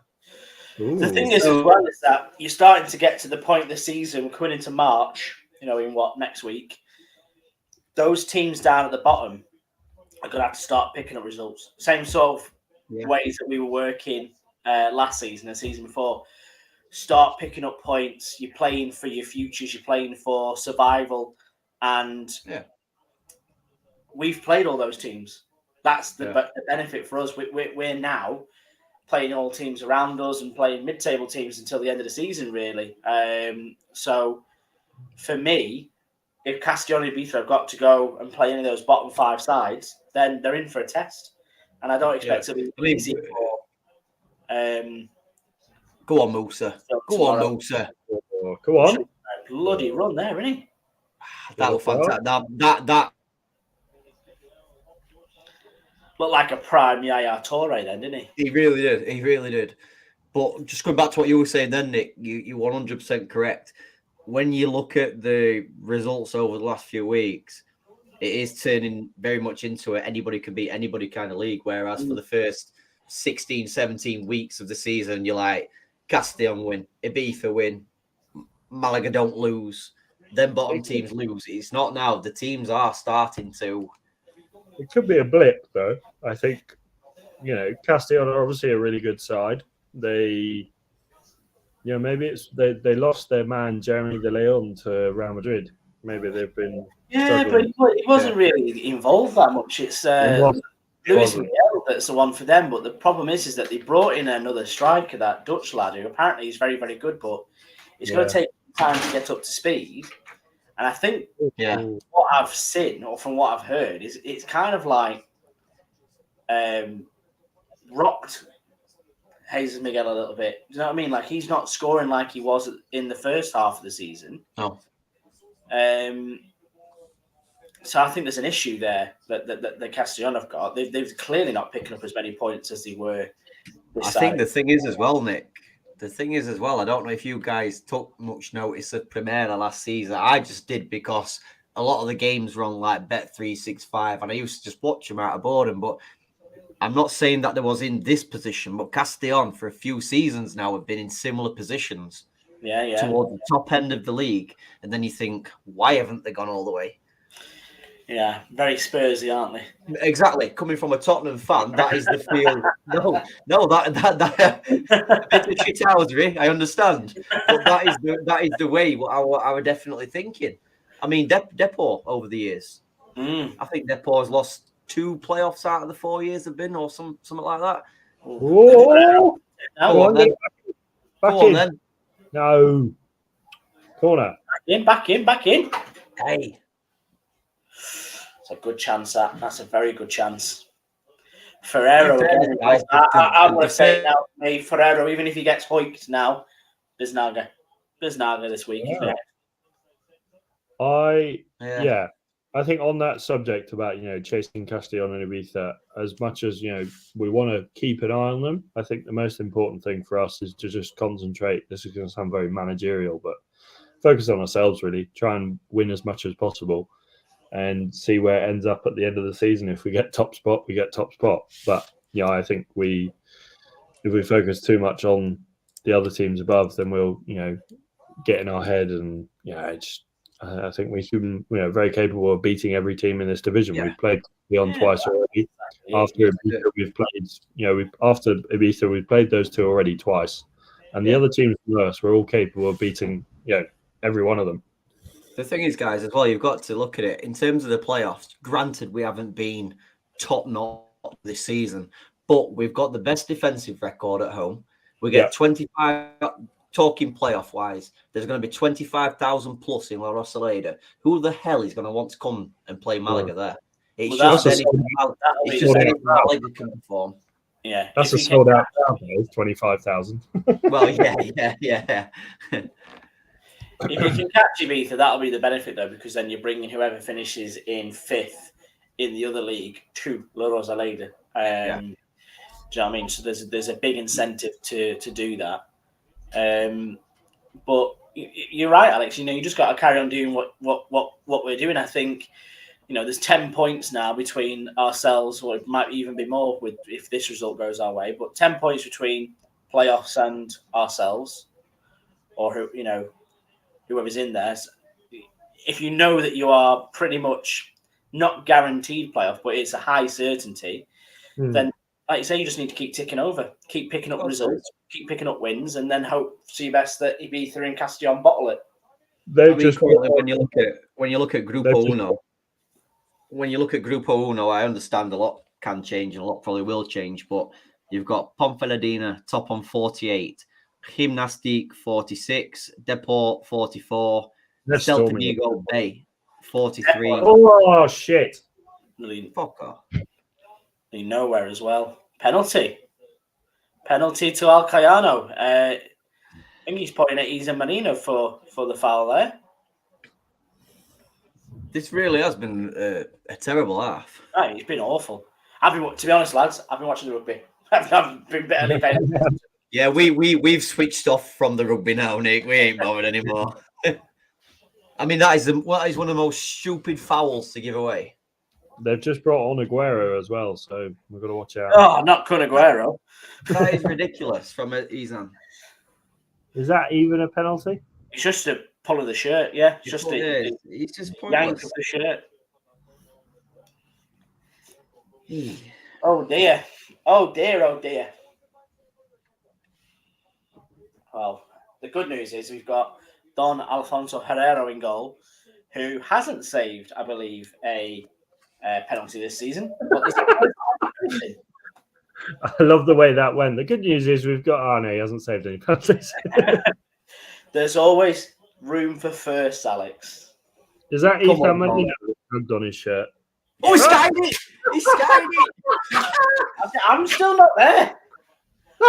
Speaker 2: The thing is, as well, is that you're starting to get to the point of the season, coming into March, in next week, those teams down at the bottom are going to have to start picking up results. Same sort of ways that we were working last season and season before. Start picking up points. You're playing for your futures. You're playing for survival. And we've played all those teams. That's the benefit for us. We're now playing all teams around us and playing mid-table teams until the end of the season, really. So, for me, if Castellón and Ibiza have got to go and play any of those bottom 5 sides, then they're in for a test. And I don't expect it to be easy for...
Speaker 3: Go on, Musa. Go on, Musa.
Speaker 1: Go on.
Speaker 2: Bloody run there, isn't he?
Speaker 3: That was fantastic. That
Speaker 2: looked like a prime Yaya Toure then, didn't he?
Speaker 3: He really did. But just going back to what you were saying then, Nick, you're 100% correct. When you look at the results over the last few weeks, it is turning very much into an anybody can beat anybody kind of league. Whereas for the first 16, 17 weeks of the season, you're like, Castellón win, Ibiza win, Malaga don't lose, then bottom teams lose. It's not now. The teams are starting to...
Speaker 1: It could be a blip, though. I think, Castellón are obviously a really good side. They, maybe it's they lost their man Jeremy De Leon to Real Madrid. Maybe they've been struggling.
Speaker 2: But he wasn't really involved that much. It's Luis Miguel that's the one for them. But the problem is that they brought in another striker, that Dutch lad, who apparently is very, very good, but it's going to take time to get up to speed. And I think what I've seen, or from what I've heard, is it's kind of like rocked Jesus Miguel a little bit. Do you know what I mean? Like, he's not scoring like he was in the first half of the season.
Speaker 3: Oh.
Speaker 2: So I think there's an issue there that the Castellón have got. They've clearly not picking up as many points as they were.
Speaker 3: I think the thing is as well, Nick. The thing is as well, I don't know if you guys took much notice of Primera last season. I just did because a lot of the games were on like Bet365 and I used to just watch them out of boredom. But I'm not saying that they was in this position, but Castellón for a few seasons now have been in similar positions towards the top end of the league. And then you think, why haven't they gone all the way?
Speaker 2: Yeah, very Spursy, aren't they?
Speaker 3: Exactly. Coming from a Tottenham fan, that is the feel. No, that bit of shithousery, I understand. But that is the way I were definitely thinking. I mean, Depot over the years. I think Depot has lost 2 playoffs out of the 4 years they've been, or something like that.
Speaker 1: Whoa!
Speaker 3: Go on then.
Speaker 1: No. Corner.
Speaker 2: Back in.
Speaker 3: Hey.
Speaker 2: It's a good chance, that's a very good chance. Ferrero, I'm going to say now, Ferrero, even if he gets hoiked now, there's Naga this week.
Speaker 1: I think on that subject about chasing Castellón and Ibiza, as much as we want to keep an eye on them, I think the most important thing for us is to just concentrate. This is going to sound very managerial, but focus on ourselves, really. Try and win as much as possible and see where it ends up at the end of the season. If we get top spot, we get top spot. But I think if we focus too much on the other teams above, then we'll get in our head, and I think we can, very capable of beating every team in this division. We've played Lyon twice already. After Ibiza, we've played those 2 already twice, and the other teams worse. We're all capable of beating every one of them.
Speaker 3: The thing is, guys, as well, you've got to look at it in terms of the playoffs. Granted, we haven't been top notch this season, but we've got the best defensive record at home. We get 25. Talking playoff wise, there's going to be 25,000 plus in La Rosaleda. Who the hell is going to want to come and play Malaga there? It's just anything Malaga can perform.
Speaker 2: Yeah,
Speaker 1: that's a sold out crowd. 25,000.
Speaker 3: Well, yeah.
Speaker 2: If you can catch Ibiza, that'll be the benefit, though, because then you're bringing whoever finishes in 5th in the other league to La Rosaleda. Do you know what I mean? So there's a big incentive to do that. But you're right, Alex. You just got to carry on doing what we're doing. I think there's 10 points now between ourselves, or it might even be more if this result goes our way. But 10 points between playoffs and ourselves, or whoever's in there. If you know that you are pretty much not guaranteed playoff, but it's a high certainty, then, like you say, you just need to keep ticking over, keep picking up results, keep picking up wins, and then hope to your best that Ibiza and Castellón bottle it.
Speaker 3: When you look at Grupo Uno, I understand a lot can change and a lot probably will change, but you've got Ponferradina top on 48, Gimnastic 46, Deport 44, Celta Vigo Bay 43.
Speaker 2: Oh
Speaker 1: shit!
Speaker 2: Fuck off. Nowhere as well. Penalty to Alcoyano. I think he's pointing at Isa Marino for the foul there.
Speaker 3: This really has been a terrible half.
Speaker 2: Right, it's been awful. To be honest, lads, I've been watching the rugby. I've been barely paying attention.
Speaker 3: Yeah, we've switched off from the rugby now, Nick. We ain't bothered anymore. I mean, that is one of the most stupid fouls to give away.
Speaker 1: They've just brought on Aguero as well, so we've got to watch out.
Speaker 2: Oh, not Kun Aguero.
Speaker 3: That is ridiculous from Izan.
Speaker 1: Is that even a penalty?
Speaker 2: It's just a pull of the shirt, yeah. It's just
Speaker 3: it's just
Speaker 2: yank of the shirt. Oh dear. Oh dear. Well, the good news is we've got Don Alfonso Herrero in goal, who hasn't saved, I believe, a penalty this season.
Speaker 1: I love the way that went. The good news is we've got Arne. He hasn't saved any penalties.
Speaker 2: There's always room for first, Alex.
Speaker 1: Is that Ethan Medina drugged on his shirt?
Speaker 3: Oh, he skied it! He skied it!
Speaker 2: I'm still not there.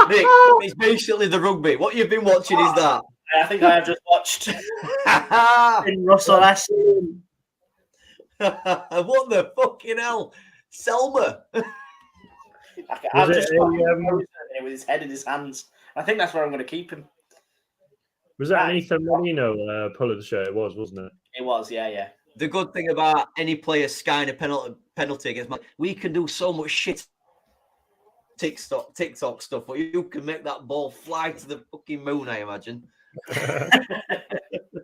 Speaker 3: Nick, it's basically the rugby. What you've been watching is that.
Speaker 2: I think I have just watched in Russell Aston.
Speaker 3: What the fucking hell? Selma.
Speaker 2: I've just with his head in his hands. I think that's where I'm going to keep him.
Speaker 1: Was that an Ethan Marino pull of the shirt? It was, wasn't it?
Speaker 2: It was, yeah.
Speaker 3: The good thing about any player skying a penalty against we can do so much shit TikTok stuff, but you can make that ball fly to the fucking moon, I imagine.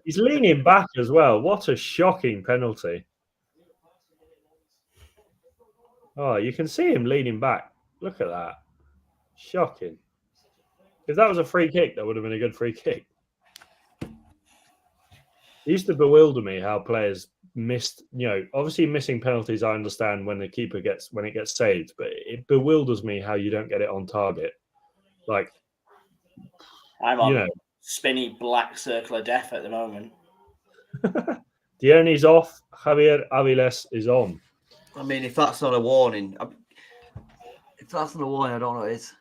Speaker 1: He's leaning back as well. What a shocking penalty. Oh, you can see him leaning back. Look at that. Shocking. If that was a free kick, that would have been a good free kick. It used to bewilder me how players missed, obviously missing penalties, I understand when it gets saved, but it bewilders me how you don't get it on target. Like,
Speaker 2: I'm on spinny black circle of death at the moment.
Speaker 1: Diony's off, Javier Aviles is on.
Speaker 3: I mean, if that's not a warning, I don't know what it is.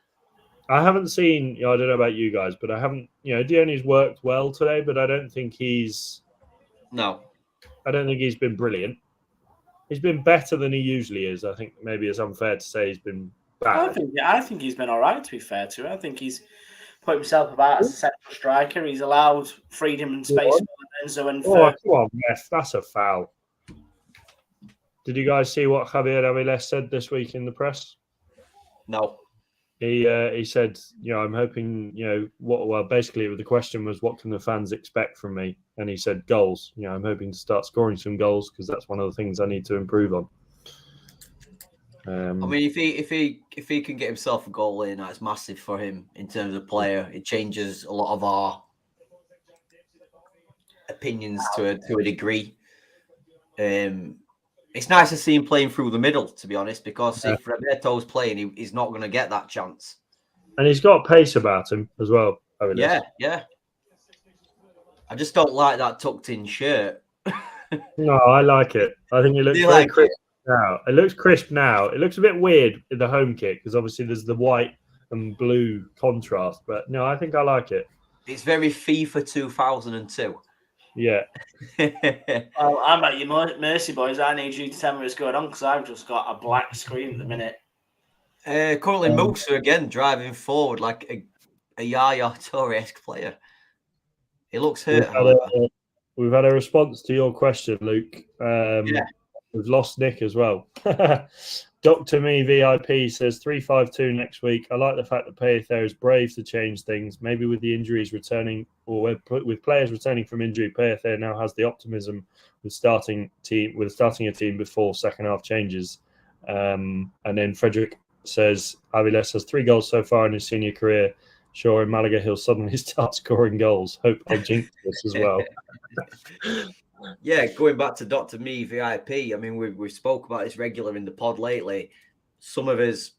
Speaker 1: I haven't seen, I don't know about you guys, but I haven't, Diony's worked well today, but I don't think he's been brilliant. He's been better than he usually is. I think maybe it's unfair to say he's been bad.
Speaker 2: I think he's been all right, to be fair to him. I think he's put himself about as a central striker. He's allowed freedom and space for Enzo and
Speaker 1: come on, Meth, that's a foul. Did you guys see what Javier Aviles said this week in the press?
Speaker 3: No.
Speaker 1: He said, I'm hoping, basically the question was, what can the fans expect from me? And he said, goals. I'm hoping to start scoring some goals because that's one of the things I need to improve on.
Speaker 3: I mean, if he can get himself a goal in, that's massive for him in terms of player. It changes a lot of our opinions to a degree. It's nice to see him playing through the middle, to be honest, because if Roberto's playing, he's not going to get that chance.
Speaker 1: And he's got pace about him as well.
Speaker 3: Yeah. I just don't like that tucked-in shirt.
Speaker 1: No, I like it. I think it looks very crisp now. It looks crisp now. It looks a bit weird in the home kit because obviously there's the white and blue contrast. But no, I think I like it.
Speaker 3: It's very FIFA 2002.
Speaker 1: Yeah.
Speaker 2: Well, I'm at your mercy, boys. I need you to tell me what's going on because I've just got a black screen at the minute.
Speaker 3: Currently, Musa again driving forward like a Yaya Toure-esque player. He looks hurt, however.
Speaker 1: We've had a response to your question, Luke.
Speaker 3: Yeah.
Speaker 1: We've lost Nick as well. Dr. Me VIP says 3-5-2 next week. I like the fact that Payether is brave to change things. Maybe with the injuries returning, or with players returning from injury, Payether now has the optimism with starting a team before second half changes. And then Frederick says Aviles has 3 goals so far in his senior career. Sure, in Malaga he'll suddenly start scoring goals. Hope I jinx this as well.
Speaker 3: Yeah, going back to Dr. Me VIP, I mean, we spoke about this regular in the pod lately. Some of us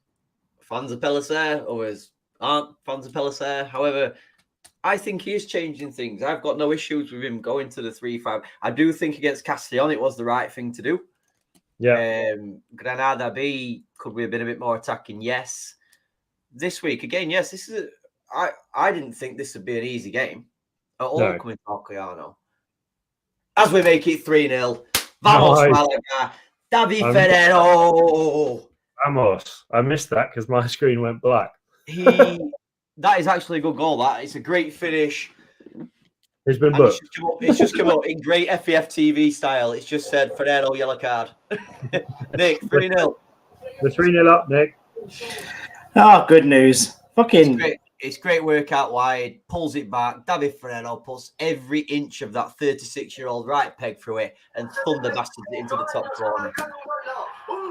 Speaker 3: fans of Pellicer, others aren't fans of Pellicer. However, I think he is changing things. I've got no issues with him going to the 3-5. I do think against Castellón it was the right thing to do.
Speaker 1: Yeah.
Speaker 3: Granada B, could we have been a bit more attacking? Yes. This week, again, yes, this is I didn't think this would be an easy game at all coming to Alcoyano. As we make it 3-0, vamos Málaga, David Ferrero.
Speaker 1: Vamos. I missed that because my screen went black.
Speaker 3: That is actually a good goal. That it's a great finish.
Speaker 1: It's been booked.
Speaker 3: It's just come up in great FEF TV style. It's just said Ferrero yellow card. Nick, 3-0.
Speaker 1: We're 3-0 up, Nick.
Speaker 2: Oh, good news.
Speaker 3: It's great work out wide, pulls it back. David Ferrero puts every inch of that 36-year-old right peg through it and thunder bastards it into the top corner.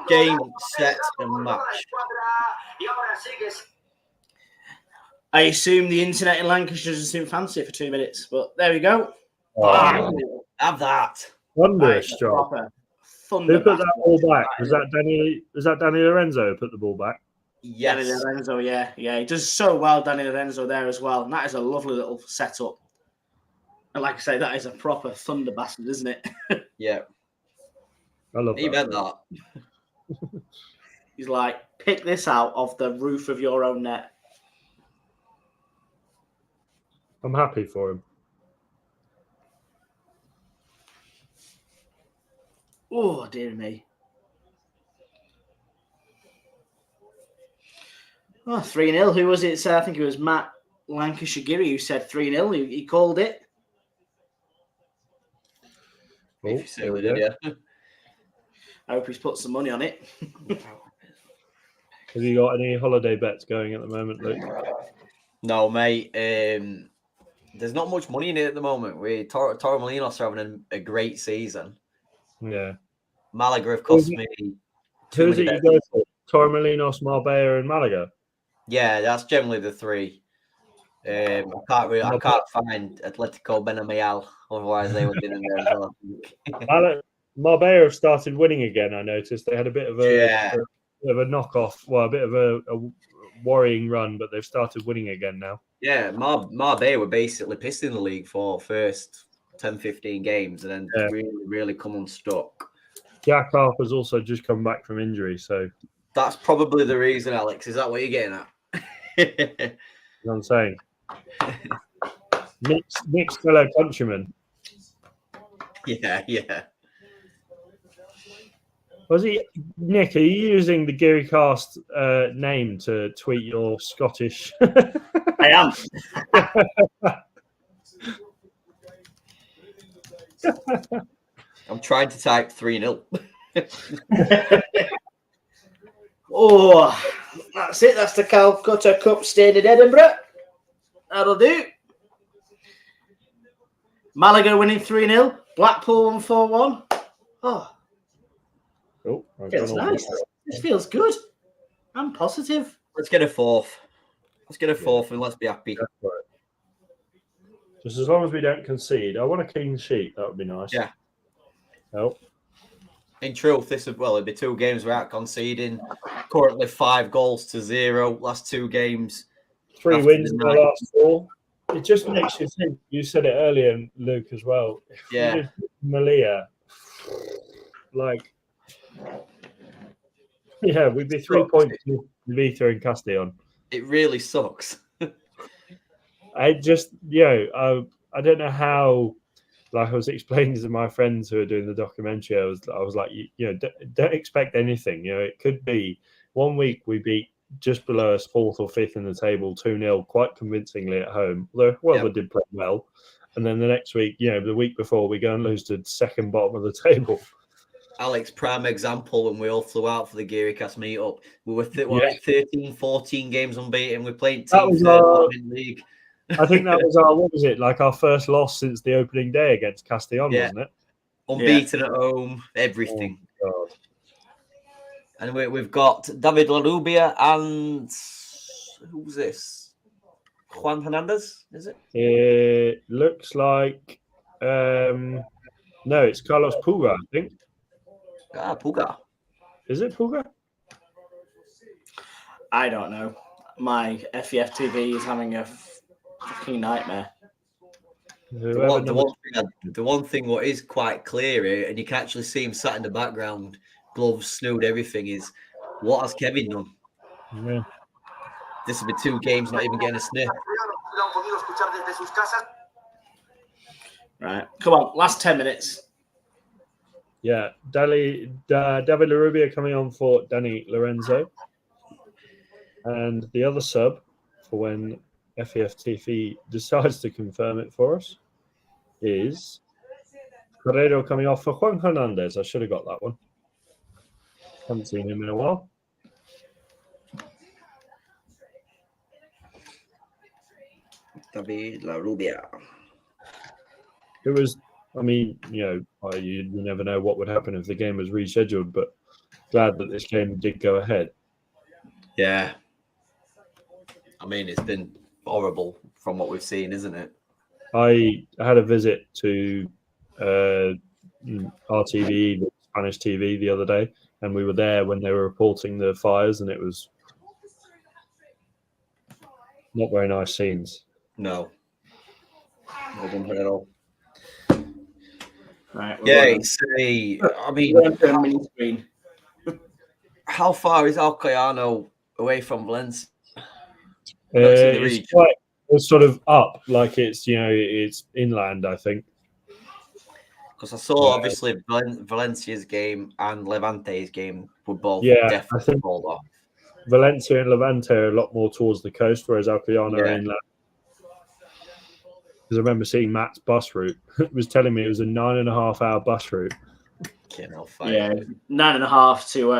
Speaker 3: Game, set, and match.
Speaker 2: I assume the internet in Lancashire doesn't seem fancy for 2 minutes, but there we go.
Speaker 3: Have that.
Speaker 1: Wondrous job. Who put that ball back? Was that Danny Lorenzo who put the ball back?
Speaker 2: Yes. Danny Lorenzo, yeah. He does so well, Danny Lorenzo, there as well. And that is a lovely little setup. And like I say, that is a proper thunder bastard, isn't it?
Speaker 3: Yeah.
Speaker 1: I love
Speaker 3: he meant that.
Speaker 2: He's like, pick this out of the roof of your own net.
Speaker 1: I'm happy for him.
Speaker 2: Oh, dear me. Oh, 3-0. Who was it? I think it was Matt Lancashire Giri who said 3-0. He called it.
Speaker 3: If you say we did, yeah.
Speaker 2: I hope he's put some money on it.
Speaker 1: Have you got any holiday bets going at the moment, Luke?
Speaker 3: No, mate. There's not much money in it at the moment. Torremolinos are having a great season.
Speaker 1: Yeah.
Speaker 3: Malaga have cost me.
Speaker 1: Who is it you go for? Torremolinos, Marbella, and Malaga? Yeah,
Speaker 3: that's generally the 3. I can't find Atletico Benamiel. Otherwise, they would be in there as well.
Speaker 1: Marbella have started winning again. I noticed they had a bit of a knockoff, well, a bit of a worrying run, but they've started winning again now.
Speaker 3: Yeah, Marbella were basically pissed in the league for first 10-15 games, and then really come unstuck.
Speaker 1: Jack Harper's also just come back from injury, so
Speaker 3: that's probably the reason, Alex. Is that what you're getting at?
Speaker 1: That's what I'm saying. Nick's fellow countryman.
Speaker 3: Yeah.
Speaker 1: Was he, Nick? Are you using the GearyCast name to tweet your Scottish?
Speaker 2: I am.
Speaker 3: I'm trying to type 3-0.
Speaker 2: Oh, that's it. That's the Calcutta Cup stayed in Edinburgh. That'll do. Malaga winning 3-0. Blackpool 4-1. Oh, feels nice. This feels good. I'm positive.
Speaker 3: Let's get a 4th. And let's be happy.
Speaker 1: Right. Just as long as we don't concede. I want a clean sheet. That would be nice.
Speaker 3: Yeah.
Speaker 1: Oh.
Speaker 3: In truth, it'd be 2 games without conceding. Currently 5-0. Last 2 games. 3
Speaker 1: wins in the last 4. It just makes you think. You said it earlier, Luke, as well.
Speaker 3: Yeah.
Speaker 1: Malia. We'd be 3 points to Vita and Castellón.
Speaker 3: It really sucks.
Speaker 1: I don't know how like I was explaining to my friends who are doing the documentary, I was like, don't expect anything. It could be 1 week we beat just below us, 4th or 5th in the table, 2-0, quite convincingly at home. Although Huelva did play well. And then the next week, the week before, we go and lose to second bottom of the table.
Speaker 3: Alex, prime example when we all flew out for the GearyCast meetup. We were 13, 14 games unbeaten. We're playing team third in league.
Speaker 1: I think that was our first loss since the opening day against Castellón, wasn't it?
Speaker 3: Unbeaten at home, everything.
Speaker 1: Oh, God.
Speaker 3: And we've got David Larubia and who's this? Juan Hernandez, is it?
Speaker 1: It looks like no, it's Carlos Puga, I think.
Speaker 3: Puga.
Speaker 1: Is it Puga?
Speaker 2: I don't know. My FEF TV is having a fucking nightmare.
Speaker 3: The one thing what is quite clear here, and you can actually see him sat in the background, gloves, snood, everything, is what has Kevin done?
Speaker 1: Yeah.
Speaker 3: This will be 2 games, not even getting a sniff.
Speaker 2: Right, come on, last 10 minutes.
Speaker 1: Yeah, David Larubia coming on for Danny Lorenzo. And the other sub, for when FEF TV decides to confirm it for us, is Correro coming off for Juan Hernandez. I should have got that one. Haven't seen him in a while.
Speaker 3: David Larubia.
Speaker 1: It was, you never know what would happen if the game was rescheduled, but glad that this game did go ahead.
Speaker 3: Yeah. It's been horrible from what we've seen, isn't it?
Speaker 1: I had a visit to RTV, the Spanish TV, the other day, and we were there when they were reporting the fires, and it was not very nice scenes.
Speaker 3: No. Not at all.
Speaker 2: Right.
Speaker 1: How
Speaker 3: far is Alcoyano away from Valencia?
Speaker 1: It's sort of up, like it's inland, I think.
Speaker 3: Because I saw obviously Valencia's game and Levante's game were both definitely called off.
Speaker 1: Valencia and Levante are a lot more towards the coast, whereas Alcoyano are inland. Because I remember seeing Matt's bus route. It was telling me it was a 9.5-hour bus route.
Speaker 2: Yeah, 9.5 to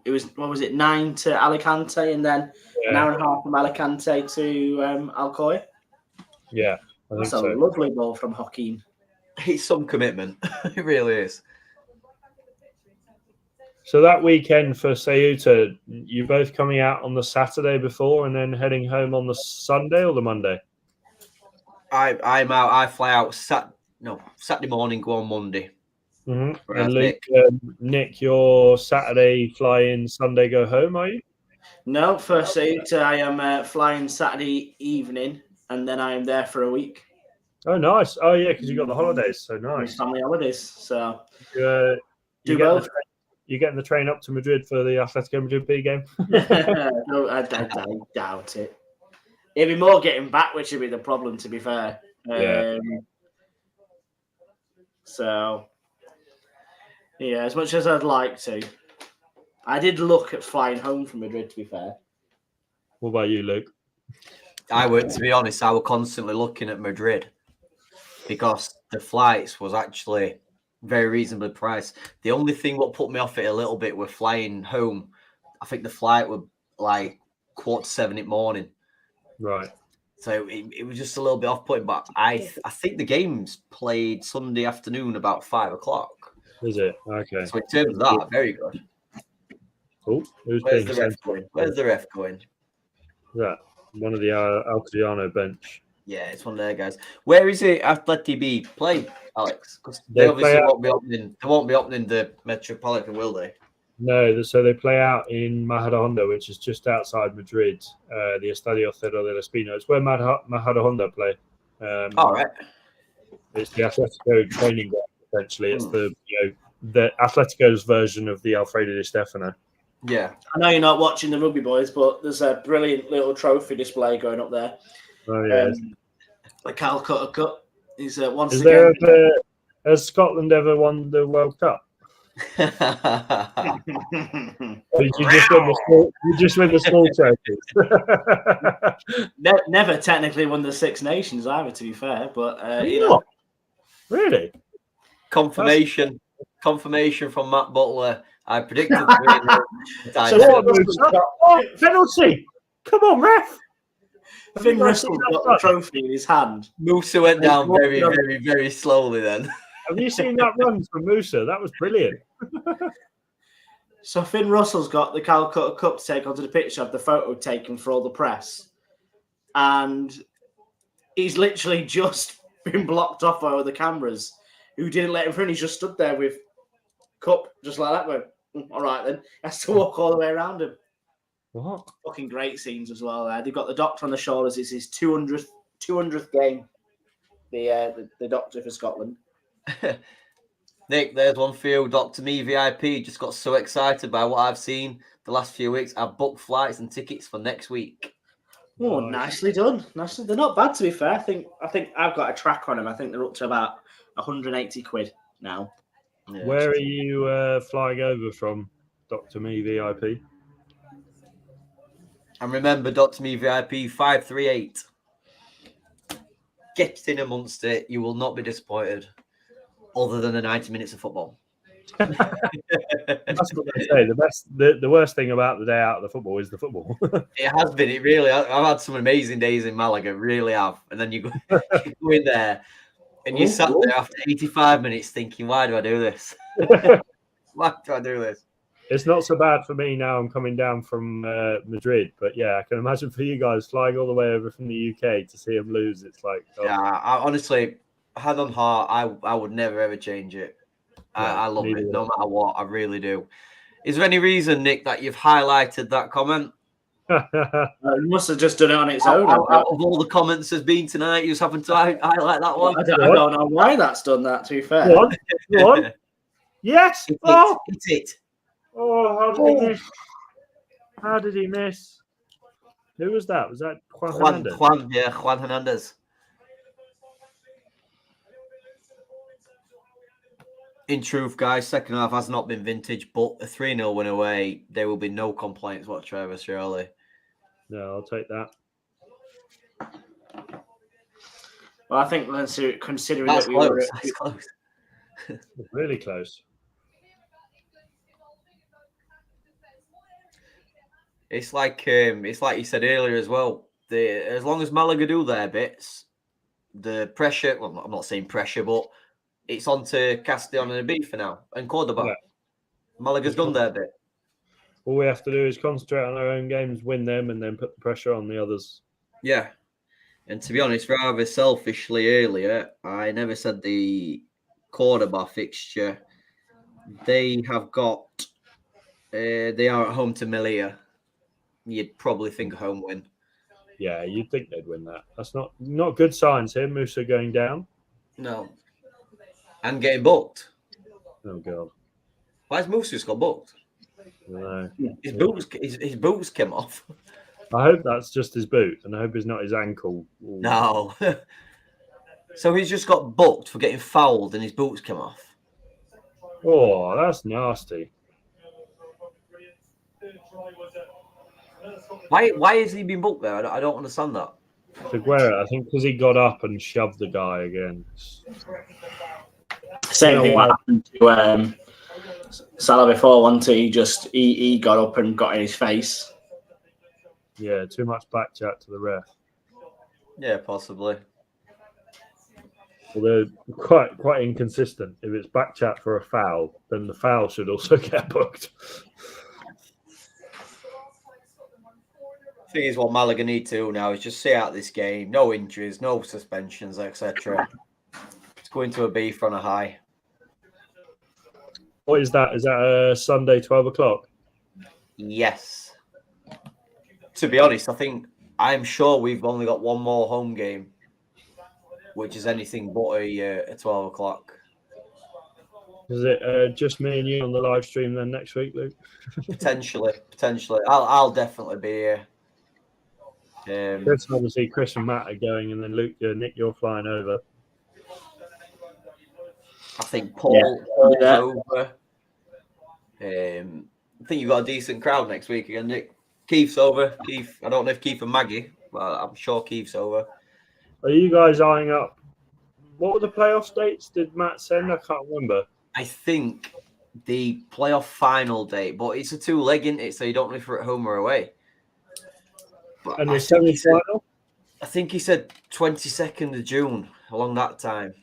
Speaker 2: it was, what was it, 9 to Alicante, and then an hour and a half from Alicante to Alcoy.
Speaker 1: Yeah, I think
Speaker 2: that's a lovely ball from Joaquin.
Speaker 3: It's some commitment. It really is.
Speaker 1: So that weekend for Ceuta, you both coming out on the Saturday before and then heading home on the Sunday or the Monday?
Speaker 3: I'm out. I fly out Saturday morning, go on Monday.
Speaker 1: Mm-hmm. And Luke, Nick, your Saturday fly in, Sunday go home, are you?
Speaker 2: No, for Ceuta, I am flying Saturday evening, and then I am there for a week.
Speaker 1: Oh, nice. Oh, yeah, because you got the holidays. So nice.
Speaker 2: Family holidays. So
Speaker 1: you getting the train up to Madrid for the Atletico Madrid B game?
Speaker 2: No, I doubt it. It'd be more getting back, which would be the problem, to be fair. So, yeah, as much as I'd like to, I did look at flying home from Madrid, to be fair.
Speaker 1: What about you, Luke?
Speaker 3: To be honest, I was constantly looking at Madrid because the flights was actually very reasonably priced. The only thing what put me off it a little bit were flying home. I think the flight was like 6:45 in the morning.
Speaker 1: Right.
Speaker 3: So it was just a little bit off-putting, but I think the game's played Sunday afternoon about 5:00.
Speaker 1: Is it? Okay.
Speaker 3: So in terms of that, very good.
Speaker 1: Oh,
Speaker 3: where's the ref going? Where's the ref going?
Speaker 1: Yeah, one of the Alcoyano bench.
Speaker 3: Yeah, it's one of their guys. Where is it Atleti B play, Alex? Because they obviously won't be opening. They won't be opening the Metropolitan, will they?
Speaker 1: No, so they play out in Majadahonda, which is just outside Madrid, the Estadio Cerro del Espino. It's where Majadahonda play.
Speaker 3: All right.
Speaker 1: It's the Atletico training ground, essentially. It's the Atletico's version of the Alfredo Di Stefano.
Speaker 3: Yeah.
Speaker 2: I know you're not watching the rugby boys, but there's a brilliant little trophy display going up there.
Speaker 1: Oh, yeah.
Speaker 2: The Calcutta Cup is once
Speaker 1: is
Speaker 2: again.
Speaker 1: Has Scotland ever won the World Cup? Or did you just win the small trophies?
Speaker 2: Never technically won the Six Nations either, to be fair. But
Speaker 1: Really?
Speaker 3: Confirmation from Matt Butler. I predicted 3-0.
Speaker 1: Penalty! Come on, ref!
Speaker 2: Finn Russell's got the trophy in his hand.
Speaker 3: Musa went down very, very, very slowly then.
Speaker 1: Have you seen that run from Musa? That was brilliant.
Speaker 2: So Finn Russell's got the Calcutta Cup to take onto the pitch, have the photo taken for all the press. And he's literally just been blocked off by all the cameras who didn't let him through. He's just stood there with cup, just like that, going, all right then. He has to walk all the way around him.
Speaker 1: What?
Speaker 2: Fucking great scenes as well there. They've got the doctor on the shoulders. It's his 200th game, the doctor for Scotland.
Speaker 3: Nick, there's one for you. Dr. Me VIP just got so excited by what I've seen the last few weeks. I've booked flights and tickets for next week.
Speaker 2: Oh, nicely done. Nicely. They're not bad, to be fair. I think I've got a track on them. I think they're up to about 180 quid now.
Speaker 1: Yeah. Where are you flying over from, Dr. Me VIP?
Speaker 3: And remember, Dr. Me VIP 538. Get in amongst it. You will not be disappointed, other than the 90 minutes of football.
Speaker 1: That's what they say. The worst thing about the day out of the football is the football.
Speaker 3: It has been. It really. I've had some amazing days in Malaga. Really have. And then you go in there, and you sat there after 85 minutes thinking, "Why do I do this? Why do I do this?"
Speaker 1: It's not so bad for me now. I'm coming down from Madrid, but yeah, I can imagine for you guys flying all the way over from the UK to see them lose. It's like,
Speaker 3: yeah. Honestly, hand on heart, I would never ever change it. I love it, no matter what. I really do. Is there any reason, Nick, that you've highlighted that comment?
Speaker 2: You must have just done it on its own.
Speaker 3: Out of all the comments there's been tonight, you just happen to highlight that one.
Speaker 2: I don't know why that's done that, to be fair.
Speaker 1: Go on. Yes.
Speaker 3: It's it.
Speaker 1: Oh, how did he miss? How did he miss? Who was that? Was that Juan Hernandez?
Speaker 3: Juan Hernandez. In truth, guys, second half has not been vintage, but a 3-0 win away, there will be no complaints whatsoever, surely.
Speaker 1: No, I'll take that.
Speaker 2: Well, I think considering
Speaker 3: that's
Speaker 2: that we
Speaker 3: close.
Speaker 2: were
Speaker 3: That's close.
Speaker 1: Really close.
Speaker 3: It's like you said earlier as well. As long as Malaga do their bits, the pressure. Well, I'm not saying pressure, but it's on to Castellón and Ibiza now and Cordoba. Yeah. Malaga's done their bit.
Speaker 1: All we have to do is concentrate on our own games, win them, and then put the pressure on the others.
Speaker 3: Yeah, and to be honest, rather selfishly earlier, I never said the Cordoba fixture. They have got. They are at home to Melilla. You'd probably think a home win.
Speaker 1: Yeah, you'd think they'd win that. That's not good signs here. Musa going down.
Speaker 3: No. And getting booked.
Speaker 1: Oh, God.
Speaker 3: Why has Musa got booked?
Speaker 1: No.
Speaker 3: His boots came off.
Speaker 1: I hope that's just his boot, and I hope it's not his ankle. Ooh.
Speaker 3: No. So he's just got booked for getting fouled and his boots came off.
Speaker 1: Oh, that's nasty.
Speaker 3: Why has he been booked there? I don't understand that.
Speaker 1: Figueroa, I think because he got up and shoved the guy again.
Speaker 2: Same thing what happened to Salah before, wasn't it? He got up and got in his face.
Speaker 1: Yeah, too much back chat to the ref.
Speaker 3: Yeah, possibly.
Speaker 1: Well, they're quite inconsistent. If it's back chat for a foul, then the foul should also get booked.
Speaker 3: Thing is, what Malaga need to now is just see out this game. No injuries, no suspensions, etc. It's going to a beef on a high.
Speaker 1: What is that? Is that a Sunday 12 o'clock?
Speaker 3: Yes. To be honest, I'm sure we've only got one more home game, which is anything but a 12 o'clock.
Speaker 1: Is it just me and you on the live stream then next week, Luke?
Speaker 3: Potentially. I'll definitely be here.
Speaker 1: Obviously, Chris and Matt are going, and then Luke, Nick, you're flying over.
Speaker 3: I think Paul's over. I think you've got a decent crowd next week again, Nick. Keith's over. Keith, I don't know if Keith and Maggie, but I'm sure Keith's over.
Speaker 1: Are you guys eyeing up? What were the playoff dates? Did Matt send? I can't remember.
Speaker 3: I think the playoff final date, but it's a 2-leg, isn't it? So you don't know if we're at home or away. But
Speaker 1: And the semi-final?
Speaker 3: I think he said 22nd of June, along that time.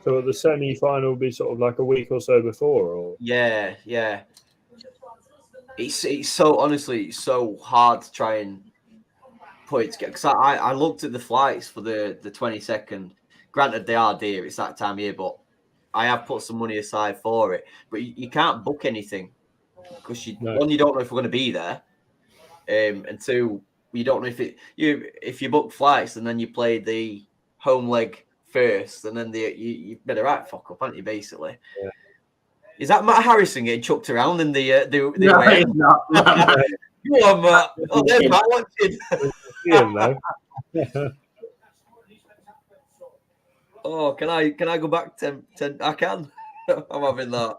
Speaker 1: So the semi-final will be sort of like a week or so before, or
Speaker 3: yeah. It's so honestly, it's so hard to try and put it together. Because I looked at the flights for the 22nd. Granted, they are dear. It's that time of year, but I have put some money aside for it. But you can't book anything because one, you don't know if we're going to be there, and two, you don't know if you book flights and then you play the home leg first, and then you better fuck up, aren't you? Basically,
Speaker 1: yeah.
Speaker 3: Is that Matt Harrison getting chucked around in the
Speaker 2: No,
Speaker 3: away?
Speaker 2: it's not.
Speaker 3: Come on, Matt. Oh, there's Matt watching. Oh, can I go back 10? I can. I'm having that.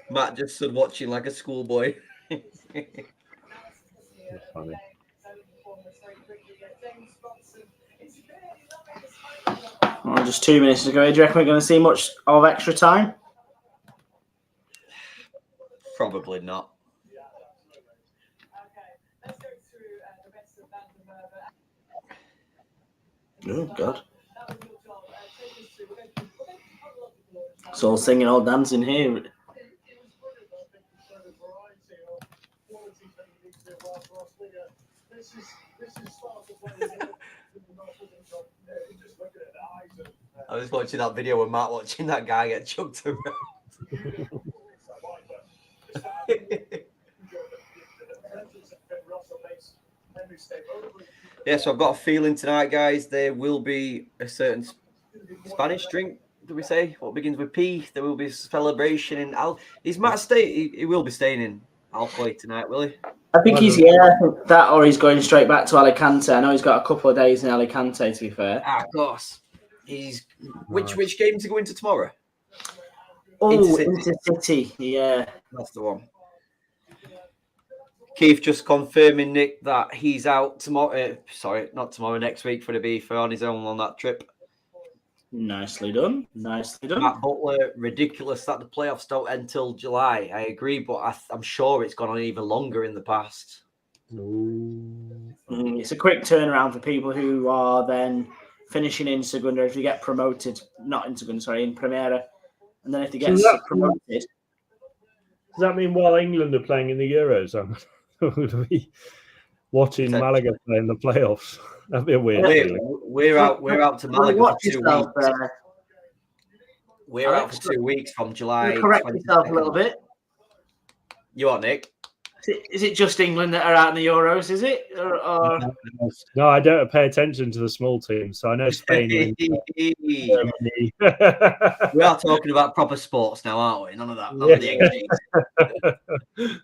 Speaker 3: Matt just stood watching like a schoolboy.
Speaker 1: Funny.
Speaker 2: Well, just 2 minutes to go. Do you reckon we're going to see much of extra time?
Speaker 3: Probably not.
Speaker 2: Oh, God. It's all singing, all dancing here.
Speaker 3: I was watching that video with Matt watching that guy get chucked around. Yeah, so I've got a feeling tonight, guys, there will be a certain Spanish drink, do we say? What begins with P? There will be a celebration in Is Matt stay? He will be staying in Alcoy tonight, will he?
Speaker 2: I think he's that, or he's going straight back to Alicante. I know he's got a couple of days in Alicante, to be fair.
Speaker 3: Of course. He's which game to go into tomorrow?
Speaker 2: Oh, Intercity. Yeah,
Speaker 3: that's the one. Keith just confirming, Nick, that he's out tomorrow. Sorry, not tomorrow. Next week for the beef on his own on that trip.
Speaker 2: Nicely done. Nicely done.
Speaker 3: Matt Butler, ridiculous that the playoffs don't end till July. I agree, but I'm sure it's gone on even longer in the past.
Speaker 2: It's a quick turnaround for people who are then finishing in Segunda. If you get promoted, not in Segunda, sorry, in Primera, and then if they get promoted.
Speaker 1: Does that mean while England are playing in the Euros, we'll be watching Malaga play in the playoffs? That'd be a weird feeling.
Speaker 3: We're out to Malaga for 2 weeks. We're
Speaker 2: Alex,
Speaker 3: out for 2 weeks from July.
Speaker 2: Correct yourself a little bit.
Speaker 3: You are, Nick?
Speaker 2: Is it just England that are out in the Euros, is it? Or...
Speaker 1: No, I don't pay attention to the small teams, so I know Spain and Germany.
Speaker 3: We are talking about proper sports now, aren't we? None of that. None of the XGs.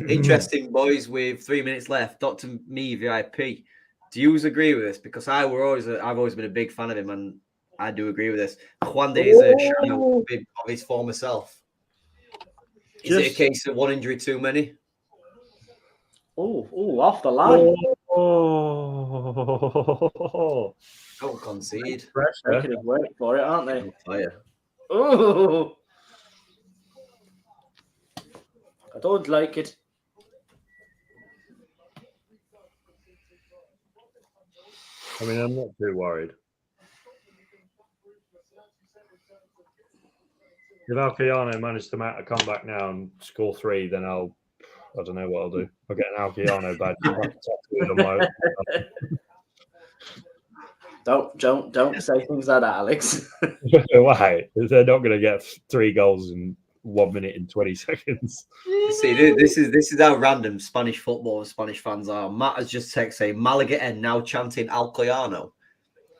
Speaker 3: Interesting, boys, with 3 minutes left. Dr. Me VIP. Do you agree with this? Because I've always been a big fan of him, and I do agree with this. Juan de is a shadow of his former self. Is it a case of one injury too many?
Speaker 2: Oh, off the line.
Speaker 3: Don't concede.
Speaker 2: They could have worked for it, aren't they?
Speaker 3: Fire.
Speaker 2: Oh, I don't like it.
Speaker 1: I mean, I'm not too worried. If Alcoyano managed to make a comeback now and score 3, then I don't know what I'll do. I'll get an Alcoyano badge on my
Speaker 2: Don't say things like that, Alex.
Speaker 1: Why? They're not going to get 3 goals in 1 minute and 20 seconds.
Speaker 3: See, this is how random Spanish football and Spanish fans are. Matt has just texted saying Malaga and now chanting Alcoyano.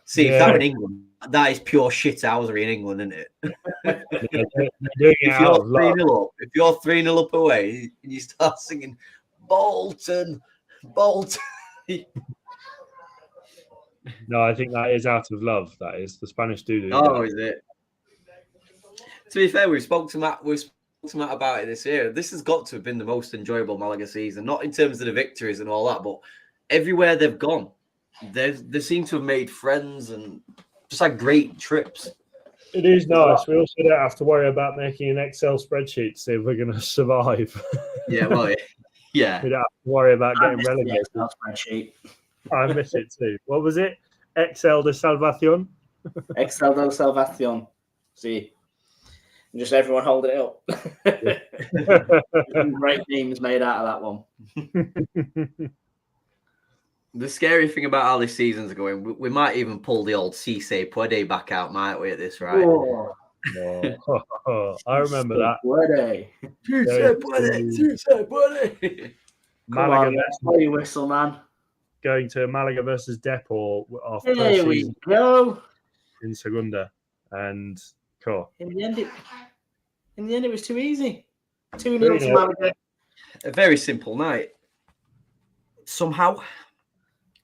Speaker 3: See, if that were in England, that is pure shithousery in England, isn't it? If you're 3-0 up away and you start singing Bolton,
Speaker 1: No, I think that is out of love. That is the Spanish do
Speaker 3: Oh,
Speaker 1: that.
Speaker 3: is it? To be fair, we spoke to Matt about it this year. This has got to have been the most enjoyable Malaga season, not in terms of the victories and all that, but everywhere they've gone, they seem to have made friends and just had great trips.
Speaker 1: It is nice. We also don't have to worry about making an Excel spreadsheet to see if we're going to survive.
Speaker 3: Yeah, well, yeah.
Speaker 1: We don't have to worry about getting
Speaker 2: the
Speaker 1: relegated.
Speaker 2: Excel spreadsheet.
Speaker 1: I miss it too. What was it? Excel de Salvación?
Speaker 2: Excel de Salvación. See. Just everyone holding it up. Great memes made out of that one.
Speaker 3: The scary thing about how this season's going, we might even pull the old Si se puede back out, might we, at this rate?
Speaker 1: Oh, I remember that.
Speaker 3: Si se puede.
Speaker 1: Malaga
Speaker 2: Play your whistle, man.
Speaker 1: going to Malaga versus Depor after
Speaker 2: Here we go.
Speaker 1: in Segunda, and cool.
Speaker 2: In the end, it was too easy. 2-0 to Malaga.
Speaker 3: A very simple night. Somehow,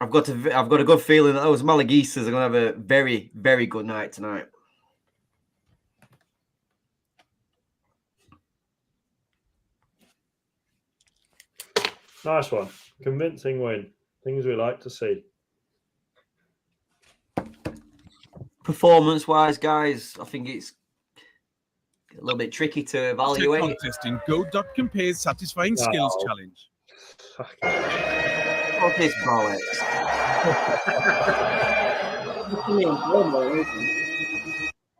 Speaker 3: I've got a good feeling that those Malaguistas are going to have a very, very good night tonight.
Speaker 1: Nice one. Convincing win. Things we like to see.
Speaker 3: Performance-wise, guys, I think it's a little bit tricky to evaluate.
Speaker 6: Contest in Go.Compare's Satisfying Skills Challenge.
Speaker 3: What is bollocks?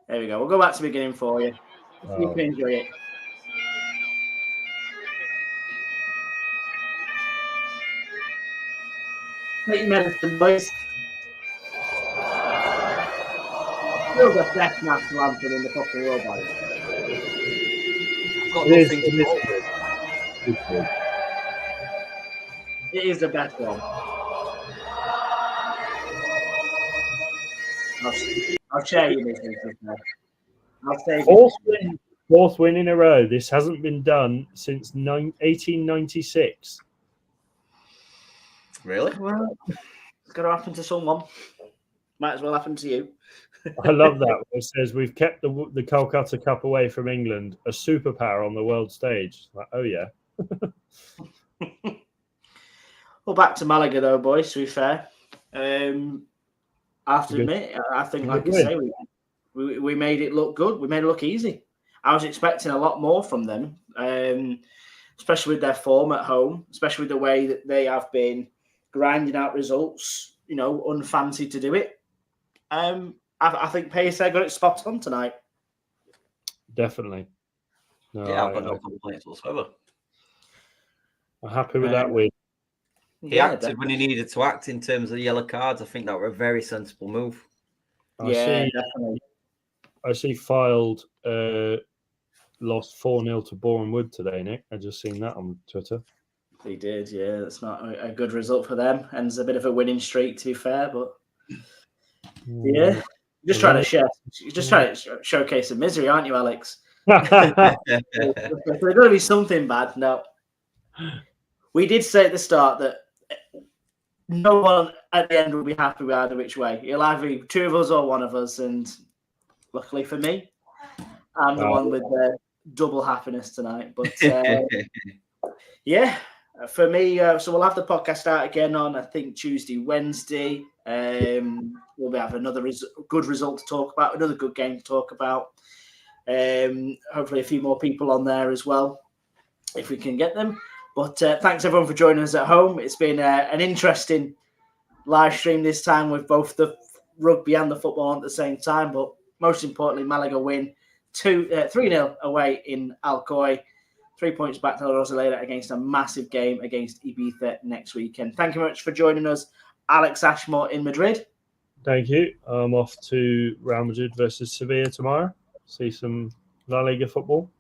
Speaker 2: There we go. We'll go back to the beginning for you. You can enjoy it. Take your medicine, boys. Still the best national anthem in the fucking world, buddy.
Speaker 3: I've got nothing to do.
Speaker 2: It is the best one. I'll share you this now. I'll save
Speaker 1: Fourth win in a row. This hasn't been done since 1896.
Speaker 3: Really?
Speaker 2: Well, it's going to happen to someone. Might as well happen to you.
Speaker 1: I love that. It says we've kept the Calcutta Cup away from England, a superpower on the world stage. Like, oh yeah.
Speaker 2: Well, back to Malaga though, boys. To be fair, I have to admit, I think, like I say, we made it look good. We made it look easy. I was expecting a lot more from them, especially with their form at home, especially with the way that they have been grinding out results. You know, unfancy to do it. I think Pace got it spot on tonight.
Speaker 1: Definitely. No,
Speaker 3: Yeah, I've got no complaints whatsoever.
Speaker 1: I'm happy with that win.
Speaker 3: He acted when he needed to act in terms of the yellow cards. I think that were a very sensible move.
Speaker 2: Definitely.
Speaker 1: I see Filed lost 4-0 to Boreham Wood today, Nick. I just seen that on Twitter.
Speaker 2: They did, yeah. That's not a good result for them. And it's a bit of a winning streak, to be fair, but yeah. You're just trying to showcase the misery, aren't you, Alex? There's going to be something bad. No. We did say at the start that no one at the end will be happy with either which way. It'll either be two of us or one of us. And luckily for me, I'm the one with the double happiness tonight. But yeah, for me, so we'll have the podcast out again on, I think, Tuesday, Wednesday. We'll have another good result to talk about, another good game to talk about. Hopefully a few more people on there as well, if we can get them. But thanks everyone for joining us at home. It's been an interesting live stream this time with both the rugby and the football at the same time. But most importantly, Malaga win 3-0 away in Alcoy. 3 points back to La Rosaleda against a massive game against Ibiza next weekend. Thank you very much for joining us, Alex Ashmore in Madrid.
Speaker 1: Thank you. I'm off to Real Madrid versus Sevilla tomorrow. See some La Liga football.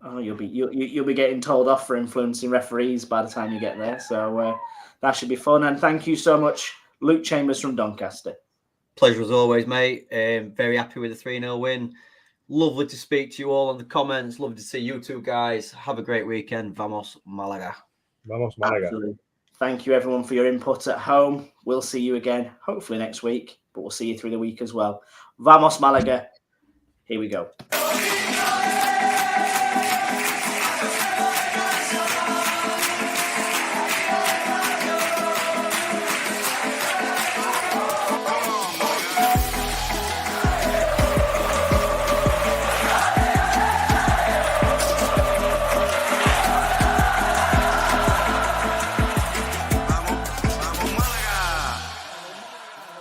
Speaker 2: Oh, you'll be getting told off for influencing referees by the time you get there. So that should be fun. And thank you so much, Luke Chambers from Doncaster.
Speaker 3: Pleasure as always, mate. Very happy with the 3-0 win. Lovely to speak to you all in the comments. Lovely to see you two guys. Have a great weekend. Vamos Malaga.
Speaker 1: Vamos Malaga.
Speaker 2: Absolutely. Thank you, everyone, for your input at home. We'll see you again, hopefully next week, but we'll see you through the week as well. Vamos, Malaga. Here we go.